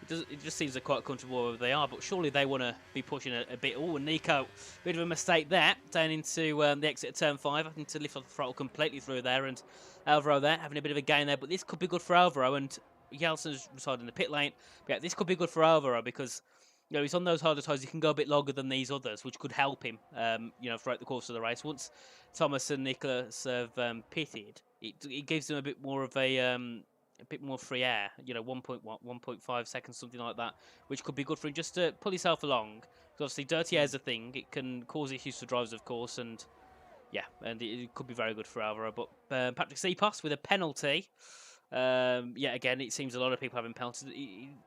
Speaker 1: it just seems they're quite comfortable wherever they are, but surely they want to be pushing a bit. Oh, and Nico, bit of a mistake there, down into the exit of turn 5, having to lift off the throttle completely through there, and Alvaro there, having a bit of a gain there, but this could be good for Alvaro, and Yelson's residing in the pit lane. But yeah, this could be good for Alvaro, because he's on those harder tyres, he can go a bit longer than these others, which could help him, throughout the course of the race. Once Thomas and Nicholas have pitted, it gives them a bit more of a bit more free air, 1.5 seconds, something like that, which could be good for him just to pull himself along. Because obviously dirty air is a thing, it can cause issues for drivers, of course, and yeah, and it could be very good for Alvaro. But Patrick Seaposs with a penalty. Again, it seems a lot of people having penalties.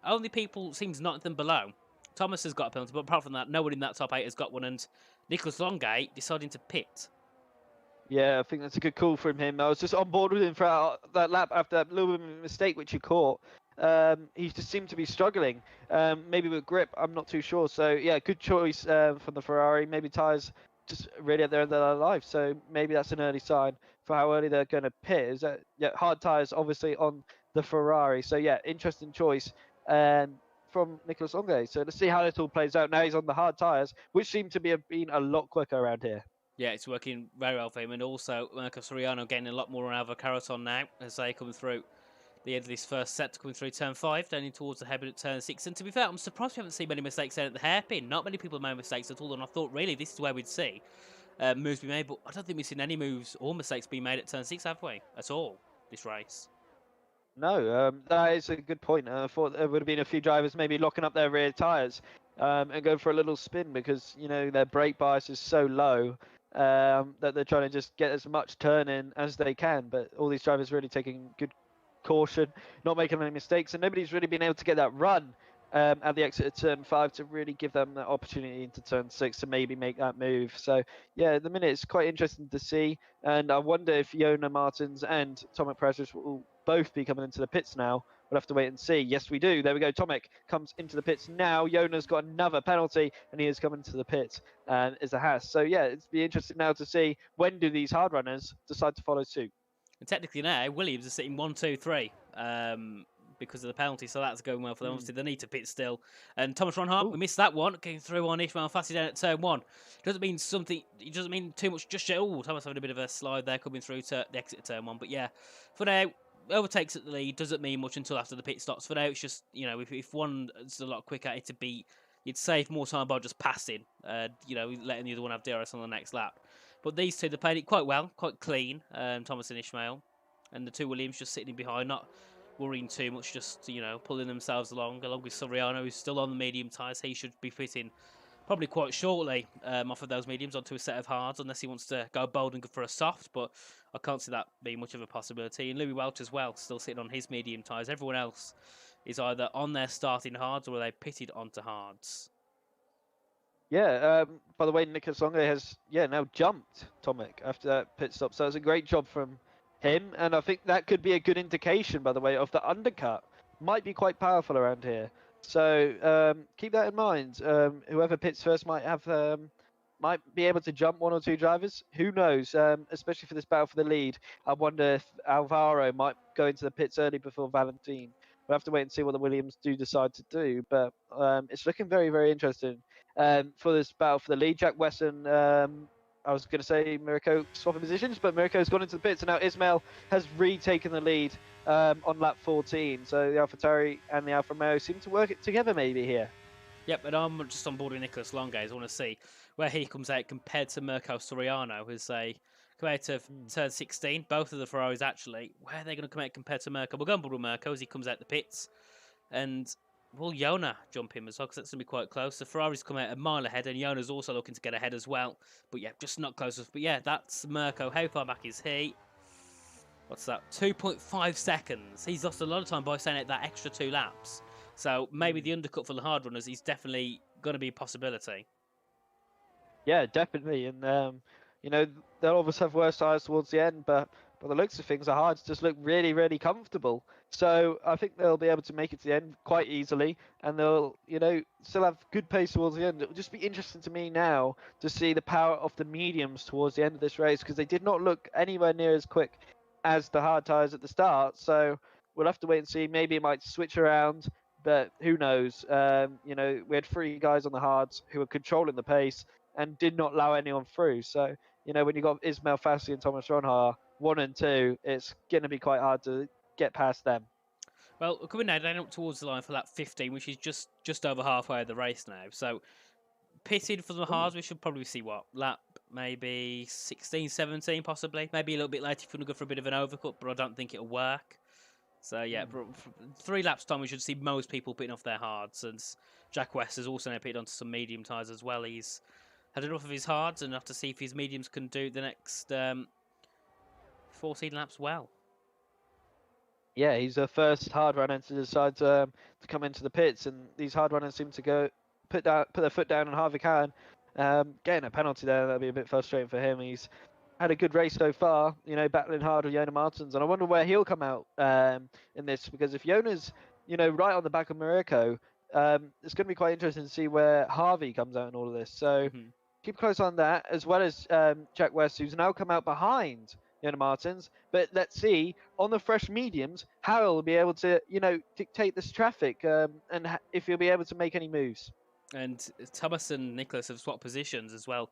Speaker 1: Only people seems Nottingham below. Thomas has got a penalty, but apart from that, no one in that top 8 has got one, and Nicholas Longe deciding to pit.
Speaker 2: Yeah, I think that's a good call from him. I was just on board with him throughout that lap after that little bit of a mistake which he caught. He just seemed to be struggling. Maybe with grip, I'm not too sure. So yeah, good choice from the Ferrari. Maybe tyres just really at the end of their life. So maybe that's an early sign for how early they're going to pit. Is that yeah, hard tyres obviously on the Ferrari. So yeah, interesting choice from Nicholas Longe. So let's see how this all plays out. Now he's on the hard tyres, which seem to be being a lot quicker around here.
Speaker 1: Yeah, it's working very well for him, and also Marco Soriano getting a lot more on Alva Caraton now as they come through the end of this first set, coming through turn 5, down in towards the head at turn 6. And to be fair, I'm surprised we haven't seen many mistakes there at the hairpin. Not many people have made mistakes at all, and I thought really this is where we'd see moves be made, but I don't think we've seen any moves or mistakes being made at turn 6, have we? At all, this race.
Speaker 2: No, that is a good point. I thought there would have been a few drivers maybe locking up their rear tyres and going for a little spin because, you know, their brake bias is so low that they're trying to just get as much turn in as they can. But all these drivers really taking good caution, not making any mistakes, and nobody's really been able to get that run at the exit of turn 5 to really give them that opportunity into turn 6 to maybe make that move. So yeah, at the minute it's quite interesting to see, and I wonder if Jona Martins and Tomek Precious will both be coming into the pits now. We'll have to wait and see. Yes, we do. There we go. Tomek comes into the pits now. Jona's got another penalty, and he is coming to the pits, and is a Haas. So yeah, it's be interesting now to see when do these hard runners decide to follow suit.
Speaker 1: And technically now, Williams is sitting 1, 2, 3 because of the penalty, so that's going well for them. Obviously, they need to pit still. And Thomas Ronhart, we missed that one, going through on Ishmael Fassi down at turn 1. Doesn't mean something, it doesn't mean too much just yet. Oh, Thomas having a bit of a slide there coming through to the exit of turn 1. But yeah, for now, overtakes at the lead doesn't mean much until after the pit stops. For now, it's just, you know, if one's a lot quicker, it'd be, you'd save more time by just passing, you know, letting the other one have DRS on the next lap. But these two, they played it quite well, quite clean, Thomas and Ishmael. And the two Williams just sitting behind, not worrying too much, just, you know, pulling themselves along with Soriano, who's still on the medium tyres. He should be fitting probably quite shortly off of those mediums onto a set of hards, unless he wants to go bold and go for a soft, but I can't see that being much of a possibility. And Louis Welch as well, still sitting on his medium tyres. Everyone else is either on their starting hards or they pitted onto hards.
Speaker 2: Yeah, by the way, Nicholas Longe has now jumped Tomek after that pit stop, so it's a great job from him, and I think that could be a good indication, by the way, of the undercut. Might be quite powerful around here, so keep that in mind. Whoever pits first might be able to jump one or two drivers. Who knows? Especially for this battle for the lead, I wonder if Alvaro might go into the pits early before Valentin. We'll have to wait and see what the Williams do decide to do, but it's looking very, very interesting for this battle for the lead. Jack Wesson, I was going to say Mirko swapping positions, but Mirko's gone into the pits, and now Ismail has retaken the lead on lap 14. So the AlphaTauri and the Alfa Romeo seem to work it together maybe here.
Speaker 1: Yep, and I'm just on board with Nicholas Longe. I want to see where he comes out compared to Mirko Soriano, who's come out of turn 16. Both of the Ferraris actually. Where are they going to come out compared to Mirko? We'll go on board with Mirko as he comes out the pits, and will Jona jump him as well? Because that's going to be quite close. The Ferraris come out a mile ahead, and Jona's also looking to get ahead as well. But yeah, just not close enough. But yeah, that's Mirko. How far back is he? What's that? 2.5 seconds. He's lost a lot of time by staying at that extra 2 laps. So maybe the undercut for the hard runners is definitely going to be a possibility.
Speaker 2: Yeah, definitely. And, you know, they'll obviously have worse tyres towards the end, but by the looks of things, the hards just look really, really comfortable. So I think they'll be able to make it to the end quite easily, and they'll, you know, still have good pace towards the end. It'll just be interesting to me now to see the power of the mediums towards the end of this race, because they did not look anywhere near as quick as the hard tyres at the start. So we'll have to wait and see. Maybe it might switch around, but who knows? You know, we had 3 guys on the hards who were controlling the pace and did not allow anyone through. So, you know, when you got Ismail Fassi and Thomas Ronhar 1 and 2, it's going to be quite hard to get past them.
Speaker 1: Well, we're coming now down up towards the line for lap 15, which is just over halfway of the race now. So, pitted for the hards, we should probably see what? Lap maybe 16, 17 possibly. Maybe a little bit later if we want to go for a bit of an overcut, but I don't think it'll work. So, yeah, 3 laps time, we should see most people pitting off their hards. And Jack West has also now pitted onto some medium tyres as well. He's had enough of his hards, and enough to see if his mediums can do the next 14 laps well.
Speaker 2: Yeah, he's the first hard runner to decide to come into the pits, and these hard runners seem to put their foot down on Harvick Hahn. Getting a penalty there, that'll be a bit frustrating for him. He's had a good race so far, you know, battling hard with Jona Martins, and I wonder where he'll come out in this, because if Jona's, you know, right on the back of Mirko. It's going to be quite interesting to see where Harvey comes out in all of this. So keep close on that, as well as Jack West, who's now come out behind Jonah Martins. But let's see, on the fresh mediums, how he'll be able to, you know, dictate this traffic and if he'll be able to make any moves.
Speaker 1: And Thomas and Nicholas have swapped positions as well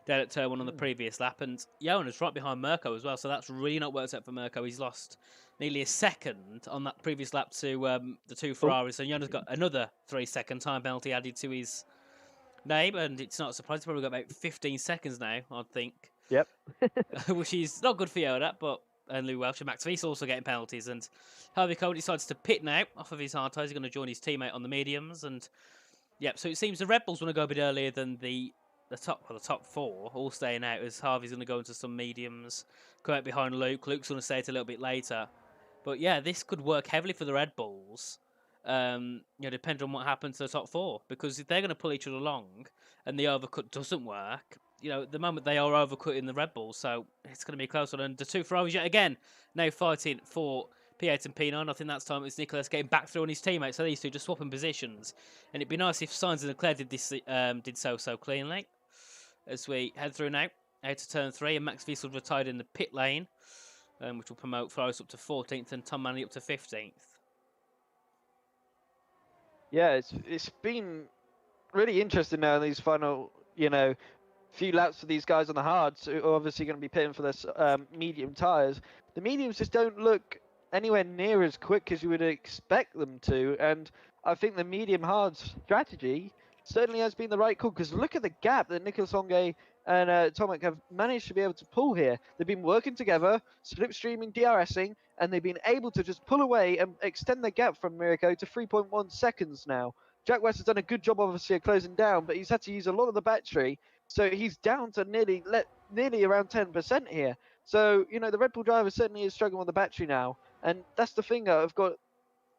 Speaker 1: down at turn 1 on the previous lap. And Jonas right behind Mirko as well. So that's really not worked out for Mirko. He's lost nearly a second on that previous lap to the two Ferraris. So Jonas got another 3-second time penalty added to his name. And it's not surprising. He's probably got about 15 seconds now, I think.
Speaker 2: Yep.
Speaker 1: Which is not good for Yoda, but... And Lou Welsh and Max Vies also getting penalties. And Harvey Cole decides to pit now off of his hard tyres. He's going to join his teammate on the mediums. And yep, so it seems the Red Bulls want to go a bit earlier than the top four, all staying out, as Harvey's going to go into some mediums, come out behind Luke. Luke's going to stay it a little bit later. But yeah, this could work heavily for the Red Bulls. You know, depending on what happens to the top four, because if they're going to pull each other along and the overcut doesn't work, you know, at the moment they are overcutting the Red Bulls, so it's going to be a close one. And the two Ferraris yet again now fighting for P8 and P9. I think that's time it's Nicholas getting back through on his teammates. So these two just swapping positions, and it'd be nice if Sainz and Leclerc did this so cleanly. As we head through now out to turn 3, and Max Wiesel retired in the pit lane, which will promote Ferraris up to 14th and Tom Manley up to 15th.
Speaker 2: Yeah, it's been really interesting now in these final, you know, few laps for these guys on the hards, who are obviously going to be pitting for this medium tyres. The mediums just don't look anywhere near as quick as you would expect them to, and I think the medium hard strategy certainly has been the right call, because look at the gap that Nicolas Longuet and Tomek have managed to be able to pull here. They've been working together, slipstreaming, DRSing, and they've been able to just pull away and extend the gap from Mirko to 3.1 seconds now. Jack West has done a good job, obviously, of closing down, but he's had to use a lot of the battery, so he's down to nearly around 10% here. So, you know, the Red Bull driver certainly is struggling with the battery now, and that's the thing I've got.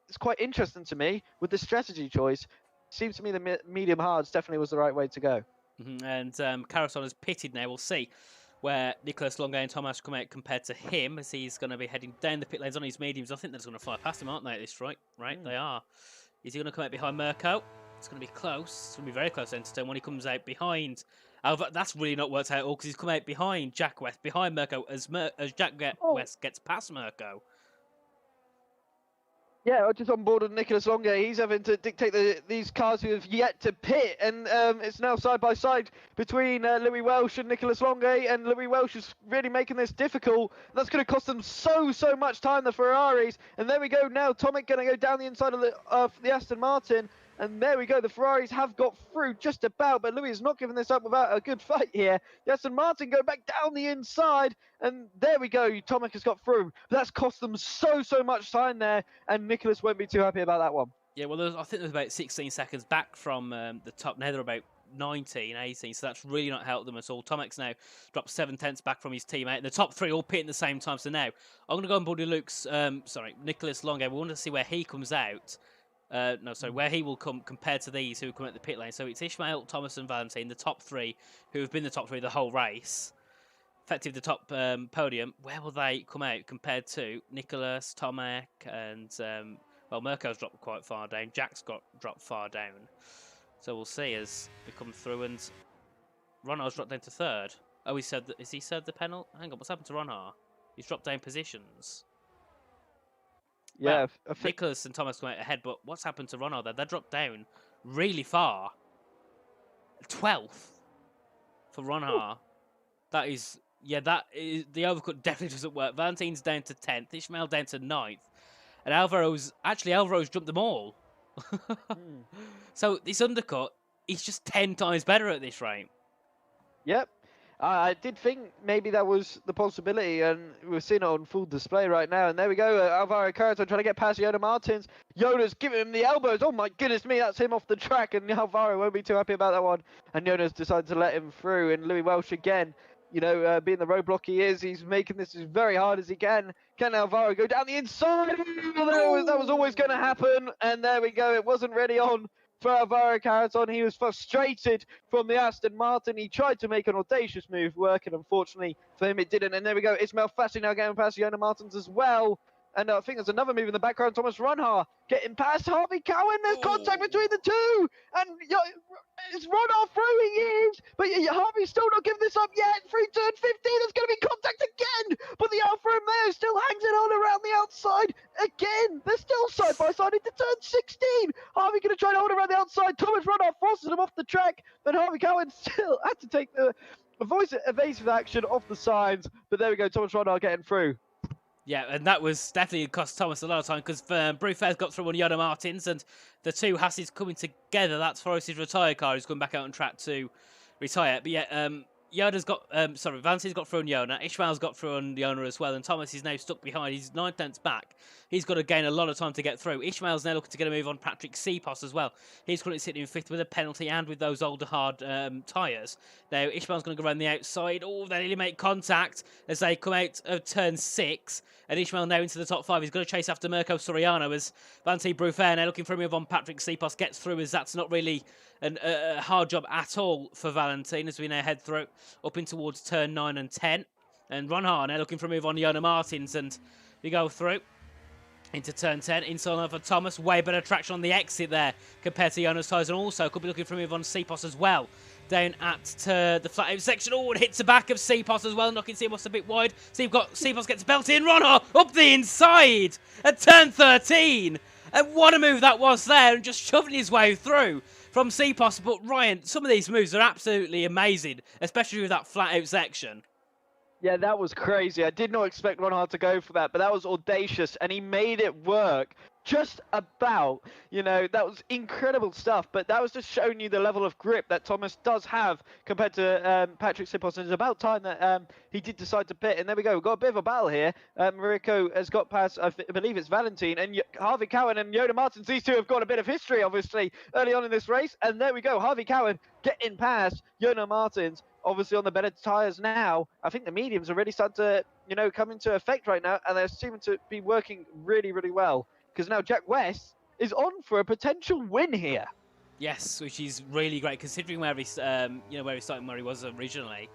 Speaker 2: It's quite interesting to me with the strategy choice. Seems to me the medium hards definitely was the right way to go.
Speaker 1: And Carson has pitted now. We'll see where Nicholas Longuet and Thomas come out compared to him, as he's going to be heading down the pit lanes on his mediums. I think they're just going to fly past him, aren't they, at this right? They are. Is he going to come out behind Mirko? It's going to be close. It's going to be very close to turn when he comes out behind. That's really not worked out at all, because he's come out behind Jack West, behind Mirko, as Jack West gets past Mirko.
Speaker 2: Yeah, just on board with Nicolas Longuet. He's having to dictate these cars who have yet to pit, and it's now side by side between Louis Welsh and Nicolas Longuet, and Louis Welsh is really making this difficult. That's going to cost them so much time, the Ferraris. And there we go now. Tomek going to go down the inside of the Aston Martin. And there we go, the Ferraris have got through just about, but Louis is not giving this up without a good fight here. The Aston Martin go back down the inside, and there we go, Tomek has got through. But that's cost them so much time there, and Nicholas won't be too happy about that one.
Speaker 1: Yeah, well, I think there's about 16 seconds back from the top. Now they're about 19, 18, so that's really not helped them at all. Tomek's now dropped 7/10 back from his teammate, and the top three all pitting at the same time. So now I'm going to go on board with Nicolas Longuet. We want to see where he comes out. Where he will come compared to these who come at the pit lane. So it's Ishmael, Thomas and Valentine, the top three, who have been the top three the whole race. Effective the top podium. Where will they come out compared to Nicholas, Tomek, and Mirko's dropped quite far down. Jack's got dropped far down. So we'll see as we come through, and Ronar's dropped down to third. Oh, is he served the penalty? Hang on, what's happened to Ronar? He's dropped down positions.
Speaker 2: Yeah,
Speaker 1: well, Nicholas and Thomas come out ahead, but what's happened to Ronald there? They dropped down really far. 12th for Ronald. That is the overcut definitely doesn't work. Valentine's down to 10th, Ishmael down to 9th, and Alvaro's jumped them all. So this undercut is just 10 times better at this rate.
Speaker 2: Yep. I did think maybe that was the possibility, and we're seeing it on full display right now. And there we go, Alvaro Carreton trying to get past Yoda Martins. Yoda's giving him the elbows. Oh my goodness me, that's him off the track, and Alvaro won't be too happy about that one. And Yoda's decided to let him through, and Louis Welsh again, you know, being the roadblock he is, he's making this as very hard as he can. Can Alvaro go down the inside? That was always going to happen, and there we go, it wasn't ready on for Alvaro Carreton. He was frustrated from the Aston Martin. He tried to make an audacious move work, and unfortunately for him it didn't. And there we go, Ismail Fassi now getting past Yona Martins as well. And I think there's another move in the background. Thomas Runhar getting past Harvey Cowan. There's contact between the two. And it's Runhar through, he is. But Harvey's still not giving this up yet. Through turn 15, there's going to be contact again. But the Alfa Romeo still hangs it on around the outside. Again, they're still side by side into turn 16. Harvey going to try to hold around the outside. Thomas Runhar forces him off the track. But Harvey Cowan still had to take the evasive action off the sides. But there we go, Thomas Runhar getting through.
Speaker 1: Yeah, and that was definitely cost Thomas a lot of time because Brufair's got through on Yoda Martins and the two Hasses coming together. That's Forrest's retired car who's going back out on track to retire. But yeah, Yoda's got, Vance's got through on Yona. Ishmael's got through on Yona as well. And Thomas is now stuck behind. He's 9/10 back. He's got to gain a lot of time to get through. Ishmael's now looking to get a move on Patrick Seapos as well. He's currently sitting in 5th with a penalty and with those older hard tyres. Now, Ishmael's going to go around the outside. Oh, they nearly make contact as they come out of turn 6. And Ishmael now into the top 5. He's going to chase after Mirko Soriano as Vante Brufair now looking for a move on Patrick Seapos gets through as that's not really a hard job at all for Valentine as we now head through up in towards turn 9 and 10. And Ronhar now looking for a move on Yona Martins and we go through into turn 10. Inside for Thomas. Way better traction on the exit there compared to Yona's tyres and also could be looking for a move on Seapos as well. Down at the flat out section. Oh, it hits the back of Seapos as well, knocking Seapos a bit wide. So you've got Seapos gets belted in. Ronhar up the inside at turn 13. And what a move that was there, and just shoving his way through from Seapos. But Ryan, some of these moves are absolutely amazing, especially with that flat out section.
Speaker 2: Yeah, that was crazy. I did not expect Ronhard to go for that, but that was audacious, and he made it work just about. You know, that was incredible stuff, but that was just showing you the level of grip that Thomas does have compared to Patrick Seapos, and it's about time that he did decide to pit, and there we go. We've got a bit of a battle here. Mariko has got past, I believe it's Valentine, and Harvey Cowan and Yoda Martins. These two have got a bit of history, obviously, early on in this race, and there we go. Harvey Cowan getting past Yoda Martins. Obviously on the better tyres now. I think the mediums are really starting to, you know, come into effect right now, and they're seeming to be working really, really well. Because now Jack West is on for a potential win here.
Speaker 1: Yes, which is really great considering where he's, where he started, where he was originally.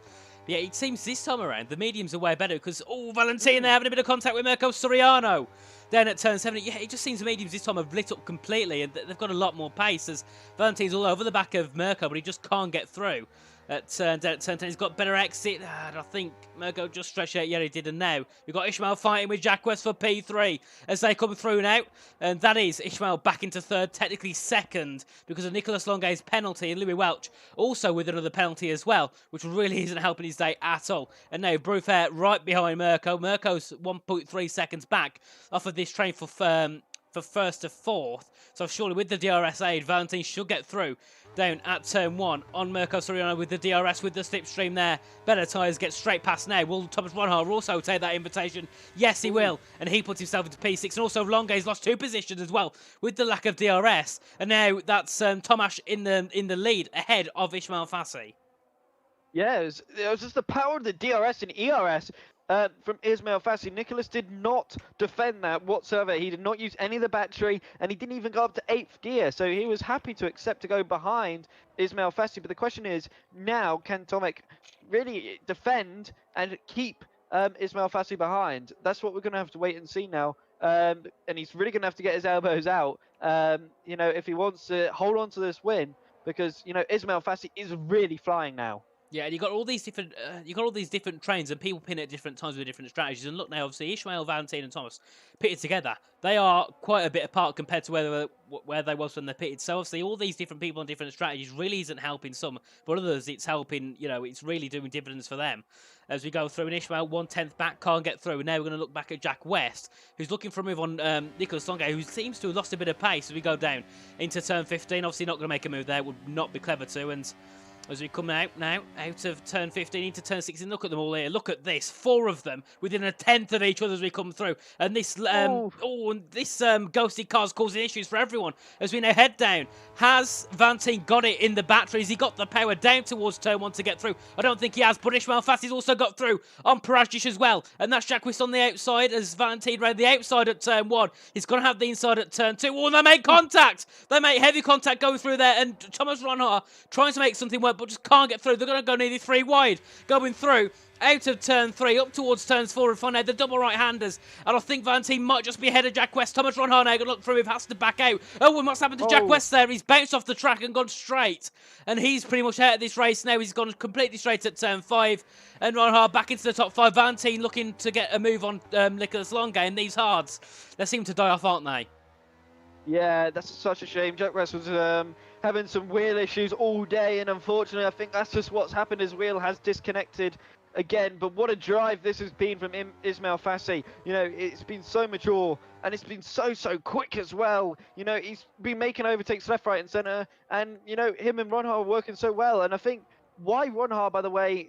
Speaker 1: But yeah, it seems this time around the mediums are way better because Valentine they're having a bit of contact with Mirko Soriano down at turn 7. Yeah, it just seems the mediums this time have lit up completely and they've got a lot more pace as Valentine's all over the back of Mirko, but he just can't get through. At turn 10, he's got better exit. And I think Mirko just stretched out. Yeah, he did. And now we've got Ishmael fighting with Jack West for P3 as they come through now. And that is Ishmael back into 3rd, technically 2nd, because of Nicholas Longay's penalty. And Louis Welch also with another penalty as well, which really isn't helping his day at all. And now Brufair right behind Mirko. Mirko's 1.3 seconds back off of this train for 1st to 4th. So surely with the DRS aid, Valentine should get through. Down at turn 1 on Mirko Soriano with the DRS with the slipstream there. Better tyres get straight past now. Will Thomas Ronhar also take that invitation? Yes, he will. And he puts himself into P6. And also Longay's lost 2 positions as well with the lack of DRS. And now that's Tomasz in the lead ahead of Ismail Fassi.
Speaker 2: Yeah, it was just the power of the DRS and ERS. From Ismail Fassi. Nicholas did not defend that whatsoever. He did not use any of the battery, and he didn't even go up to 8th gear. So he was happy to accept to go behind Ismail Fassi. But the question is, now can Tomek really defend and keep Ismail Fassi behind? That's what we're going to have to wait and see now. And he's really going to have to get his elbows out, if he wants to hold on to this win. Because, Ismail Fassi is really flying now.
Speaker 1: Yeah, and you got all these different trains, and people pin at different times with different strategies. And look now, obviously, Ishmael, Valentine, and Thomas pitted together. They are quite a bit apart compared to where they was when they pitted. So obviously, all these different people and different strategies really isn't helping some, but others it's helping. It's really doing dividends for them. As we go through, and Ishmael 1/10 back can't get through. And now we're going to look back at Jack West, who's looking for a move on Nicholas Longay, who seems to have lost a bit of pace as we go down into turn 15. Obviously, not going to make a move there. Would not be clever to. And as we come out now, out of turn 15 into turn 16, look at them all here. Look at this. 4 of them within 1/10 of each other as we come through. And this ghosted car's causing issues for everyone as we now head down. Has Valentine got it in the battery? Has he got the power down towards turn 1 to get through? I don't think he has, but Ishmael Fassi's also got through on Parajdic as well. And that's Jack Wist on the outside as Valentine round the outside at turn 1. He's going to have the inside at turn 2. Oh, and they make contact. They make heavy contact going through there. And Thomas Ronhar trying to make something work. wide, but just can't get through. They're going to go nearly 3 wide. Going through, out of turn 3, up towards turns 4 and 5 now. The double right-handers. And I think Valentine might just be ahead of Jack West. Thomas Ronhard now going to look through. He has to back out. Oh, and what's happened to Jack West there? He's bounced off the track and gone straight. And he's pretty much out of this race now. He's gone completely straight at turn 5. And Ronhard back into the top 5. Valentine looking to get a move on Nicholas Longa. And these hards, they seem to die off, aren't they?
Speaker 2: Yeah, that's such a shame. Jack West was having some wheel issues all day, and unfortunately, I think that's just what's happened. His wheel has disconnected again. But what a drive this has been from Ismail Fassi. You know, it's been so mature, and it's been so quick as well. You know, he's been making overtakes left, right, and centre, and you know, him and Ronhard are working so well. And I think why Ronhard, by the way,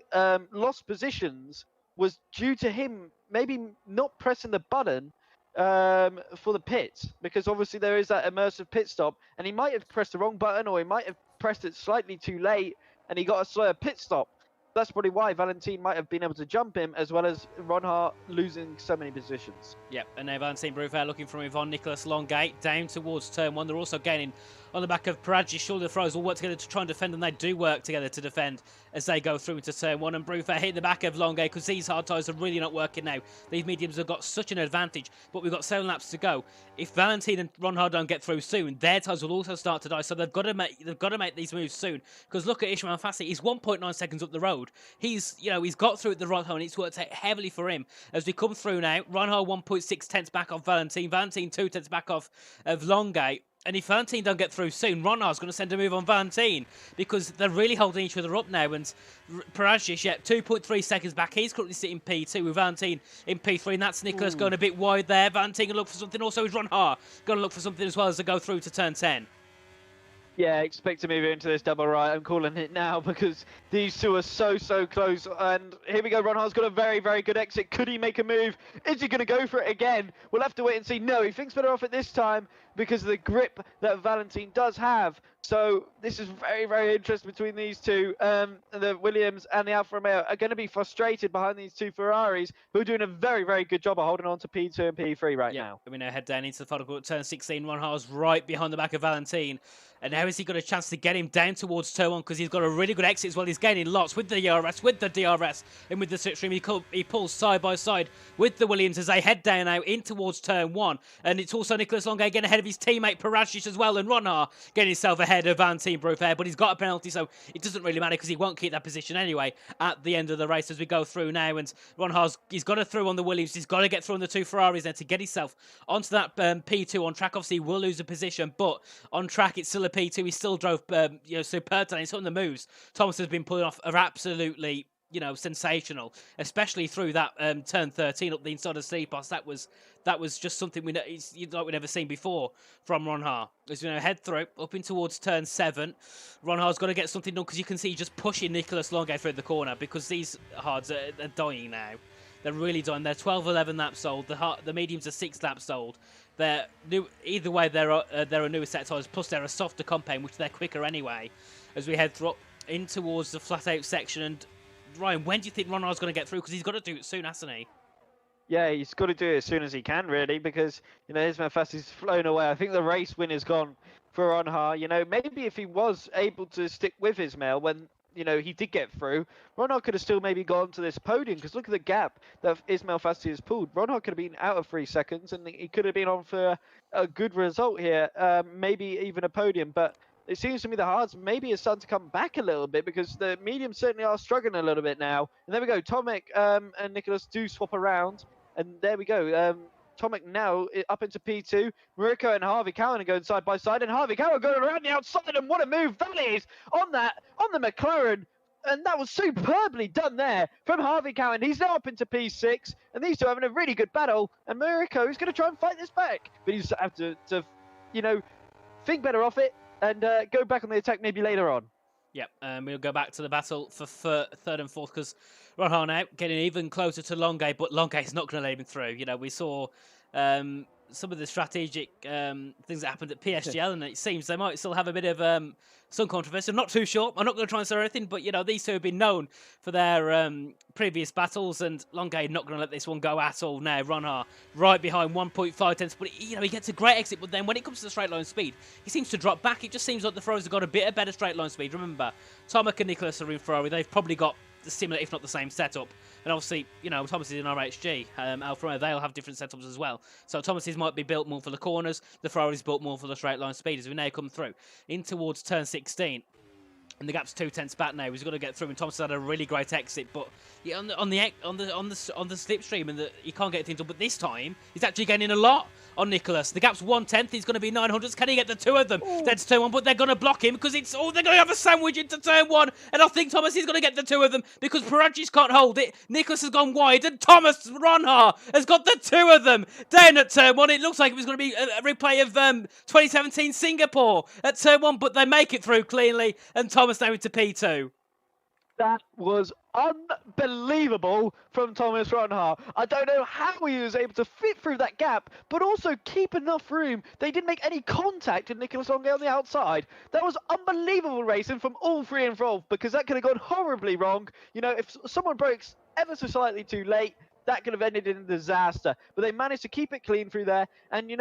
Speaker 2: lost positions was due to him maybe not pressing the button for the pits, because obviously there is that immersive pit stop, and he might have pressed the wrong button, or he might have pressed it slightly too late and he got a slower pit stop. That's probably why Valentine might have been able to jump him, as well as Ronhard losing so many positions.
Speaker 1: Yep, and now Valentine Brufair looking from Yvonne Nicholas Longate down towards turn 1. They're also gaining on the back of Paradji's shoulder throws. All work together to try and defend, and they do work together to defend as they go through into turn 1. And Brufair hit the back of Longate because these hard tyres are really not working now. These mediums have got such an advantage, but we've got 7 laps to go. If Valentine and Ronhard don't get through soon, their tyres will also start to die. So they've got to make these moves soon. Because look at Ismail Fassi, he's 1.9 seconds up the road. He's got through at the right time, and it's worked out heavily for him as we come through now. Ronhard 1.6 tenths back off Valentine. Valentine 2 tenths back off of Longate. And if Valentine don't get through soon, Ronhard's going to send a move on Valentine, because they're really holding each other up now. And Paradji, 2.3 seconds back. He's currently sitting P2 with Valentine in P3, and that's Nicholas going a bit wide there. Valentine going to look for something. Also, is Ronhard going to look for something as well as they go through to turn 10.
Speaker 2: Yeah, expect to move into this double right. I'm calling it now because these two are so close. And here we go. Ronhard's got a very good exit. Could he make a move? Is he going to go for it again? We'll have to wait and see. No, he thinks better off it this time because of the grip that Valentine does have. So this is very interesting between these two. The Williams and the Alfa Romeo are going to be frustrated behind these two Ferraris, who are doing a very good job of holding on to P2 and P3 right now.
Speaker 1: We now head down into the final turn 16. Ronhard's right behind the back of Valentine. And now has he got a chance to get him down towards turn 1, because he's got a really good exit as well. He's gaining lots with the DRS, and with the slipstream. He pulls side by side with the Williams as they head down now in towards turn 1. And it's also Nicholas Longate getting ahead of his teammate Paradji as well, and Ronhard getting himself ahead of Valentine Brufair. But he's got a penalty, so it doesn't really matter because he won't keep that position anyway at the end of the race as we go through now. And he's got to through on the Williams. He's got to get through on the 2 Ferraris now to get himself onto that P2 on track. Obviously, he will lose a position, but on track it's still a P2. He still drove superb today. Some of the moves Thomas has been pulling off are absolutely sensational, especially through that turn 13 up the inside of Sleepos. That was just something we've never seen before from Ronhard. As we head through up in towards turn 7, Ronhard's got to get something done, because you can see just pushing Nicholas Longate through the corner, because these hards are dying now. They're really dying. They're 12-11 laps old. The mediums are 6 laps old. They're new. Either way, they're a newer set of tyres. Plus, they're a softer compound, which they're quicker anyway. As we head through in towards the flat-out section, and Ryan, when do you think Ronhard's going to get through? Because he's got to do it soon, hasn't he?
Speaker 2: Yeah, he's got to do it as soon as he can, really, because Ismail Fassi's flown away. I think the race win is gone for Ronhard. Maybe if he was able to stick with Ismail when he did get through, Ronhard could have still maybe gone to this podium, because look at the gap that Ismail Fassi has pulled. Ronhard could have been out of 3 seconds, and he could have been on for a good result here, maybe even a podium. But it seems to me the hards maybe are starting to come back a little bit, because the mediums certainly are struggling a little bit now. And there we go. Tomek and Nicholas do swap around, and there we go. Tomek now up into P2. Mariko and Harvey Cowan are going side by side, and Harvey Cowan going around the outside, and what a move that is on the McLaren. And that was superbly done there from Harvey Cowan. He's now up into P6, and these two are having a really good battle. And Mariko is going to try and fight this back, but he's have to think better off it and go back on the attack maybe later on.
Speaker 1: Yep, we'll go back to the battle for third and fourth, because Ronhard now getting even closer to Longate, but Longate's not going to let him through. We saw some of the strategic things that happened at PSGL, and it seems they might still have a bit of some controversy. I'm not too sure. I'm not going to try and say anything, but these two have been known for their previous battles, and Longuet not going to let this one go at all. Now Ronhar right behind 1.5 tenths, but he gets a great exit. But then when it comes to the straight line speed, he seems to drop back. It just seems like the Ferraris have got a bit of better straight line speed. Remember, Tomac and Nicholas are in Ferrari. They've probably got the similar, if not the same setup. And obviously, Thomas is in RHG. Alfa Romeo, they'll have different setups as well. So Thomas's might be built more for the corners. The Ferrari's built more for the straight line speed as we now come through in towards turn 16. And the gap's 2 tenths back now. He's going to get through, and Thomas had a really great exit, but on the slipstream, and he can't get things done. But this time, he's actually gaining a lot on Nicholas. The gap's 1 tenth. He's going to be 900s. Can he get the two of them? That's turn 1, but they're going to block him because they're going to have a sandwich into turn 1. And I think Thomas is going to get the two of them because Paragis can't hold it. Nicholas has gone wide, and Thomas Ronhar has got the two of them down at turn 1. It looks like it was going to be a replay of 2017 Singapore at turn 1, but they make it through cleanly, and Thomas now into P2.
Speaker 2: That was unbelievable from Thomas Ronhar. I don't know how he was able to fit through that gap, but also keep enough room. They didn't make any contact with Nicholas Longuet on the outside. That was unbelievable racing from all three involved, because that could have gone horribly wrong. If someone breaks ever so slightly too late, that could have ended in a disaster. But they managed to keep it clean through there. And,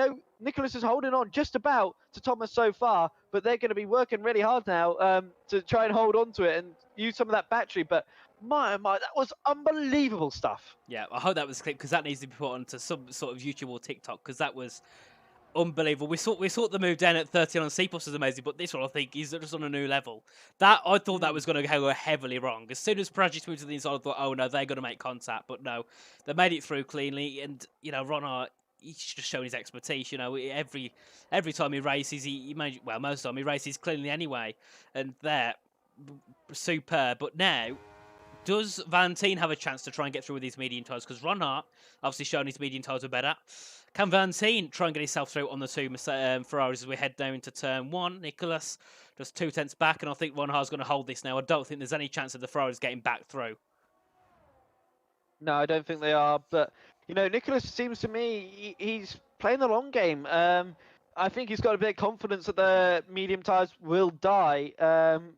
Speaker 2: Nicholas is holding on just about to Thomas so far, but they're going to be working really hard now to try and hold on to it and use some of that battery. But my, that was unbelievable stuff.
Speaker 1: Yeah, I hope that was clipped, because that needs to be put onto some sort of YouTube or TikTok, because that was unbelievable. We thought the move down at 13 on C-Plus was amazing, but this one I think is just on a new level. I thought that was going to go heavily wrong. As soon as Pragis moved to the inside, I thought, oh no, they're going to make contact, but no, they made it through cleanly. And Ronhar, he's just shown his expertise. Every time he races, most of the time he races cleanly anyway, and they're superb. But now, does Valentine have a chance to try and get through with his medium tyres? Because Ronhar obviously shown his medium tyres are better. Can Valentine try and get himself through on the two Ferraris as we head down into turn 1? Nicholas just 2 tenths back, and I think Ronhar's going to hold this now. I don't think there's any chance of the Ferraris getting back through.
Speaker 2: No, I don't think they are. But, Nicholas seems to me, he's playing the long game. I think he's got a bit of confidence that the medium tyres will die. And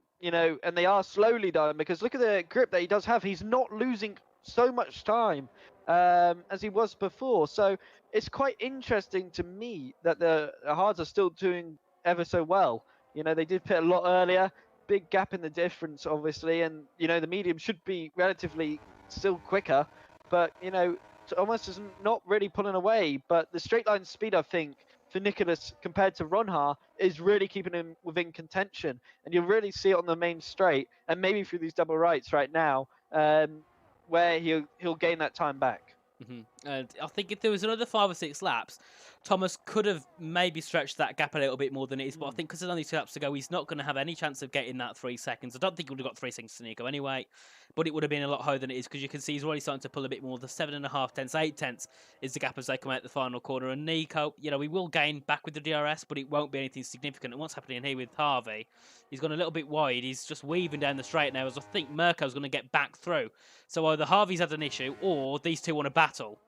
Speaker 2: they are slowly dying, because look at the grip that he does have. He's not losing so much time as he was before. So it's quite interesting to me that the hards are still doing ever so well. They did pit a lot earlier, big gap in the difference, obviously, and the medium should be relatively still quicker, but Thomas is not really pulling away. But the straight line speed, I think, for Nicholas compared to Ronhar is really keeping him within contention, and you'll really see it on the main straight and maybe through these double rights right now, where he'll gain that time back.
Speaker 1: And I think if there was another 5 or 6 laps, Thomas could have maybe stretched that gap a little bit more than it is. But I think because there's only 2 laps to go, he's not going to have any chance of getting that 3 seconds. I don't think he would have got 3 seconds to Nico anyway, but it would have been a lot higher than it is, because you can see he's already starting to pull a bit more. The 7.5 tenths, 8 tenths is the gap as they come out the final corner. And Nico, we will gain back with the DRS, but it won't be anything significant. And what's happening here with Harvey, he's gone a little bit wide. He's just weaving down the straight now, as I think Mirko's going to get back through. So either Harvey's had an issue, or these two want to battle.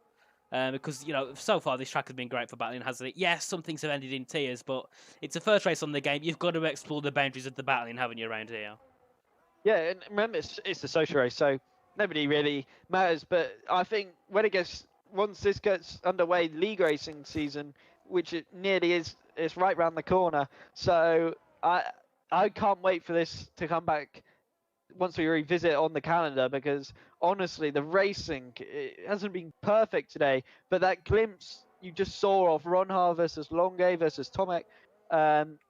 Speaker 1: Because, so far this track has been great for battling, hasn't it? Yes, some things have ended in tears, but it's the first race on the game. You've got to explore the boundaries of the battling, haven't you, around here?
Speaker 2: Yeah, and remember, it's the social race, so nobody really matters. But I think once this gets underway, league racing season, which it nearly is, it's right round the corner. So I can't wait for this to come back once we revisit on the calendar, because honestly, the racing, it hasn't been perfect today, but that glimpse you just saw of Ronhar versus Longuet versus Tomac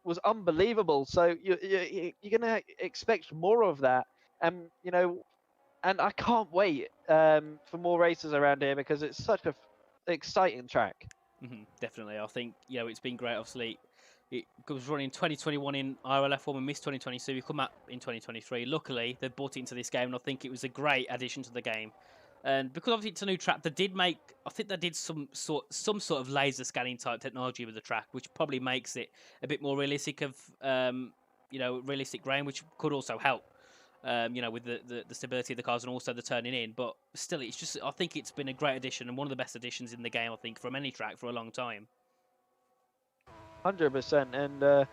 Speaker 2: was unbelievable. So you're going to expect more of that, and and I can't wait for more races around here, because it's such an exciting track.
Speaker 1: Definitely. I think it's been great. Obviously, it was running 2021 in IRL F1 and missed 2022. We come out in 2023. Luckily, they've brought it into this game, and I think it was a great addition to the game. And because obviously it's a new track, I think they did some sort of laser scanning type technology with the track, which probably makes it a bit more realistic of realistic ground, which could also help. With the stability of the cars and also the turning in. But still, I think it's been a great addition and one of the best additions in the game, I think, from any track for a long time.
Speaker 2: 100%. And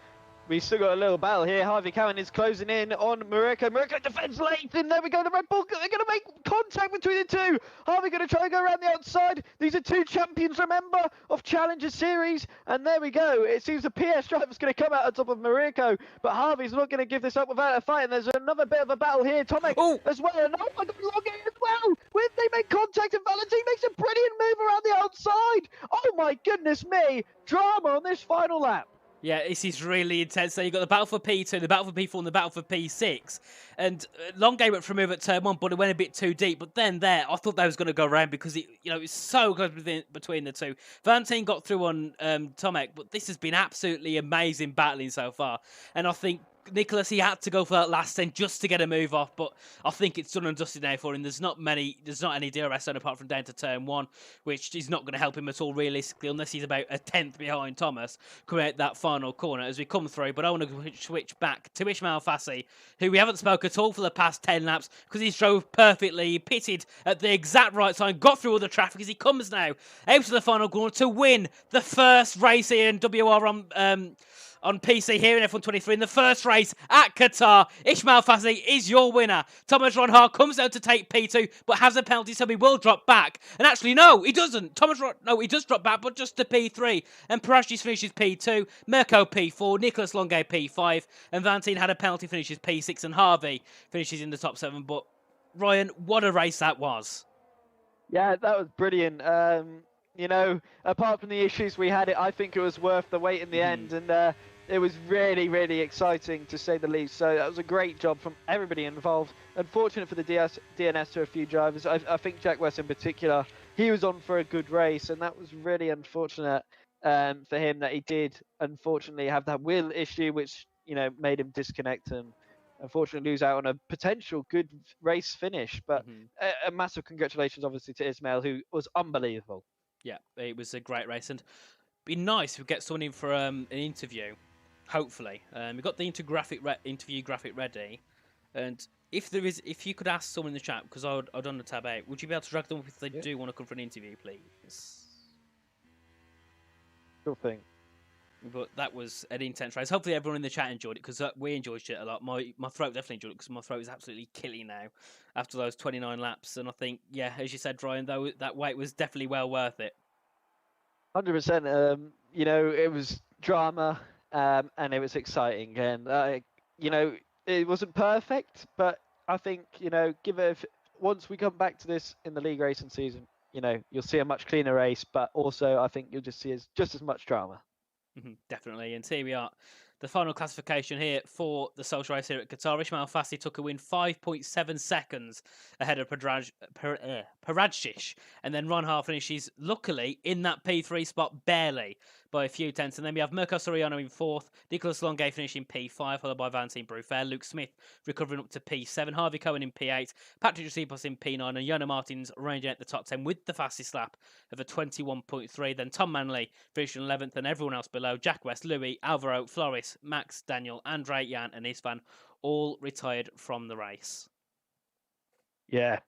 Speaker 2: we still got a little battle here. Harvey Cowan is closing in on Mariko. Mariko defends late, and there we go. The Red Bull, they're going to make contact between the two. Harvey going to try and go around the outside. These are two champions, remember, of Challenger Series. And there we go. It seems the PS driver's going to come out on top of Mariko, but Harvey's not going to give this up without a fight. And there's another bit of a battle here. Tomek as well. And oh my God, Logan as well. When they make contact, and Valentine makes a brilliant move around the outside. Oh my goodness me. Drama on this final lap.
Speaker 1: Yeah, this is really intense. So you've got the battle for P2, the battle for P4, and the battle for P6. And long game went for a move at turn 1, but it went a bit too deep. But then there, I thought that was going to go around because it's so close between the two. Valentine got through on Tomek, but this has been absolutely amazing battling so far. And I think Nicholas, he had to go for that last stint just to get a move off, but I think it's done and dusted now for him. There's not any DRS zone apart from down to turn 1, which is not going to help him at all realistically, unless he's about a tenth behind Thomas coming out that final corner as we come through. But I want to switch back to Ismail Fassi, who we haven't spoke at all for the past 10 laps because he's drove perfectly, he pitted at the exact right time, got through all the traffic as he comes now out to the final corner to win the first race here in WOR on PC here in F1 23 in the first race at Qatar. Ismail Fassi is your winner. Thomas Ronhard comes out to take P2, but has a penalty, so he will drop back. And actually, no, he doesn't. He does drop back, but just to P3. And Parashis finishes P2, Mirko P4, Nicholas Longe P5, and Valentine had a penalty, finishes P6, and Harvey finishes in the top 7. But Ryan, what a race that was.
Speaker 2: Yeah, that was brilliant. You know, apart from the issues we had, I think it was worth the wait in the end, and it was really, really exciting to say the least. So that was a great job from everybody involved. Unfortunate for the DNS to a few drivers. I think Jack West in particular, he was on for a good race, and that was really unfortunate for him that he did unfortunately have that wheel issue, which made him disconnect and unfortunately lose out on a potential good race finish. But a massive congratulations, obviously, to Ismail, who was unbelievable.
Speaker 1: Yeah, it was a great race, and it'd be nice if we get someone in for an interview. Hopefully, we've got the interview graphic ready, and if you could ask someone in the chat, because I'd on the tab out, would you be able to drag them if they do want to come for an interview, please?
Speaker 2: Sure thing.
Speaker 1: But that was an intense race. Hopefully everyone in the chat enjoyed it, because we enjoyed it a lot. My throat definitely enjoyed it, because my throat is absolutely killing now after those 29 laps. And I think, yeah, as you said, Ryan, though, that wait was definitely well worth it.
Speaker 2: 100%. It was drama, and it was exciting. And, it wasn't perfect, but I think, once we come back to this in the league racing season, you'll see a much cleaner race, but also I think you'll just see just as much drama.
Speaker 1: Definitely. And here we are. The final classification here for the social race here at Qatar. Ismail Fassi took a win 5.7 seconds ahead of Paradzic. And then Ronhard finishes, luckily, in that P3 spot, barely, by a few tenths. And then we have Mirko Soriano in 4th, Nicholas Longe finishing P5, followed by Valentine Brufair, Luke Smith recovering up to P7, Harvey Cohen in P8, Patrick Josipos in P9, and Jona Martins ranging at the top 10 with the fastest lap of a 21.3. Then Tom Manley finishing 11th, and everyone else below, Jack West, Louis, Alvaro, Floris, Max, Daniel, Andre, Jan, and Isvan, all retired from the race.
Speaker 2: Yeah,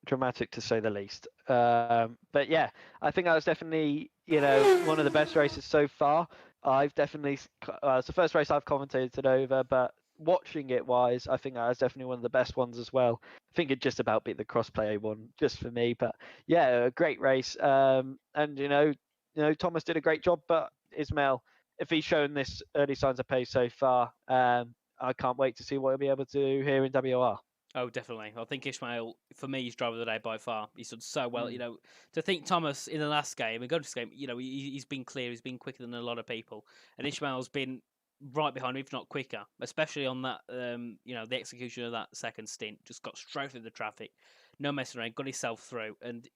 Speaker 2: dramatic to say the least. But yeah, I think that was definitely, one of the best races so far. I've definitely, it's the first race I've commentated over, but watching it wise, I think that was definitely one of the best ones as well. I think it just about beat the crossplay one just for me, but yeah, a great race. And Thomas did a great job, but Ismail, if he's shown this early signs of pace so far, I can't wait to see what he'll be able to do here in WR.
Speaker 1: Oh, definitely. I think Ismail, for me, he's driver of the day by far. He's done so well. To think Thomas in the last game, and go to this game, he's been clear, he's been quicker than a lot of people. And Ismail's been right behind him, if not quicker, especially on that, the execution of that second stint. Just got straight through the traffic, no messing around, got himself through. And,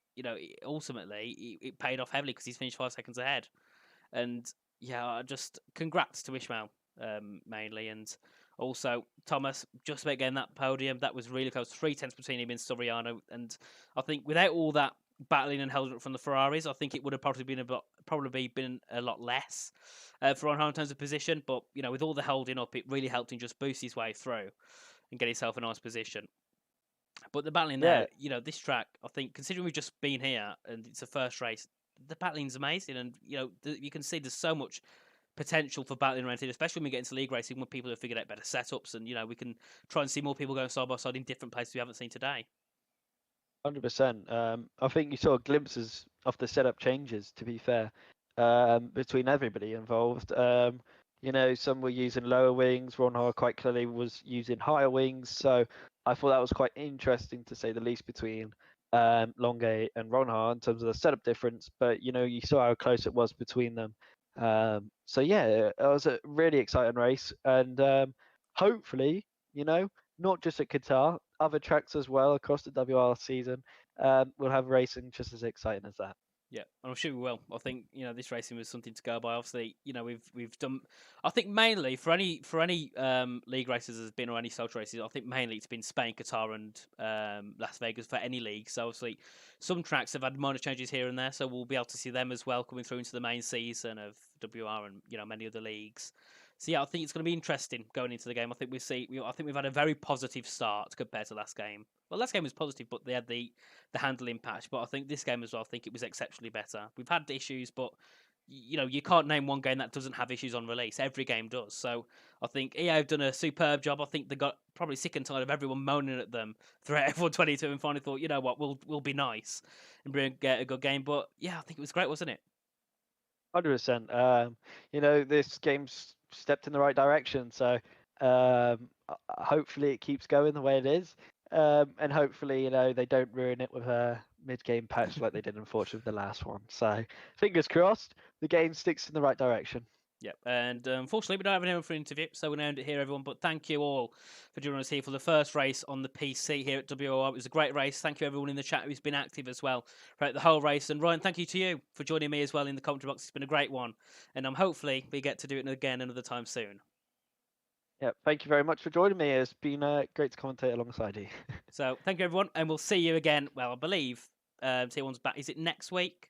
Speaker 1: ultimately, it paid off heavily because he's finished 5 seconds ahead. And, yeah, just congrats to Ismail, mainly. And also, Thomas, just about getting that podium, that was really close. 3 tenths between him and Soriano. And I think without all that battling and holding up from the Ferraris, I think it would have probably been a lot less for Ronhard in terms of position. But, with all the holding up, it really helped him just boost his way through and get himself a nice position. But the battling there, this track, I think, considering we've just been here and it's the first race, the battling's amazing. And, you can see there's so much potential for battling around it, especially when we get into league racing when people have figured out better setups, and we can try and see more people going side by side in different places we haven't seen today.
Speaker 2: 100%. I think you saw glimpses of the setup changes, to be fair, between everybody involved. Some were using lower wings. Ronhar quite clearly was using higher wings. So I thought that was quite interesting, to say the least, between Longay and Ronhar in terms of the setup difference. But, you saw how close it was between them. So, yeah, it was a really exciting race. And hopefully, not just at Qatar, other tracks as well across the WR season. We'll have racing just as exciting as that.
Speaker 1: Yeah, I'm sure we will. I think this racing was something to go by. Obviously, we've done. I think mainly for any league races has been, or any social races. I think mainly it's been Spain, Qatar, and Las Vegas for any league. So obviously, some tracks have had minor changes here and there. So we'll be able to see them as well coming through into the main season of WR and many other leagues. So yeah, I think it's going to be interesting going into the game. I think I think we've had a very positive start compared to last game. Well, last game was positive, but they had the handling patch. But I think this game as well, I think it was exceptionally better. We've had issues, but you can't name one game that doesn't have issues on release. Every game does. So I think EA have done a superb job. I think they got probably sick and tired of everyone moaning at them throughout F1 22 and finally thought, you know what, we'll be nice and get a good game. But yeah, I think it was great, wasn't it?
Speaker 2: 100%. This game's stepped in the right direction. So hopefully it keeps going the way it is. And hopefully, they don't ruin it with a mid-game patch like they did, unfortunately, with the last one. So fingers crossed, the game sticks in the right direction.
Speaker 1: Yep, and unfortunately we don't have anyone for an interview, so we're going to end it here, everyone. But thank you all for joining us here for the first race on the PC here at WOR. It was a great race. Thank you everyone in the chat who's been active as well throughout the whole race. And Ryan, thank you to you for joining me as well in the commentary box. It's been a great one, and hopefully we get to do it again another time soon.
Speaker 2: Yeah, thank you very much for joining me. It's been great to commentate alongside you.
Speaker 1: So thank you everyone, and we'll see you again. Well, I believe T1's back. Is it next week?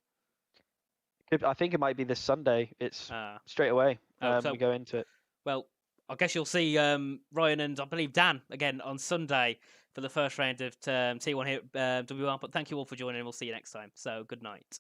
Speaker 2: I think it might be this Sunday. It's straight away. We go into it.
Speaker 1: Well, I guess you'll see Ryan and I believe Dan again on Sunday for the first round of T1 here at WR. But thank you all for joining, and we'll see you next time. So good night.